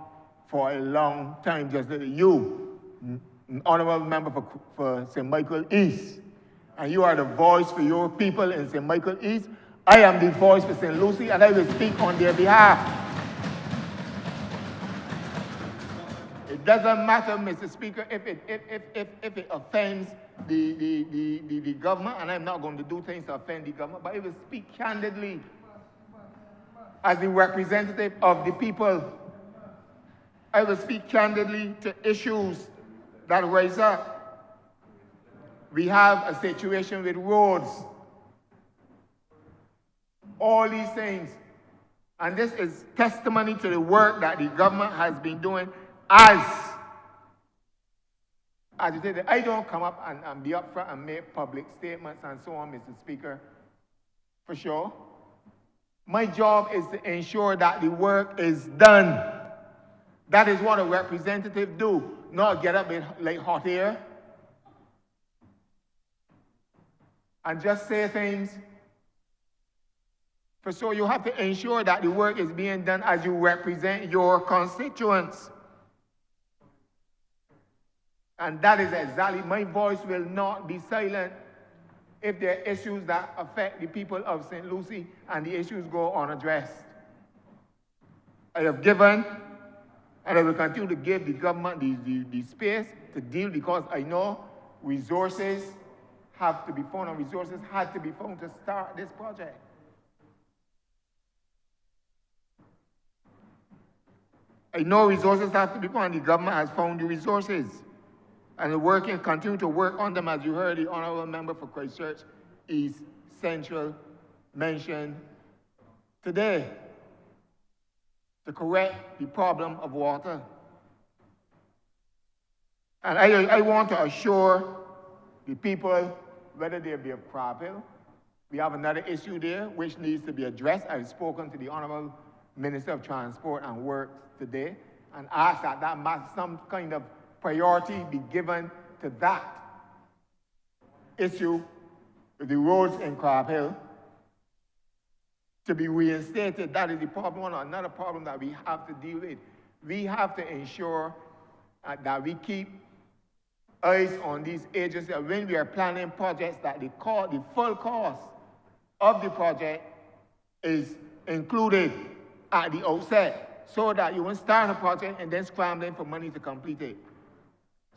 for a long time, just like you, honorable member for St. Michael East. And you are the voice for your people in St. Michael East. I am the voice for St. Lucie, and I will speak on their behalf. It doesn't matter, Mr. Speaker, if it offends the government, and I'm not going to do things to offend the government, but I will speak candidly as the representative of the people. I will speak candidly to issues that rise up. We have a situation with roads, all these things. And this is testimony to the work that the government has been doing as agitated. I don't come up and be up front and make public statements and so on, Mr. Speaker, for sure. My job is to ensure that the work is done. That is what a representative do, not get up like hot air and just say things. For so you have to ensure that the work is being done as you represent your constituents. And that is exactly, my voice will not be silent if there are issues that affect the people of St. Lucie and the issues go unaddressed. I have given, and I will continue to give the government the space to deal, because I know resources have to be found, and resources had to be found to start this project. I know resources have to be found, and the government has found the resources. And the work and continue to work on them, as you heard the honorable member for Christchurch East Central mention today, to correct the problem of water. And I want to assure the people, whether they be of Crab Hill, we have another issue there which needs to be addressed. I've spoken to the Honourable Minister of Transport and Works today and asked that some kind of priority be given to that issue with the roads in Crab Hill to be reinstated. That is the problem. Another problem that we have to deal with. We have to ensure that we keep eyes on these agencies when we are planning projects, that the full cost of the project is included at the outset, so that you won't start a project and then scrambling for money to complete it.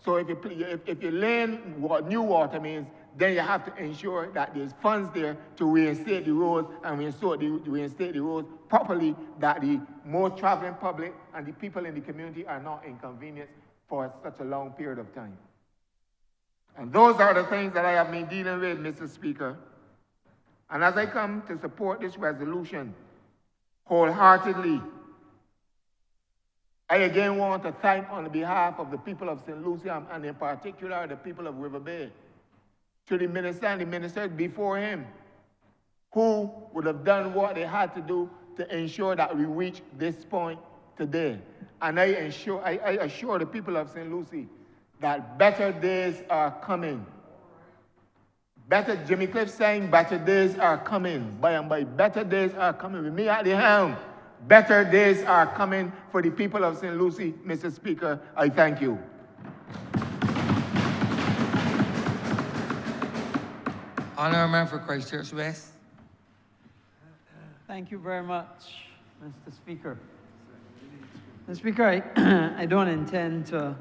So if you lane new water mains, then you have to ensure that there's funds there to reinstate the roads, and reinstate the roads properly, that the more traveling public and the people in the community are not inconvenienced for such a long period of time. And those are the things that I have been dealing with, Mr. Speaker. And as I come to support this resolution wholeheartedly, I again want to thank on behalf of the people of St. Lucie, and in particular the people of River Bay, to the minister and the ministers before him, who would have done what they had to do to ensure that we reach this point today. And I assure the people of St. Lucie that better days are coming. Jimmy Cliff saying better days are coming. By and by, better days are coming. With me at the helm, better days are coming for the people of St. Lucie. Mr. Speaker, I thank you. Honourable member for Christchurch West. Thank you very much, Mr. Speaker. Mr. Speaker, I don't intend to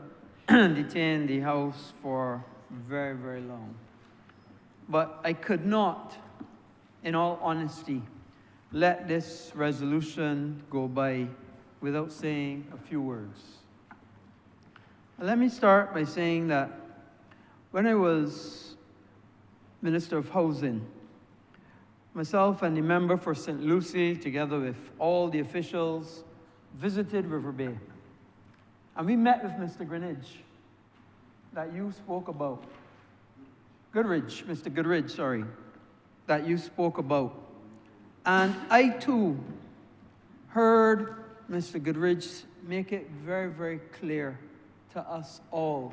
detain the House for very, very long. But I could not, in all honesty, let this resolution go by without saying a few words. Let me start by saying that when I was Minister of Housing, myself and the member for St. Lucie, together with all the officials, visited River Bay. And we met with Mr. Greenidge that you spoke about. Goodrich, Mr. Goodrich, sorry, that you spoke about. And I too heard Mr. Goodrich make it very, very clear to us all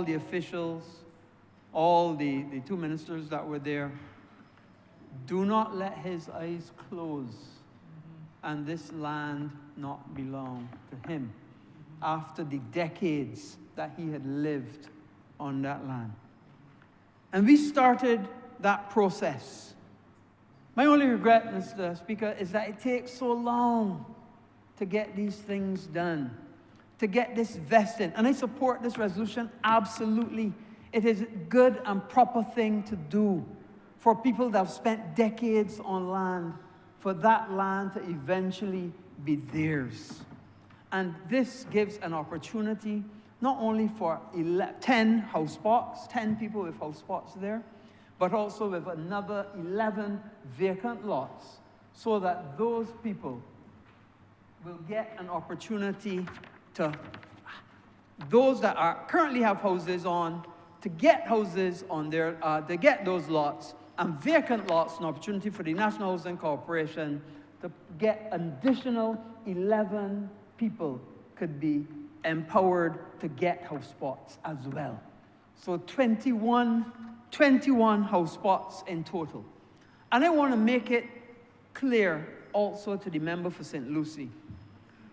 the officials, all the two ministers that were there. Do not let his eyes close and this land not belong to him after the decades that he had lived on that land. And we started that process. My only regret, Mr. Speaker, is that it takes so long to get these things done, to get this vested. And I support this resolution absolutely. It is a good and proper thing to do for people that have spent decades on land, for that land to eventually be theirs. And this gives an opportunity not only for 10 house spots, 10 people with house spots there, but also with another 11 vacant lots, so that those people will get an opportunity to, those that are currently have houses on, to get houses on their, to get those lots, and vacant lots, an opportunity for the National Housing Corporation to get an additional 11 people could be empowered to get house spots as well. So 21 house spots in total. And I want to make it clear also to the member for St. Lucie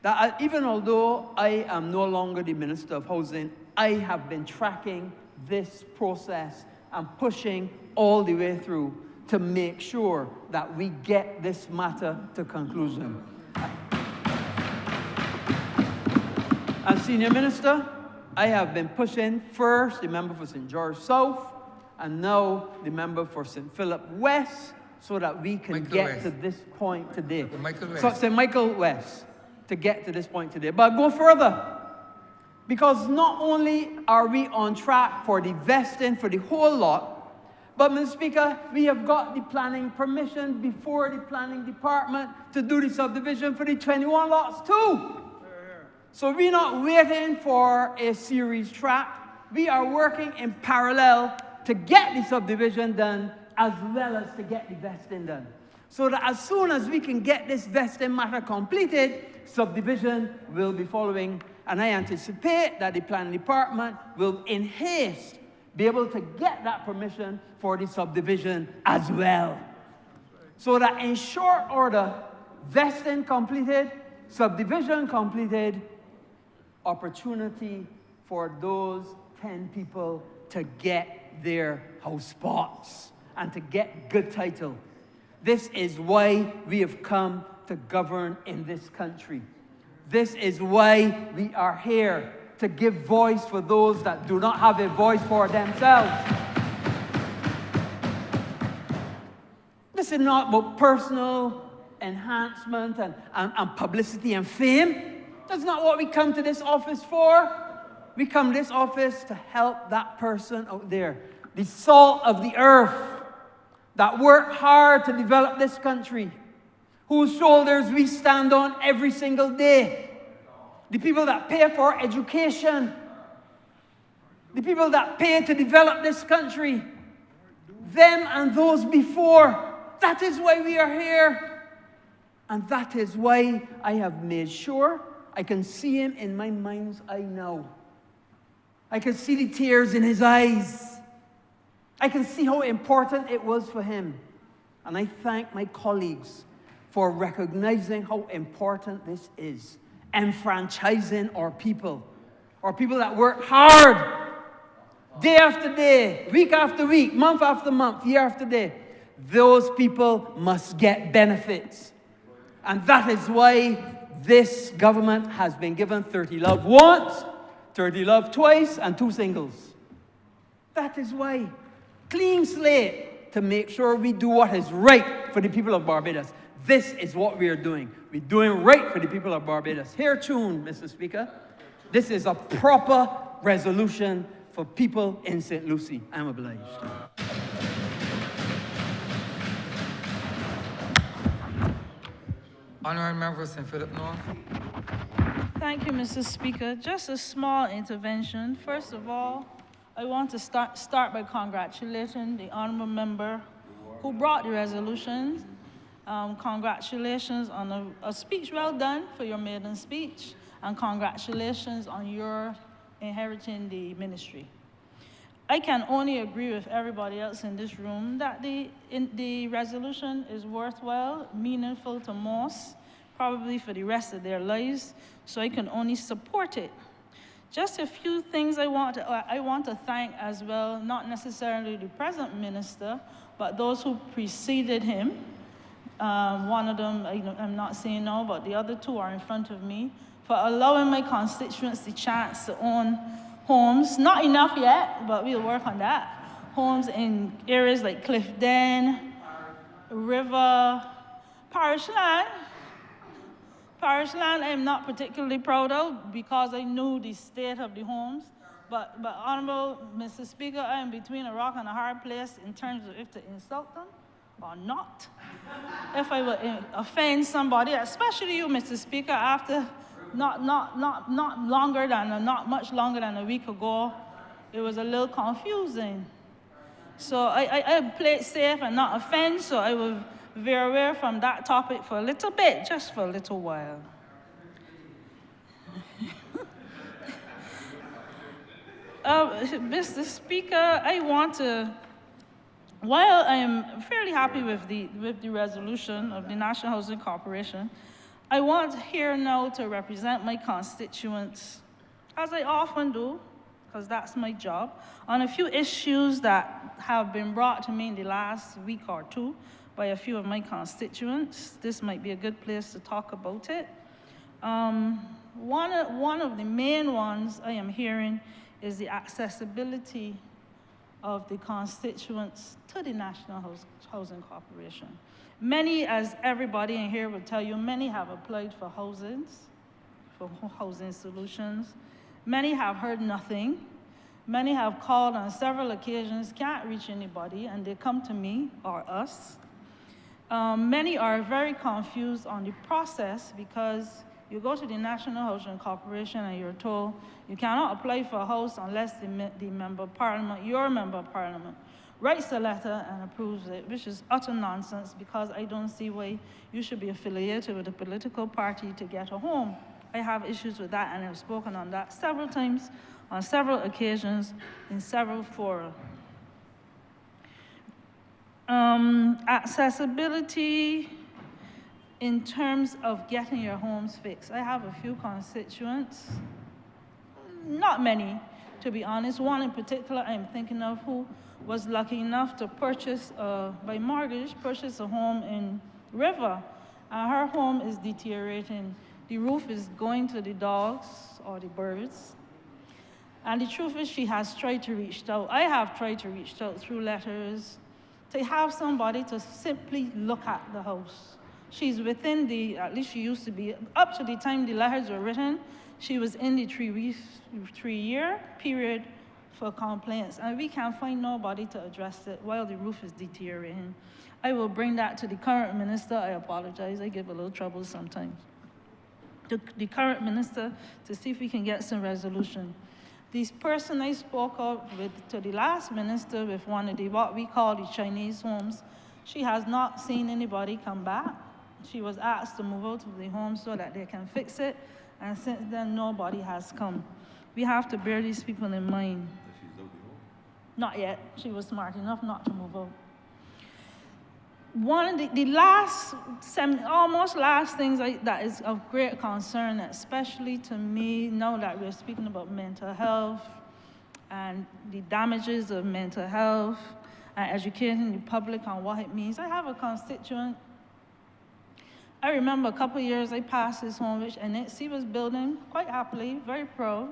that even although I am no longer the Minister of Housing, I have been tracking this process and pushing all the way through to make sure that we get this matter to conclusion. As Senior Minister, I have been pushing first the member for St. George South and now the member for St. Philip West so that we can get to this point today. So St. Michael West to get to this point today. But go further. Because not only are we on track for the vesting for the whole lot, but, Mr. Speaker, we have got the planning permission before the planning department to do the subdivision for the 21 lots too. So we're not waiting for a series track. We are working in parallel to get the subdivision done as well as to get the vesting done. So that as soon as we can get this vesting matter completed, subdivision will be following. And I anticipate that the planning department will in haste be able to get that permission for the subdivision as well. So that in short order, vesting completed, subdivision completed, opportunity for those 10 people to get their house spots and to get good title. This is why we have come to govern in this country. This is why we are here, to give voice for those that do not have a voice for themselves. This is not about personal enhancement and publicity and fame. That's not what we come to this office for. We come to this office to help that person out there, the salt of the earth, that work hard to develop this country, whose shoulders we stand on every single day. The people that pay for education, the people that pay to develop this country, them and those before. That is why we are here. And that is why I have made sure I can see him in my mind's eye now. I can see the tears in his eyes. I can see how important it was for him. And I thank my colleagues for recognizing how important this is. Enfranchising our people that work hard, day after day, week after week, month after month, year after day. Those people must get benefits. And that is why this government has been given 30 Love once, 30 Love twice, and 2 singles. That is why. Clean slate to make sure we do what is right for the people of Barbados. This is what we are doing. We're doing right for the people of Barbados. Hear tune, Mr. Speaker. This is a proper resolution for people in St. Lucie. I'm obliged. Honourable Member St. Philip North. Thank you, Mr. Speaker. Just a small intervention. First of all, I want to start by congratulating the honourable member who brought the resolutions. Congratulations on a speech well done for your maiden speech, and congratulations on your inheriting the ministry. I can only agree with everybody else in this room that the resolution is worthwhile, meaningful to most, probably for the rest of their lives, so I can only support it. Just a few things I want to thank as well, not necessarily the present minister, but those who preceded him. One of them, I'm not saying no, but the other two are in front of me, for allowing my constituents the chance to own homes. Not enough yet, but we'll work on that. Homes in areas like Clifton, River, Parish Land. Parish Land I'm not particularly proud of because I knew the state of the homes. But Honourable Mr. Speaker, I am between a rock and a hard place in terms of if to insult them or not. If I would offend somebody, especially you, Mr. Speaker, after not much longer than a week ago, it was a little confusing. So I play it safe and not offend, so I will veer away from that topic for a little bit, just for a little while. Mr. Speaker, while I am fairly happy with the resolution of the National Housing Corporation, I want here now to represent my constituents, as I often do, because that's my job, on a few issues that have been brought to me in the last week or two by a few of my constituents. This might be a good place to talk about it. One of the main ones I am hearing is the accessibility of the constituents to the National Housing Corporation. Many, as everybody in here will tell you, many have applied for housing solutions. Many have heard nothing. Many have called on several occasions, can't reach anybody, and they come to me or us. Many are very confused on the process because you go to the National Housing Corporation and you're told you cannot apply for a house unless the member of parliament, your member of parliament, writes a letter and approves it, which is utter nonsense because I don't see why you should be affiliated with a political party to get a home. I have issues with that, and I've spoken on that several times, on several occasions, in several fora. Accessibility in terms of getting your homes fixed. I have a few constituents, not many, to be honest. One in particular I'm thinking of who was lucky enough to purchase, by mortgage, purchase a home in River. Her home is deteriorating. The roof is going to the dogs or the birds. And the truth is she has tried to reach out. I have tried to reach out through letters to have somebody to simply look at the house. She's within at least she used to be, up to the time the letters were written, she was in the 3-year period for complaints, and we can't find nobody to address it while the roof is deteriorating. I will bring that to the current minister. I apologize, I give a little trouble sometimes. The current minister to see if we can get some resolution. This person I spoke of to the last minister with one of what we call the Chinese homes, she has not seen anybody come back. She was asked to move out of the home so that they can fix it, and since then nobody has come. We have to bear these people in mind. Not yet. She was smart enough not to move out. One of the almost last things that is of great concern, especially to me, now that we're speaking about mental health and the damages of mental health and educating the public on what it means. I have a constituent. I remember a couple of years I passed his home, which NHC was building quite happily, very proud.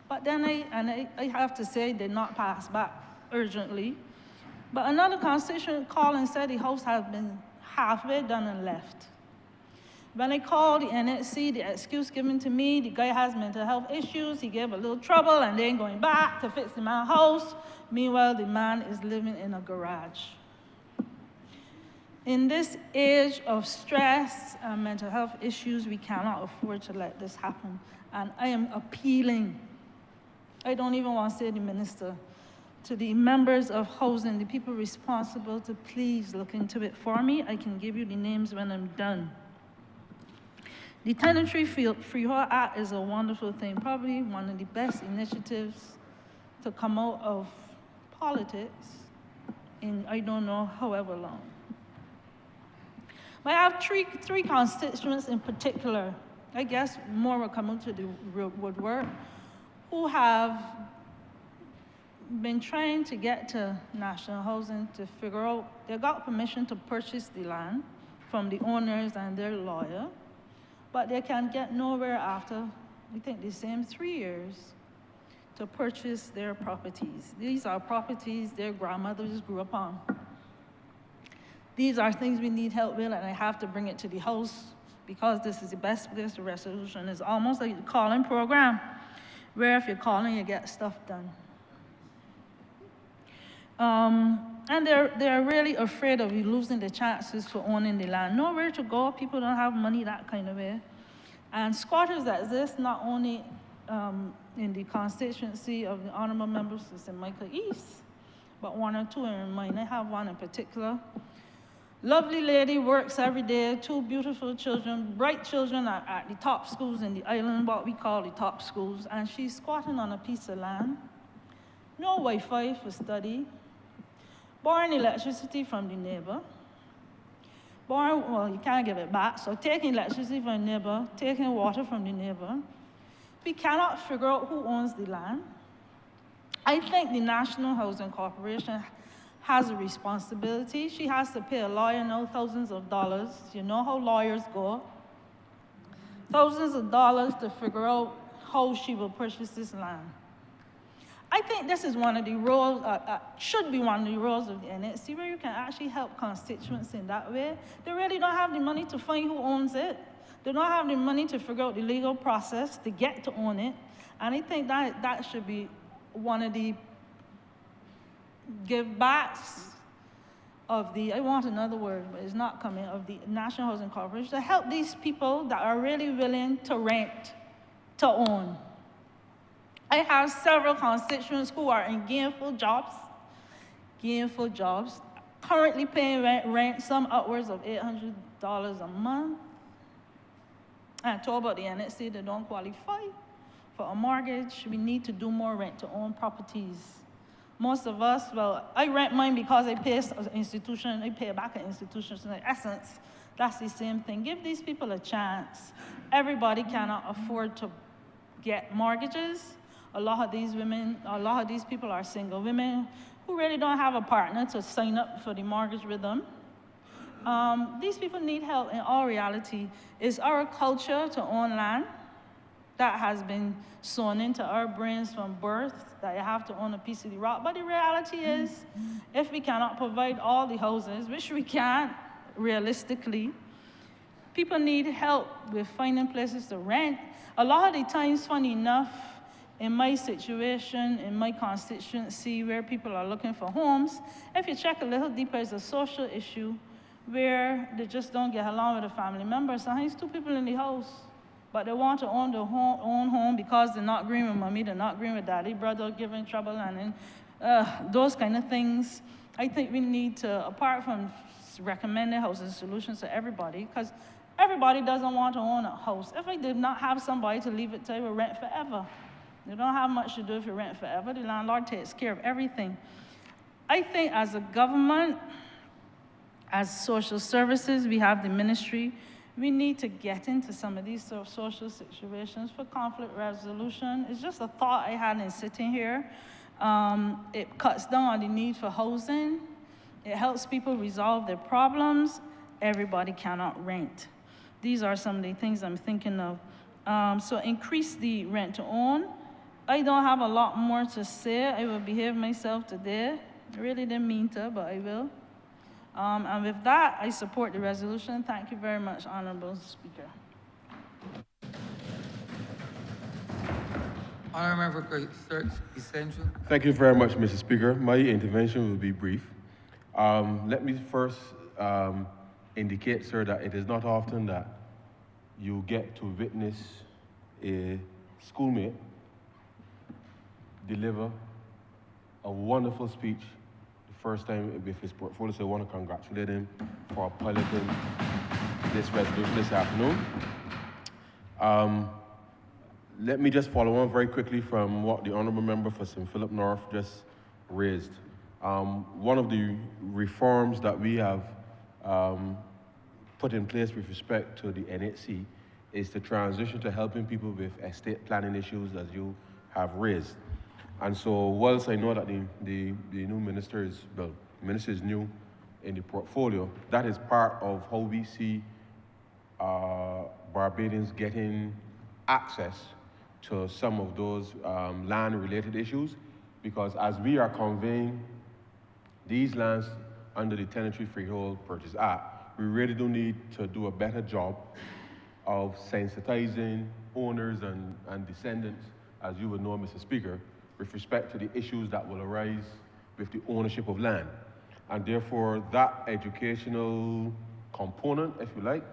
But then I have to say, did not pass back urgently. But another constituent called and said the house had been halfway done and left. When I called the NHC, the excuse given to me, the guy has mental health issues, he gave a little trouble and then going back to fix the man's house. Meanwhile, the man is living in a garage. In this age of stress and mental health issues, we cannot afford to let this happen. And I am appealing. I don't even want to say the minister. to the members of housing, the people responsible, to please look into it for me. I can give you the names when I'm done. The Tenantry Freehold Act is a wonderful thing, probably one of the best initiatives to come out of politics in I don't know however long. But I have three constituents in particular, I guess more will come into the woodwork, who have been trying to get to National Housing to figure out, they got permission to purchase the land from the owners and their lawyer, but they can get nowhere after, I think, the same 3 years to purchase their properties. These are properties their grandmothers grew up on. These are things we need help with, and I have to bring it to the House because this is the best place. The resolution is almost like a calling program, where if you're calling, you get stuff done. And they're really afraid of you losing the chances for owning the land. Nowhere to go, people don't have money that kind of way. And squatters exist not only in the constituency of the Honourable Member St. Michael East, but one or two in mine. I have one in particular. Lovely lady, works every day, 2 beautiful children, bright children at the top schools in the island, what we call the top schools, and she's squatting on a piece of land. No Wi-Fi for study. Borrowing electricity from the neighbor. Well, you can't give it back, so taking electricity from the neighbor, taking water from the neighbor. We cannot figure out who owns the land. I think the National Housing Corporation has a responsibility. She has to pay a lawyer now thousands of dollars. You know how lawyers go. Thousands of dollars to figure out how she will purchase this land. I think this is one of the roles, should be one of the roles of the NHC, where you can actually help constituents in that way. They really don't have the money to find who owns it. They don't have the money to figure out the legal process to get to own it. And I think that should be one of the give backs of the, I want another word, but it's not coming, of the National Housing Corporation to help these people that are really willing to rent to own. I have several constituents who are in gainful jobs, currently paying rent, some upwards of $800 a month. And I told about the NHC, they don't qualify for a mortgage. We need to do more rent-to-own properties. Most of us, well, I rent mine because I pay an institution, I pay back an institution. So in essence, that's the same thing. Give these people a chance. Everybody cannot afford to get mortgages. A lot of these people are single women who really don't have a partner to sign up for the mortgage with them. These people need help in all reality. It's our culture to own land that has been sewn into our brains from birth, that you have to own a piece of the rock. But the reality is, if we cannot provide all the houses, which we can't realistically, people need help with finding places to rent. A lot of the times, funny enough, in my situation, in my constituency, where people are looking for homes, if you check a little deeper, it's a social issue where they just don't get along with a family member. Sometimes 2 people in the house, but they want to own their own home because they're not agreeing with mommy, they're not agreeing with daddy, brother giving trouble, and then those kind of things. I think we need to, apart from recommending housing solutions to everybody, because everybody doesn't want to own a house. If I did not have somebody to leave it to, I would rent forever. You don't have much to do if you rent forever. The landlord takes care of everything. I think as a government, as social services, we have the ministry. We need to get into some of these social situations for conflict resolution. It's just a thought I had in sitting here. It cuts down on the need for housing. It helps people resolve their problems. Everybody cannot rent. These are some of the things I'm thinking of. So increase the rent to own. I don't have a lot more to say. I will behave myself today. I really didn't mean to, but I will. And with that, I support the resolution. Thank you very much, Honourable Speaker. Honourable Member Search Essential. Thank you very much, Mr. Speaker. My intervention will be brief. Let me first indicate, sir, that it is not often that you get to witness a schoolmate deliver a wonderful speech, the first time with his portfolio, so I want to congratulate him for piloting this resolution this afternoon. Let me just follow on very quickly from what the Honourable Member for St. Philip North just raised. One of the reforms that we have put in place with respect to the NHC is the transition to helping people with estate planning issues, as you have raised. And so, whilst I know that the new minister is, well, the minister is new in the portfolio, that is part of how we see Barbadians getting access to some of those land-related issues, because as we are conveying these lands under the Tenantry Freehold Purchase Act, we really do need to do a better job of sensitizing owners and descendants, as you would know, Mr. Speaker, with respect to the issues that will arise with the ownership of land. And therefore, that educational component, if you like,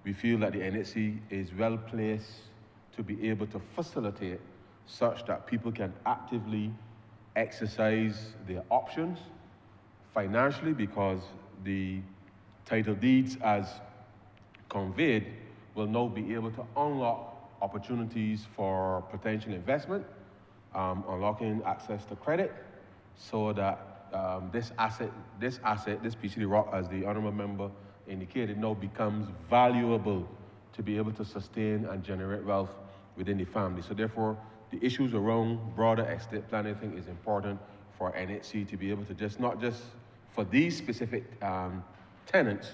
we feel that the NHC is well placed to be able to facilitate such that people can actively exercise their options financially, because the title deeds as conveyed will now be able to unlock opportunities for potential investment, unlocking access to credit, so that this piece of the rock, as the Honourable Member indicated, now becomes valuable to be able to sustain and generate wealth within the family. So therefore, the issues around broader estate planning, I think, is important for NHC to be able to just, not just for these specific tenants,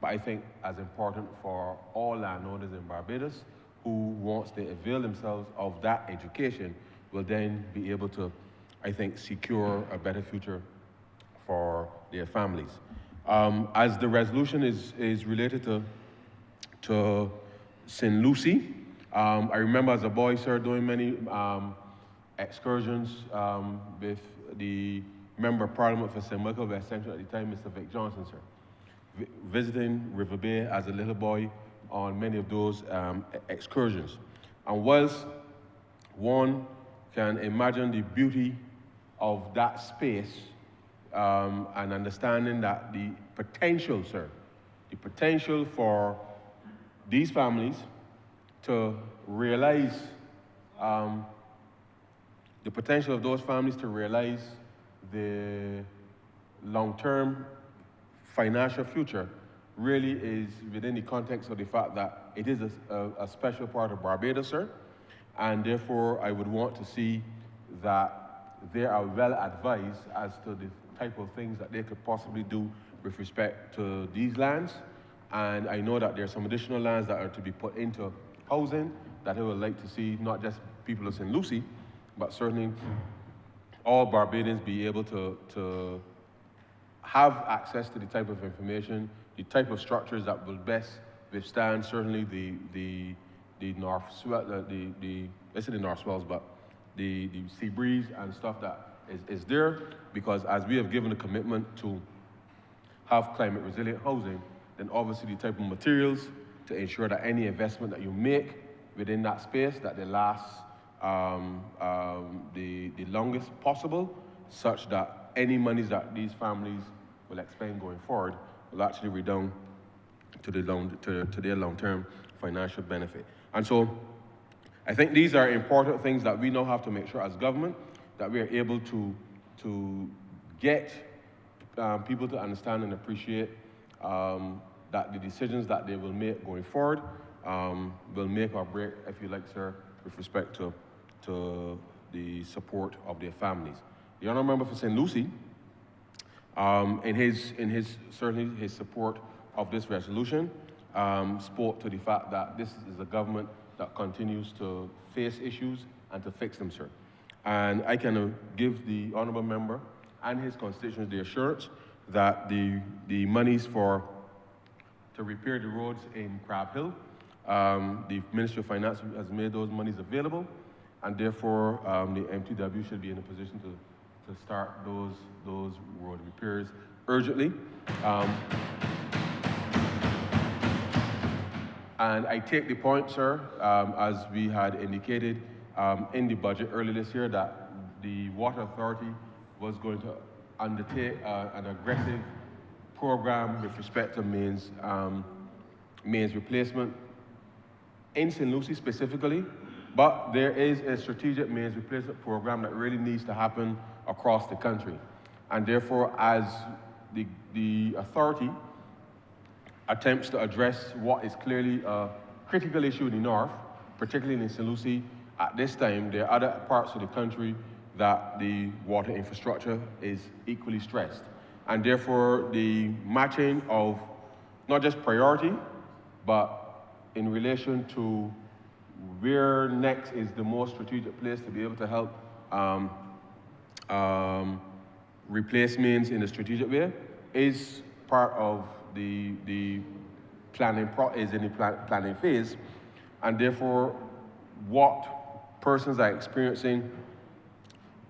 but I think as important for all landowners in Barbados who, once they avail themselves of that education, will then be able to, I think, secure a better future for their families. As the resolution is related to St. Lucie, I remember as a boy, sir, doing many excursions with the Member of Parliament for St. Michael West Central at the time, Mr. Vic Johnson, sir, visiting River Bay as a little boy on many of those excursions. And whilst one can imagine the beauty of that space and understanding that the potential, sir, the potential for these families to realize, the potential of those families to realize the long-term financial future really is within the context of the fact that it is a special part of Barbados, sir, and therefore I would want to see that they are well advised as to the type of things that they could possibly do with respect to these lands. And I know that there are some additional lands that are to be put into housing that I would like to see not just people of St. Lucie, but certainly all Barbadians be able to have access to the type of information, the type of structures that will best withstand certainly the north swell, let's say the north swells, but the sea breeze and stuff that is there, because as we have given a commitment to have climate resilient housing, then obviously the type of materials to ensure that any investment that you make within that space, that they last the longest possible, such that any monies that these families will expend going forward will actually redound to their long-term financial benefit. And so I think these are important things that we now have to make sure as government that we are able to get people to understand and appreciate that the decisions that they will make going forward will make or break, if you like, sir, with respect to the support of their families. The Honourable Member for St. Lucie, in his certainly his support of this resolution, spoke to the fact that this is a government that continues to face issues and to fix them, sir. And I can give the Honourable Member and his constituents the assurance that the monies to repair the roads in Crab Hill, the Ministry of Finance has made those monies available, and therefore the MTW should be in a position to start those road repairs urgently. And I take the point, sir, as we had indicated in the budget earlier this year, that the Water Authority was going to undertake an aggressive program with respect to mains replacement in St. Lucie specifically, but there is a strategic mains replacement program that really needs to happen across the country. And therefore, as the authority attempts to address what is clearly a critical issue in the north, particularly in St. Lucie, at this time, there are other parts of the country that the water infrastructure is equally stressed. And therefore, the matching of not just priority, but in relation to where next is the most strategic place to be able to help replace mains in a strategic way is part of the planning planning phase, and therefore what persons are experiencing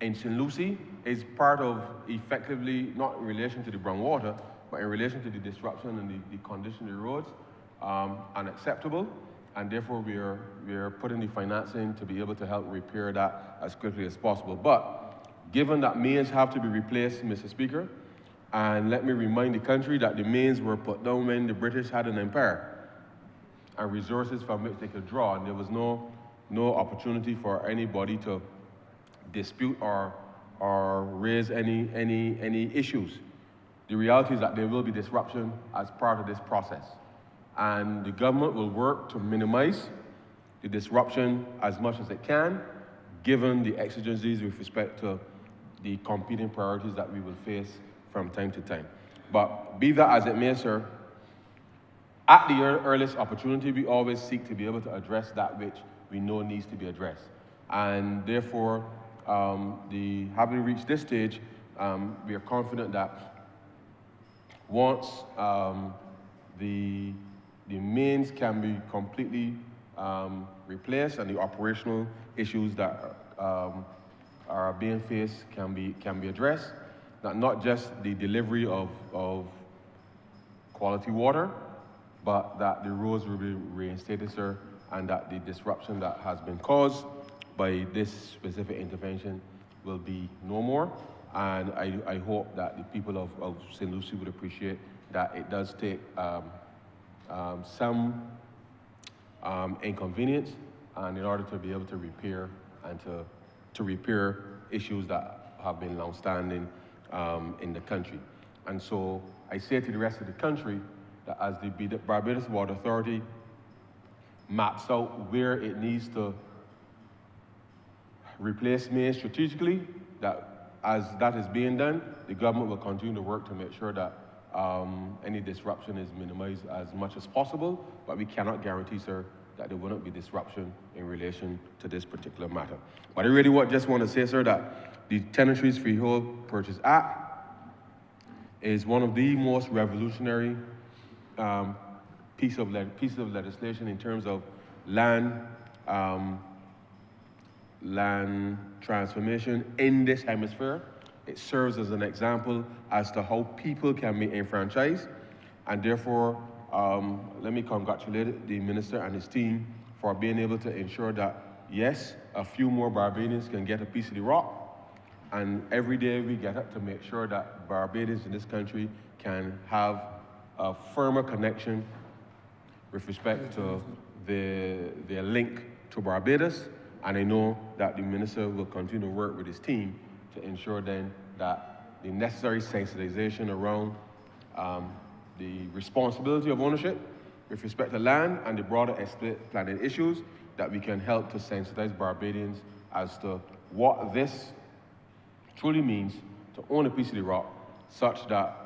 in St. Lucie is part of effectively not in relation to the brown water, but in relation to the disruption and the condition of the roads, unacceptable, and therefore we are putting the financing to be able to help repair that as quickly as possible. But given that mains have to be replaced, Mr. Speaker, and let me remind the country that the mains were put down when the British had an empire and resources from which they could draw, and there was no opportunity for anybody to dispute or raise any issues. The reality is that there will be disruption as part of this process, and the government will work to minimize the disruption as much as it can, given the exigencies with respect to the competing priorities that we will face from time to time. But be that as it may, sir, at the earliest opportunity, we always seek to be able to address that which we know needs to be addressed. And therefore, having reached this stage, we are confident that once the mains can be completely replaced and the operational issues that are being faced can be addressed, that not just the delivery of quality water, but that the roads will be reinstated, sir, and that the disruption that has been caused by this specific intervention will be no more. And I hope that the people of St. Lucie would appreciate that it does take some inconvenience, and in order to be able to repair and to repair issues that have been long-standing in the country. And so I say to the rest of the country that as the Barbados Water Authority maps out where it needs to replace mains strategically, that as that is being done, the government will continue to work to make sure that any disruption is minimized as much as possible, but we cannot guarantee, sir, that there will not be disruption in relation to this particular matter. But I really just want to say, sir, that the Tenantries Freehold Purchase Act is one of the most revolutionary pieces of legislation in terms of land transformation in this hemisphere. It serves as an example as to how people can be enfranchised, and therefore, let me congratulate the minister and his team for being able to ensure that, yes, a few more Barbadians can get a piece of the rock, and every day we get up to make sure that Barbadians in this country can have a firmer connection with respect to their link to Barbados. And I know that the minister will continue to work with his team to ensure then that the necessary sensitization around the responsibility of ownership with respect to land and the broader estate planning issues, that we can help to sensitize Barbadians as to what this truly means to own a piece of the rock, such that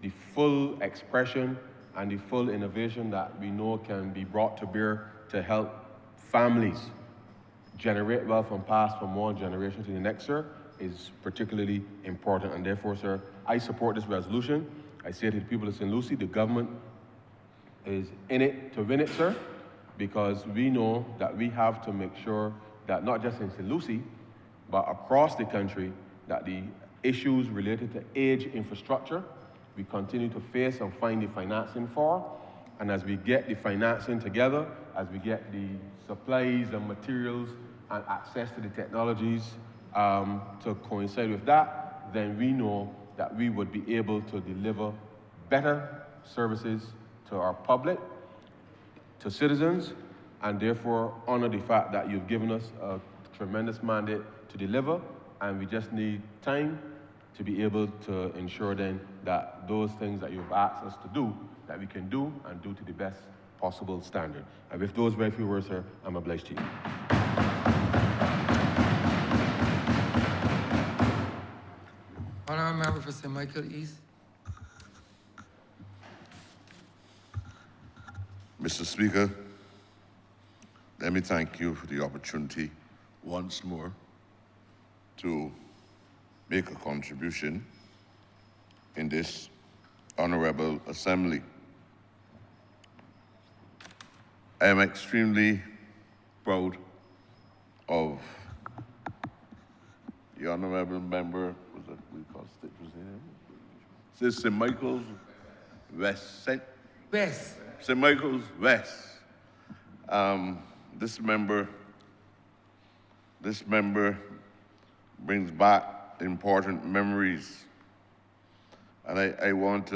the full expression and the full innovation that we know can be brought to bear to help families generate wealth and pass from one generation to the next, sir, is particularly important. And therefore, sir, I support this resolution. I say to the people of St. Lucie, the government is in it to win it, sir, because we know that we have to make sure that not just in St. Lucie, but across the country, that the issues related to age infrastructure, we continue to face and find the financing for. And as we get the financing together, as we get the supplies and materials and access to the technologies to coincide with that, then we know that we would be able to deliver better services to our public, to citizens, and therefore honor the fact that you've given us a tremendous mandate to deliver, and we just need time to be able to ensure then that those things that you've asked us to do, that we can do and do to the best possible standard. And with those very few words, sir, I'm obliged to you. Honourable member for St. Michael East. Mr. Speaker, let me thank you for the opportunity once more to make a contribution in this honorable assembly. I am extremely proud of the honorable member, was that we call state Says St. Michael's West. West. St. Michael's West. This member brings back important memories, and I want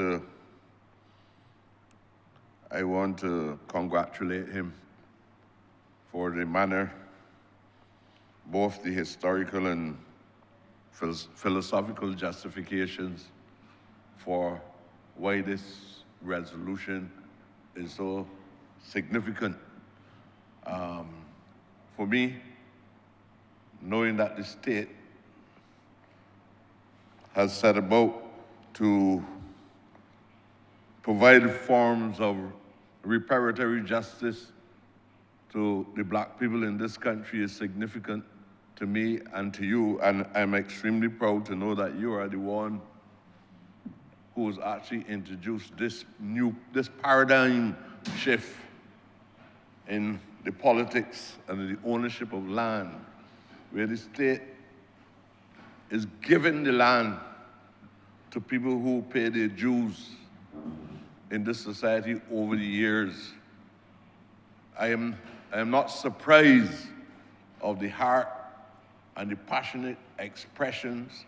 to congratulate him for the manner, both the historical and philosophical justifications for why this resolution is so significant. For me, knowing that the state has set about to provide forms of reparatory justice to the black people in this country is significant to me and to you, and I'm extremely proud to know that you are the one who has actually introduced this paradigm shift in the politics and the ownership of land, where the state is giving the land to people who pay their dues in this society over the years. I am not surprised of the heart and the passionate expressions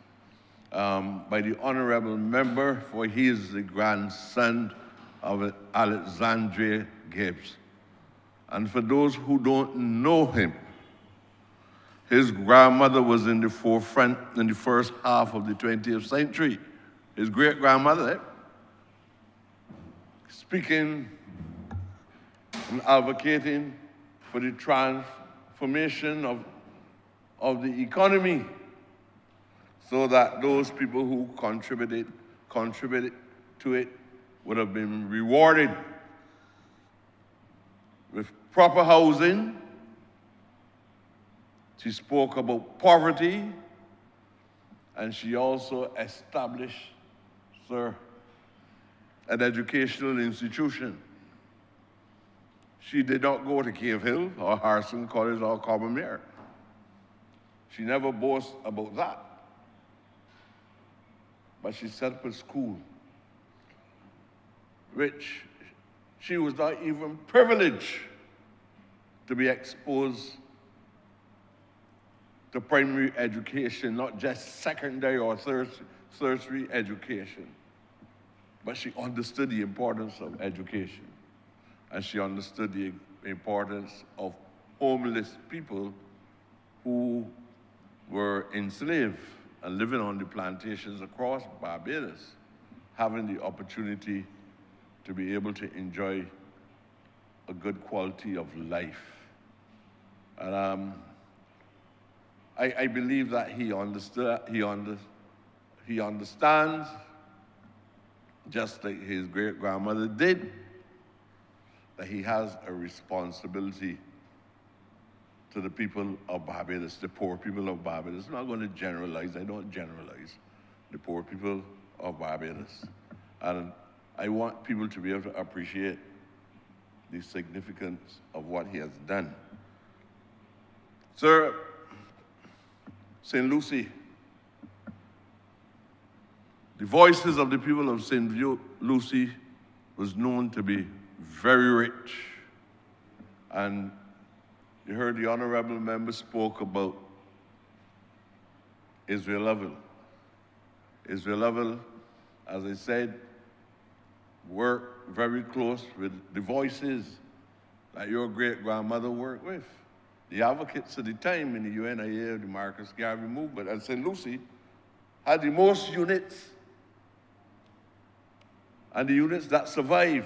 by the honorable member, for he is the grandson of Alexandria Gibbs. And for those who don't know him, his grandmother was in the forefront in the first half of the 20th century. His great-grandmother, speaking and advocating for the transformation of the economy, so that those people who contributed to it would have been rewarded with proper housing. She spoke about poverty, and she also established, sir, an educational institution. She did not go to Cave Hill or Harrison College or Combermere. She never boasts about that. But she set up a school, which she was not even privileged to be exposed to primary education, not just secondary or tertiary education. But she understood the importance of education, and she understood the importance of homeless people who were enslaved and living on the plantations across Barbados, having the opportunity to be able to enjoy a good quality of life. And I believe that he understands, just like his great-grandmother did, that he has a responsibility to the people of Barbados, the poor people of Barbados. I'm not going to generalize, I don't generalize, the poor people of Barbados. And I want people to be able to appreciate the significance of what he has done. Sir, St. Lucie, the voices of the people of St. Lucie was known to be very rich. And you heard the honorable member spoke about Israel Lovell. Israel Lovell, as I said, worked very close with the voices that your great-grandmother worked with. The advocates at the time in the UNIA, the Marcus Garvey movement, and St. Lucie had the most units, and the units that survive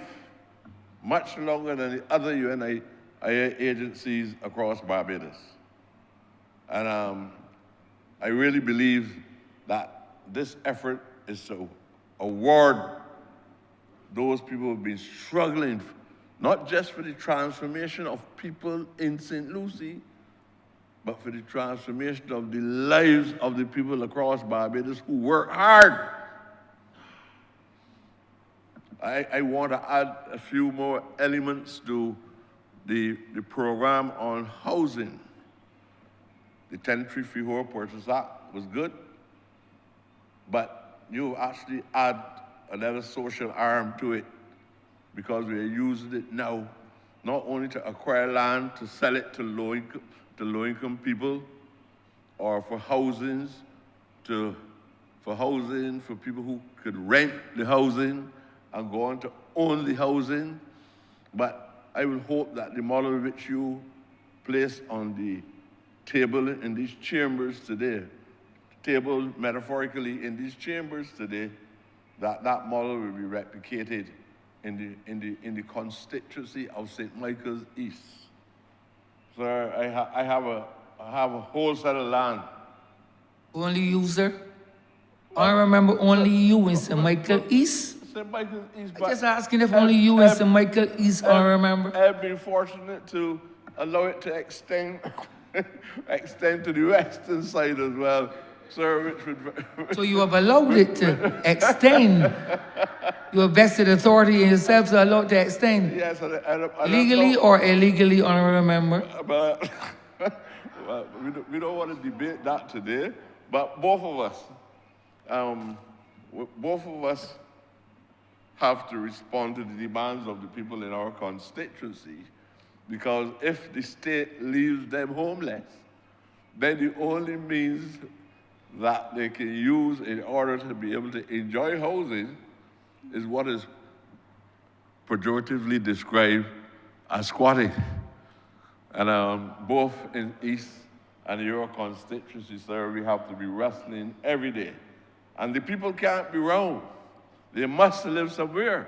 much longer than the other UNIA agencies across Barbados. And I really believe that this effort is to award those people who have been struggling, not just for the transformation of people in St. Lucie, but for the transformation of the lives of the people across Barbados who work hard. I want to add a few more elements to the program on housing. The Tenantry Freehold Purchase Act was good, but you actually add another social arm to it, because we are using it now not only to acquire land to sell it to low-income people, or for housing, for people who could rent the housing and go on to own the housing. But I will hope that the model which you place on the table in these chambers today, table metaphorically in these chambers today, that model will be replicated in the constituency of St. Michael's East. Sir, I have a whole set of land. Only you, sir? I remember only you in St. Michael East. St. Michael's East. I'm just asking if only you in St. Michael East, I remember. I've been fortunate to allow it to extend to the western side as well, sir, which would... So you have allowed it to extend. You have vested authority in yourself to allow it to extend. Yes, legally or illegally, honorable member? But we don't want to debate that today, but both of us have to respond to the demands of the people in our constituency, because if the state leaves them homeless, then the only means that they can use in order to be able to enjoy housing is what is pejoratively described as squatting. And both in East and your constituency, sir, we have to be wrestling every day. And the people can't be wrong. They must live somewhere.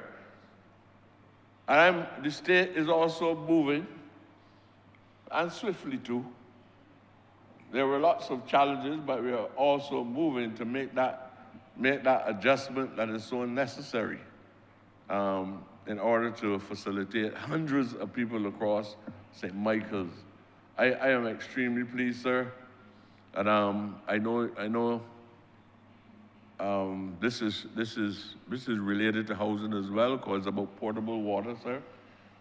And the state is also moving, and swiftly too. There were lots of challenges, but we are also moving to make that adjustment that is so necessary in order to facilitate hundreds of people across St. Michael's. I am extremely pleased, sir, and I know this is related to housing as well, because it's about potable water, sir.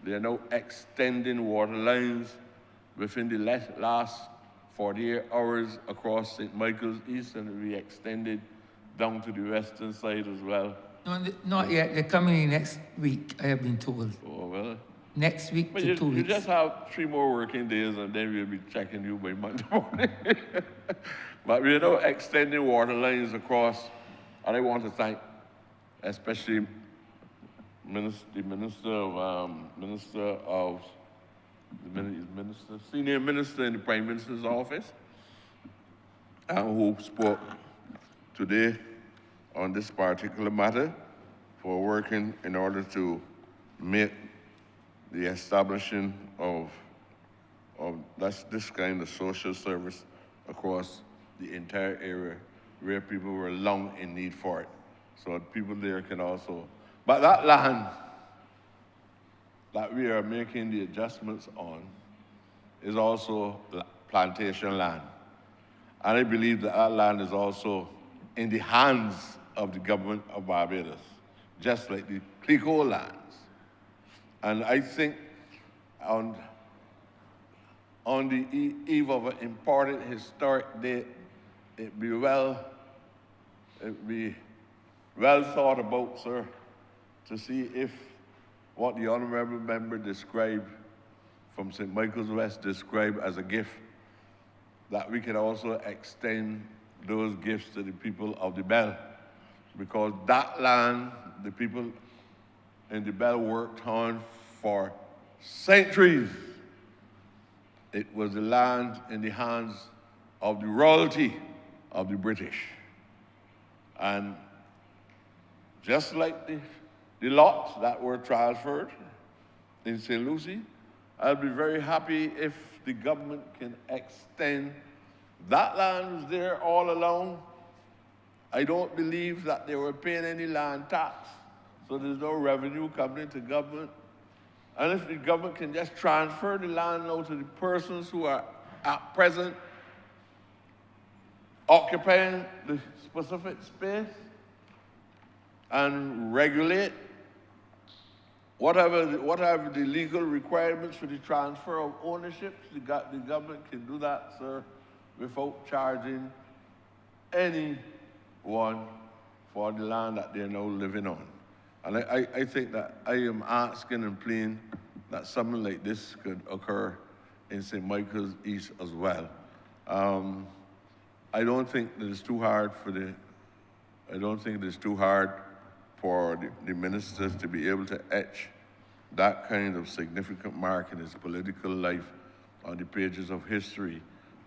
They are now extending water lines within the last 48 hours across St. Michael's East, and it will be extended down to the western side as well. No, not yet. They're coming in next week, I have been told. Oh, well. Next week to 2 weeks. You just have 3 more working days, and then we'll be checking you by Monday morning. But we're now extending water lines across, and I want to thank especially senior minister in the Prime Minister's office, who spoke today on this particular matter, for working in order to make the establishing of this kind of social service across the entire area where people were long in need for it. So people there can also, but that land that we are making the adjustments on is also plantation land. And I believe that that land is also in the hands of the government of Barbados, just like the Clicquot lands. And I think on the eve of an important historic day, it'd be well thought about, sir, to see if what the honourable member described from St. Michael's West described as a gift, that we can also extend those gifts to the people of the Bell, because that land, the people in the Bell worked on for centuries. It was the land in the hands of the royalty of the British. And just like the lots that were transferred in St. Lucie, I'll be very happy if the government can extend that land was there all along. I don't believe that they were paying any land tax, so there's no revenue coming into government. And if the government can just transfer the land now to the persons who are at present occupying the specific space and regulate whatever the legal requirements for the transfer of ownership, the government can do that, sir, without charging anyone for the land that they're now living on. And I think that I am asking and pleading that something like this could occur in St. Michael's East as well. I don't think that it's too hard for the ministers to be able to etch that kind of significant mark in his political life on the pages of history,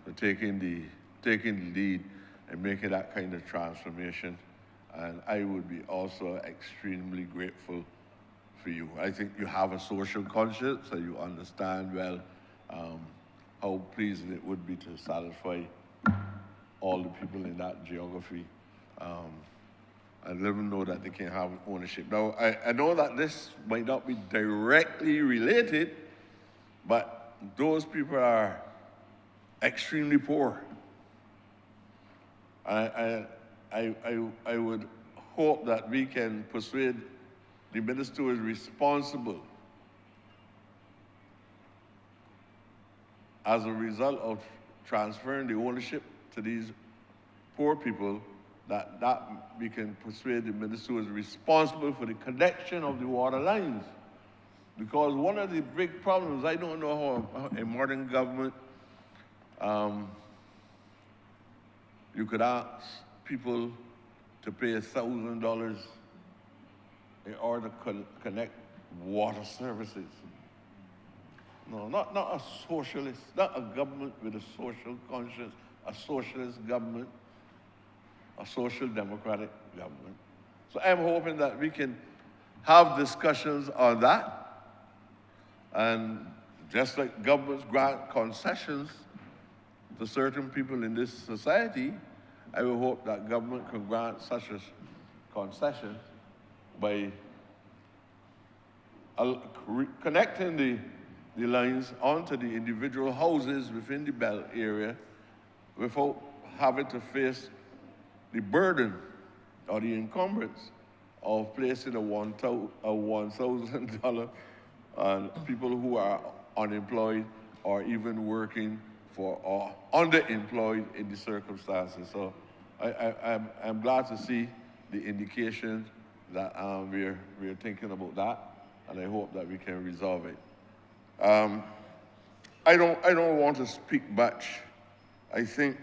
for taking the lead and making that kind of transformation. And I would be also extremely grateful for you. I think you have a social conscience, and you understand well how pleasing it would be to satisfy all the people in that geography. And let them know that they can have ownership. Now, I know that this might not be directly related, but those people are extremely poor. I would hope that we can persuade the minister who is responsible as a result of transferring the ownership to these poor people, that we can persuade the minister who is responsible for the connection of the water lines. Because one of the big problems, I don't know how a modern government, you could ask people to pay $1,000 in order to connect water services. No, not a socialist, not a government with a social conscience, a socialist government, a social democratic government. So I'm hoping that we can have discussions on that. And just like governments grant concessions to certain people in this society, I will hope that government can grant such a concession by connecting the lines onto the individual houses within the Bell area without having to face the burden or the encumbrance of placing a $1,000 on people who are unemployed or even working for or underemployed in the circumstances. So I'm glad to see the indication that we're thinking about that, and I hope that we can resolve it. I don't want to speak much. I think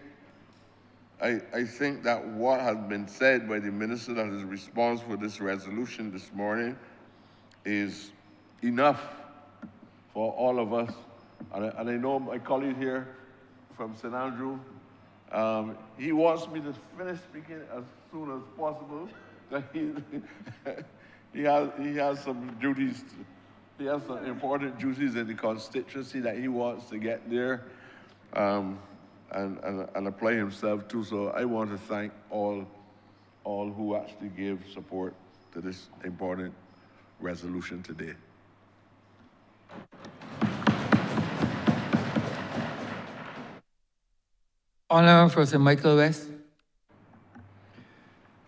that what has been said by the minister that is responsible for this resolution this morning is enough for all of us. And I know my colleague here from St. Andrew, he wants me to finish speaking as soon as possible. He has some duties. He has some important duties in the constituency that he wants to get there. And apply himself to. So I want to thank all who actually gave support to this important resolution today. Honourable for St. Michael West.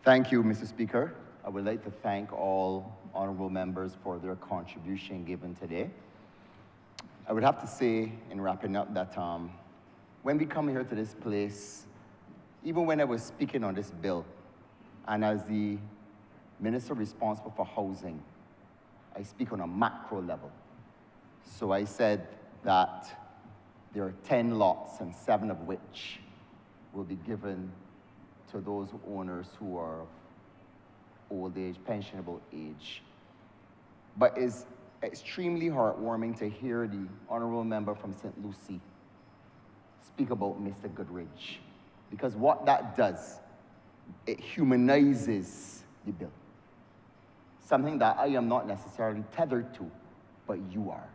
Thank you, Mr. Speaker. I would like to thank all honorable members for their contribution given today. I would have to say, in wrapping up, that when we come here to this place, even when I was speaking on this bill, and as the minister responsible for housing, I speak on a macro level. So I said that there are 10 lots, and 7 of which will be given to those owners who are of old age, pensionable age. But it's extremely heartwarming to hear the honorable member from St. Lucie speak about Mr. Goodridge, because what that does, it humanizes the bill. Something that I am not necessarily tethered to, but you are.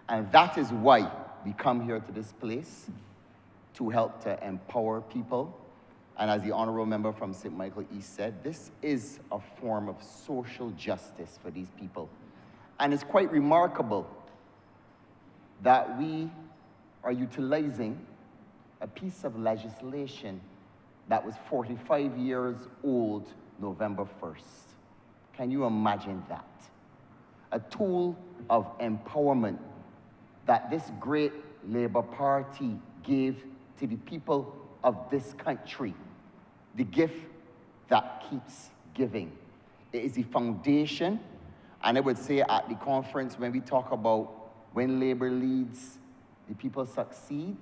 And that is why we come here to this place, to help to empower people. And as the honorable member from St. Michael East said, this is a form of social justice for these people. And it's quite remarkable that we are utilizing a piece of legislation that was 45 years old November 1st. Can you imagine that? A tool of empowerment that this great Labour Party gave to the people of this country. The gift that keeps giving. It is the foundation, and I would say at the conference when we talk about when Labour leads, the people succeed,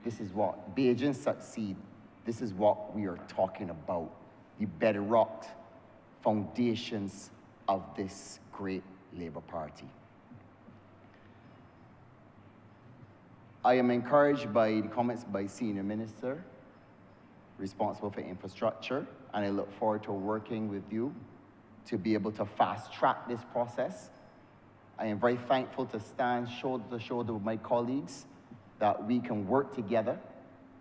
this is what, Bajans succeed, this is what we are talking about. The bedrock foundations of this great Labour Party. I am encouraged by the comments by Senior Minister responsible for infrastructure, and I look forward to working with you to be able to fast track this process. I am very thankful to stand shoulder to shoulder with my colleagues, that we can work together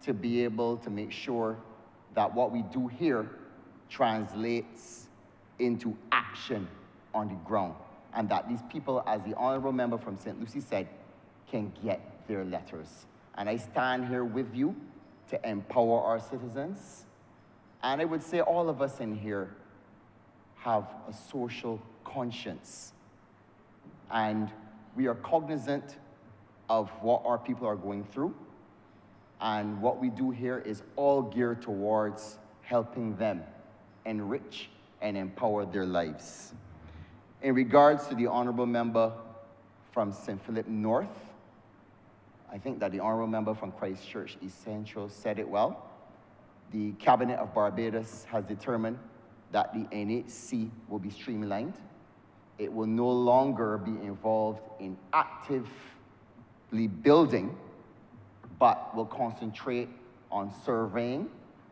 to be able to make sure that what we do here translates into action on the ground, and that these people, as the honorable member from St. Lucie said, can get their letters. And I stand here with you to empower our citizens. And I would say all of us in here have a social conscience. And we are cognizant of what our people are going through. And what we do here is all geared towards helping them enrich and empower their lives. In regards to the honorable member from St. Philip North, I think that the honorable member from Christchurch East Central said it well. The Cabinet of Barbados has determined that the NHC will be streamlined. It will no longer be involved in actively building, but will concentrate on surveying.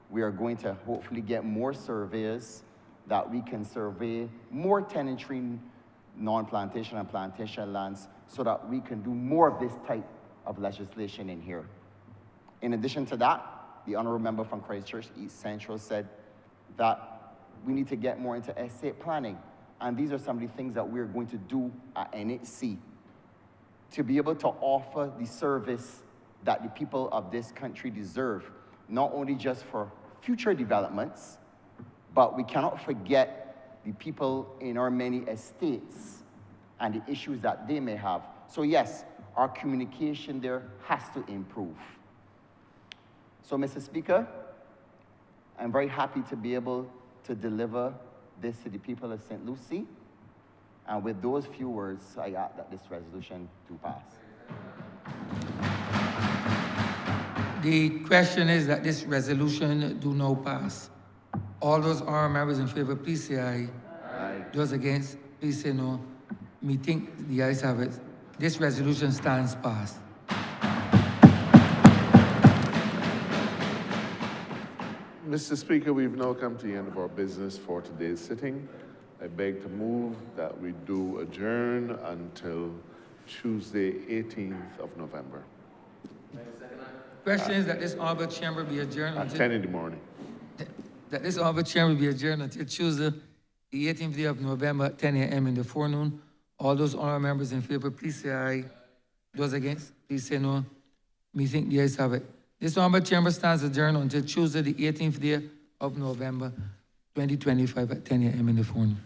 We are going to hopefully get more surveyors that we can survey more tenantry, non-plantation and plantation lands, so that we can do more of this type of legislation in here. In addition to that, the honorable member from Christchurch East Central said that we need to get more into estate planning. And these are some of the things that we're going to do at NHC to be able to offer the service that the people of this country deserve, not only just for future developments, but we cannot forget the people in our many estates and the issues that they may have. So yes, our communication there has to improve. So, Mr. Speaker, I'm very happy to be able to deliver this to the people of St. Lucie. And with those few words, I ask that this resolution do pass. The question is that this resolution do now pass. All those honorable members in favor, please say aye. Aye. Those against, please say no. Me think the ayes have it. This resolution stands passed. Mr. Speaker, we've now come to the end of our business for today's sitting. I beg to move that we do adjourn until Tuesday, 18th of November. Question is that this honorable chamber be adjourned At until 10 in the morning. that this honorable chamber be adjourned until Tuesday, the 18th day of November at 10 a.m. in the forenoon. All those honorable members in favor, please say aye. Those against, please say no. Me think the ayes have it. This honorable chamber stands adjourned until Tuesday, the 18th day of November, 2025 at 10 a.m. in the forenoon.